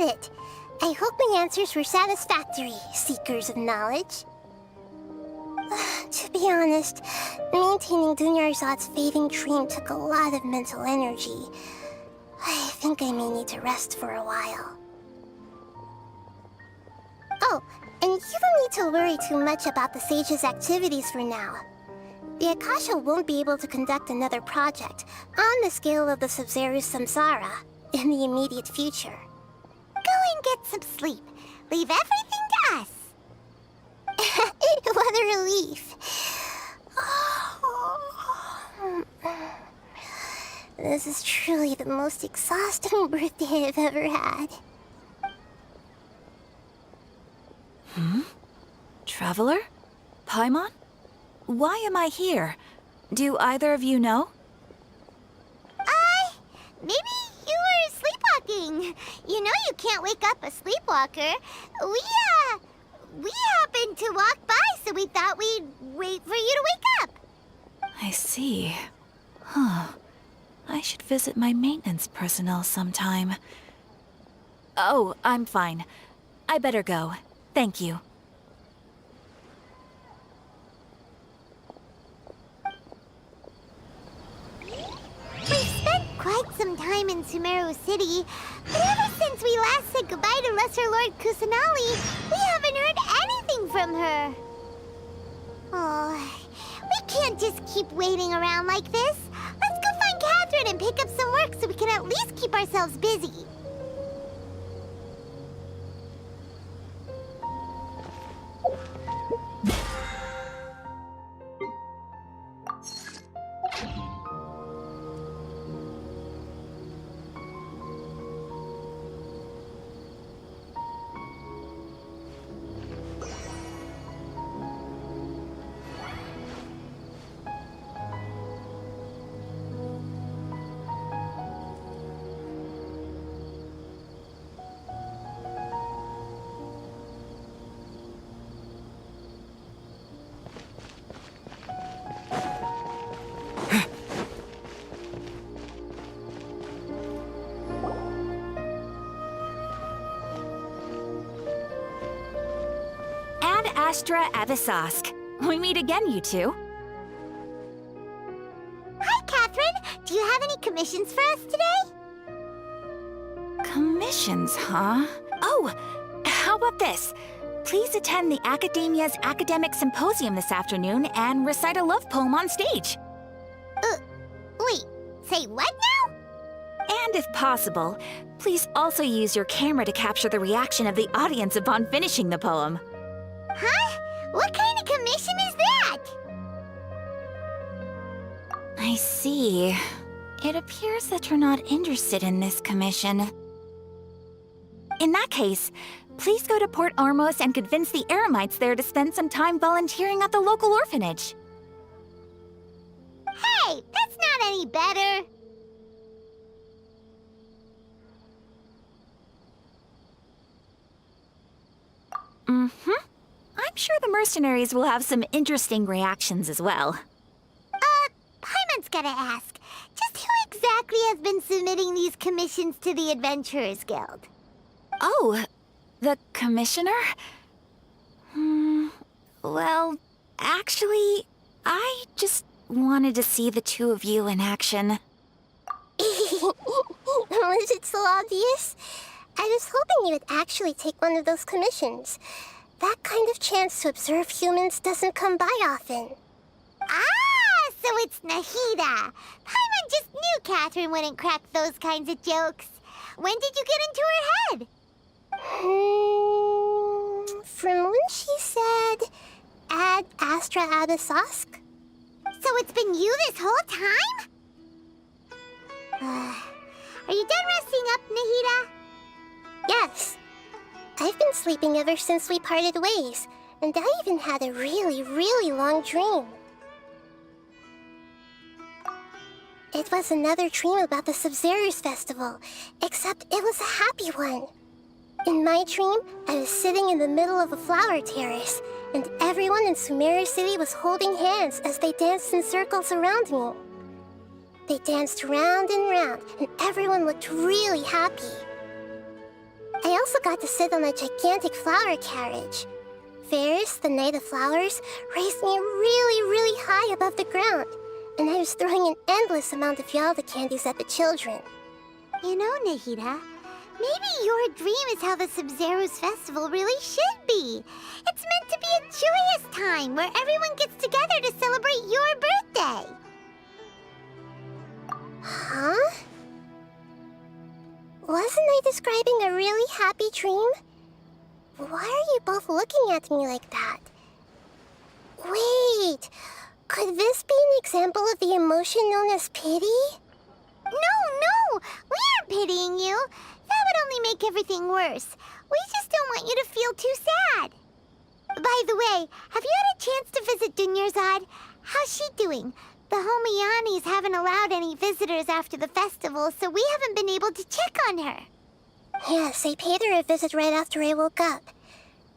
get it. I hope my answers were satisfactory, seekers of knowledge. To be honest, maintaining Dunyarzad's fading dream took a lot of mental energy. I think I may need to rest for a while. Oh, and you don't need to worry too much about the Sage's activities for now. The Akasha won't be able to conduct another project on the scale of the Sub-Zero's Samsara in the immediate future. Go and get some sleep. Leave everything to us. What a relief. This is truly the most exhausting birthday I've ever had. Traveler? Paimon? Why am I here? Do either of you know? Maybe you were sleepwalking. You know you can't wake up a sleepwalker. We happened to walk by, so we thought we'd wait for you to wake up. I see. Huh. I should visit my maintenance personnel sometime. Oh, I'm fine. I better go. Thank you. We've spent quite some time in Sumeru City, but ever since we last said goodbye to Lesser Lord Kusanali, we haven't heard anything from her. Oh, we can't just keep waiting around like this. Let's go find Catherine and pick up some work so we can at least keep ourselves busy. Ad Astra Avisask. We meet again, you two. Hi, Catherine. Do you have any commissions for us today? Commissions, huh? Oh, how about this? Please attend the Academia's Academic Symposium this afternoon and recite a love poem on stage. Wait, say what now? And if possible, please also use your camera to capture the reaction of the audience upon finishing the poem. Huh? What kind of commission is that? I see. It appears that you're not interested in this commission. In that case, please go to Port Ormos and convince the Eremites there to spend some time volunteering at the local orphanage. Hey, that's not any better. Mm-hmm. I'm sure the mercenaries will have some interesting reactions as well. Paimon's gotta ask. Just who exactly has been submitting these commissions to the Adventurers Guild? Oh, the commissioner? Well, actually, I just wanted to see the two of you in action. Was it so obvious? I was hoping you would actually take one of those commissions. That kind of chance to observe humans doesn't come by often. Ah, so it's Nahida. Paimon just knew Catherine wouldn't crack those kinds of jokes. When did you get into her head? From when she said, Ad Astra Abisask? So it's been you this whole time? Are you done resting up, Nahida? Yes. I've been sleeping ever since we parted ways, and I even had a really long dream. It was another dream about the Sub-Zero's festival, except it was a happy one. In my dream, I was sitting in the middle of a flower terrace, and everyone in Sumeru City was holding hands as they danced in circles around me. They danced round and round, and everyone looked really happy. I also got to sit on a gigantic flower carriage. Ferris, the Knight of Flowers, raised me really, really high above the ground, and I was throwing an endless amount of Yalda candies at the children. You know, Nahida, maybe your dream is how the Sub-Zero's festival really should be. It's meant to be a joyous time where everyone gets together to celebrate your birthday. Huh? Wasn't I describing a really happy dream? Why are you both looking at me like that? Wait, could this be an example of the emotion known as pity? No, we aren't pitying you. That would only make everything worse. We just don't want you to feel too sad. By the way, have you had a chance to visit Dunyarzad? How's she doing? The Homiyanis haven't allowed any visitors after the festival, so we haven't been able to check on her. Yes, I paid her a visit right after I woke up.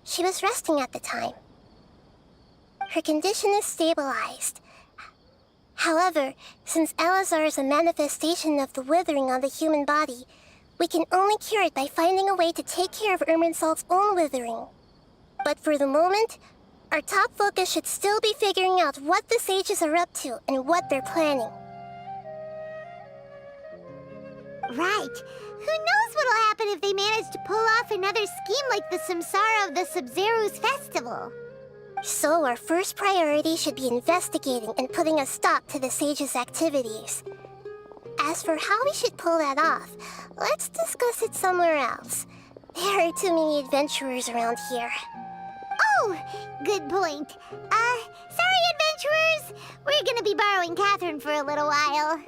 She was resting at the time. Her condition is stabilized. However, since Elazar is a manifestation of the withering on the human body, we can only cure it by finding a way to take care of Irminsul's own withering. But for the moment, our top focus should still be figuring out what the sages are up to and what they're planning. Right. Who knows what'll happen if they manage to pull off another scheme like the Samsara of the Sub-Zero's festival? So our first priority should be investigating and putting a stop to the sages' activities. As for how we should pull that off, let's discuss it somewhere else. There are too many adventurers around here. Oh, good point. Sorry, adventurers. We're gonna be borrowing Catherine for a little while.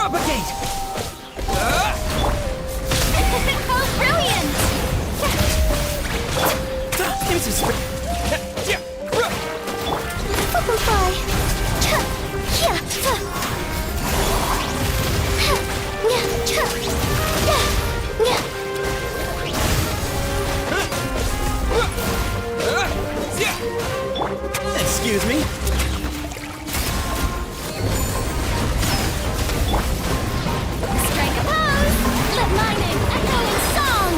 Propagate! Oh, brilliant! Butterfly! Excuse me? Strike a pose! Let my name echo in song!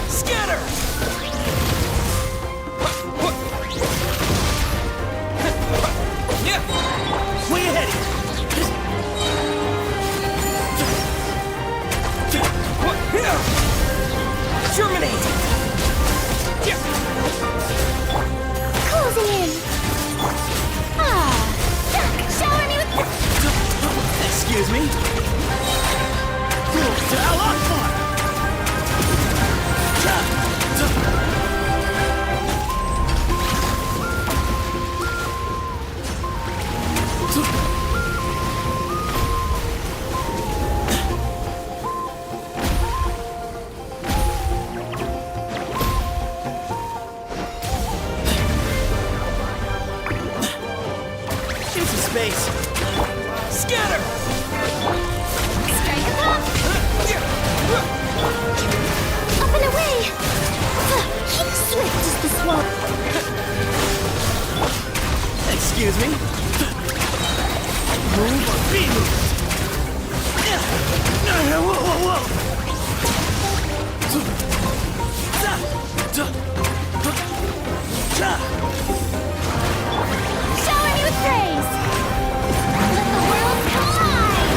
Scatter! Way ahead! Terminate! Closing in! Shower me with... Excuse me? Into space! Scatter! Strike a pop! Up and away! Swift as the swallow. Excuse me? Move or be moved! Whoa, whoa, whoa! Shower me with praise! Let the world collide!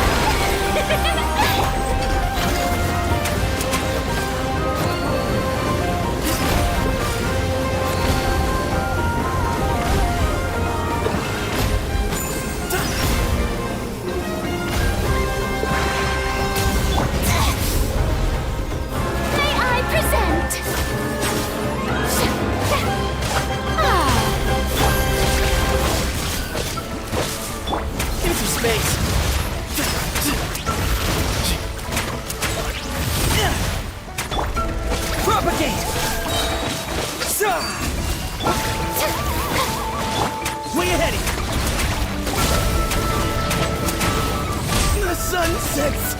May I present? Into space! Propagate! Way ahead! The sun sets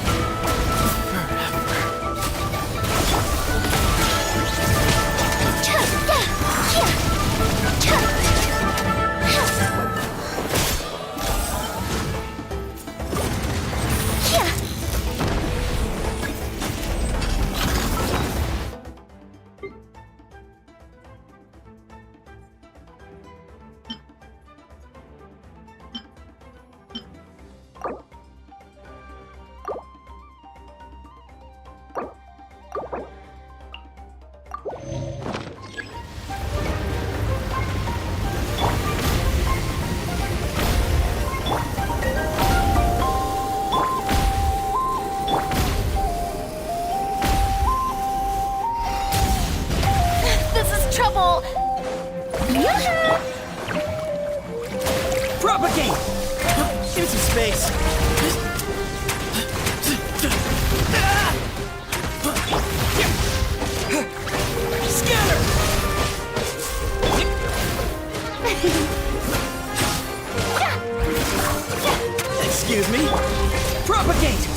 This is trouble! Yoo-hoo! Propagate! into space! Scatter! Excuse me? Propagate!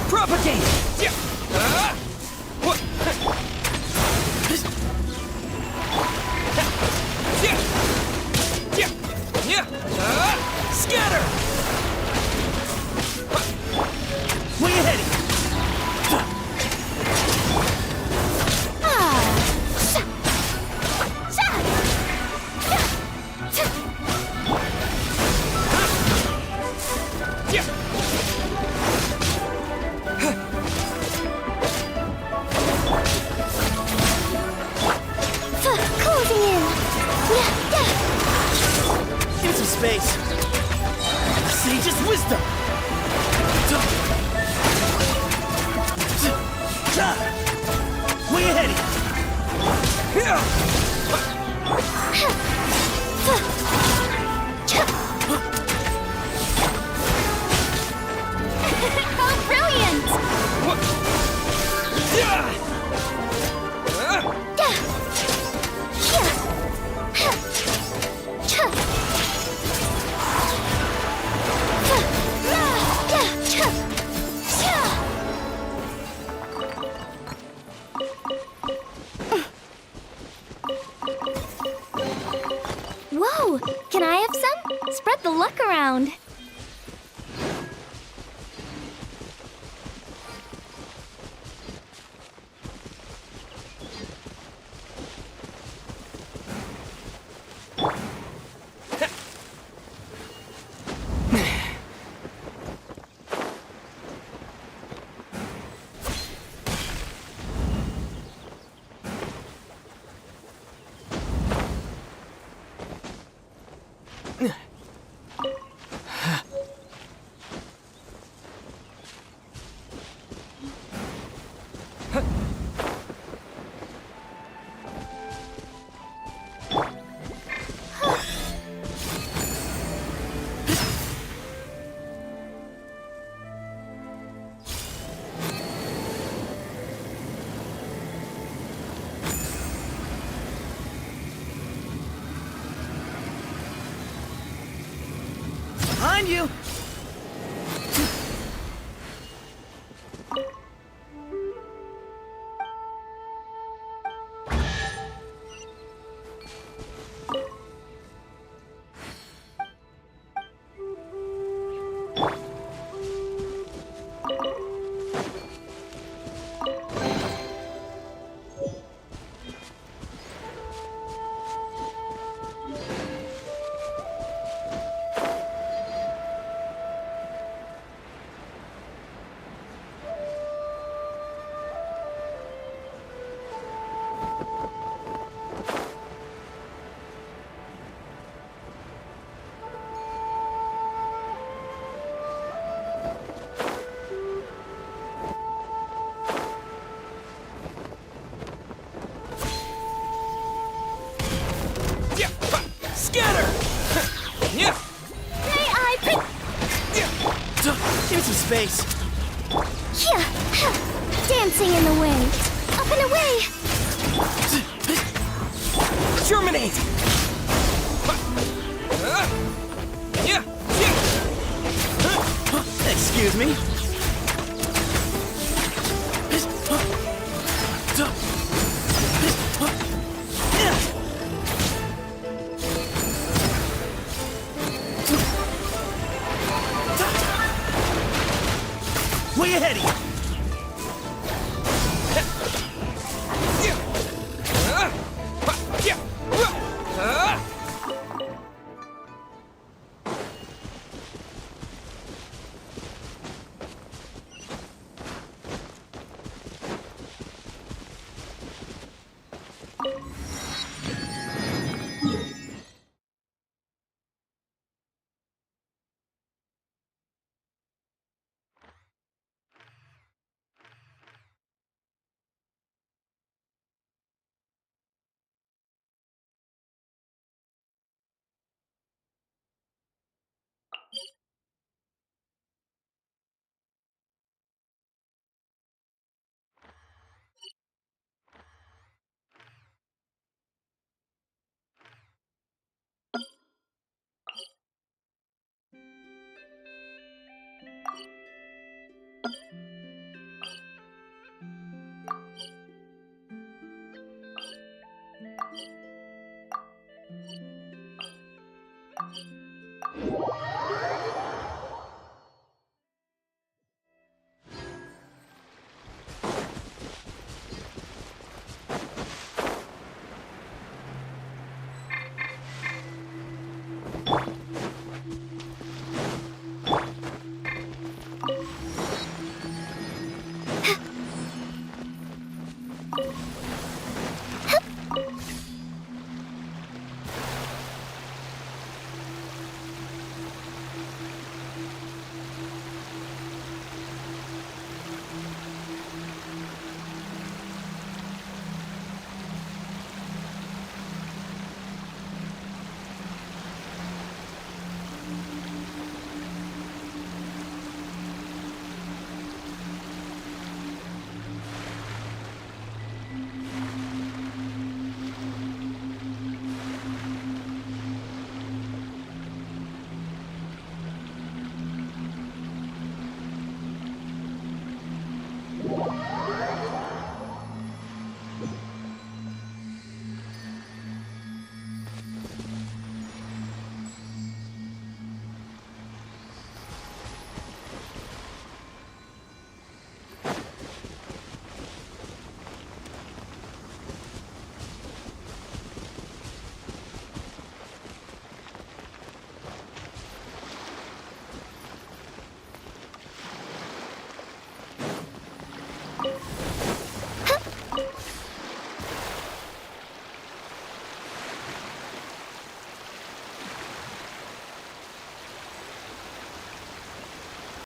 Propagate! Scatter! Where you heading? Give some space. Sage's wisdom. Where you heading? Oh, brilliant! Whoa! Can I have some? Spread the luck around. Behind you! space. Yeah, dancing in the wind. Up and away! Germinate! Excuse me? Way ahead of you!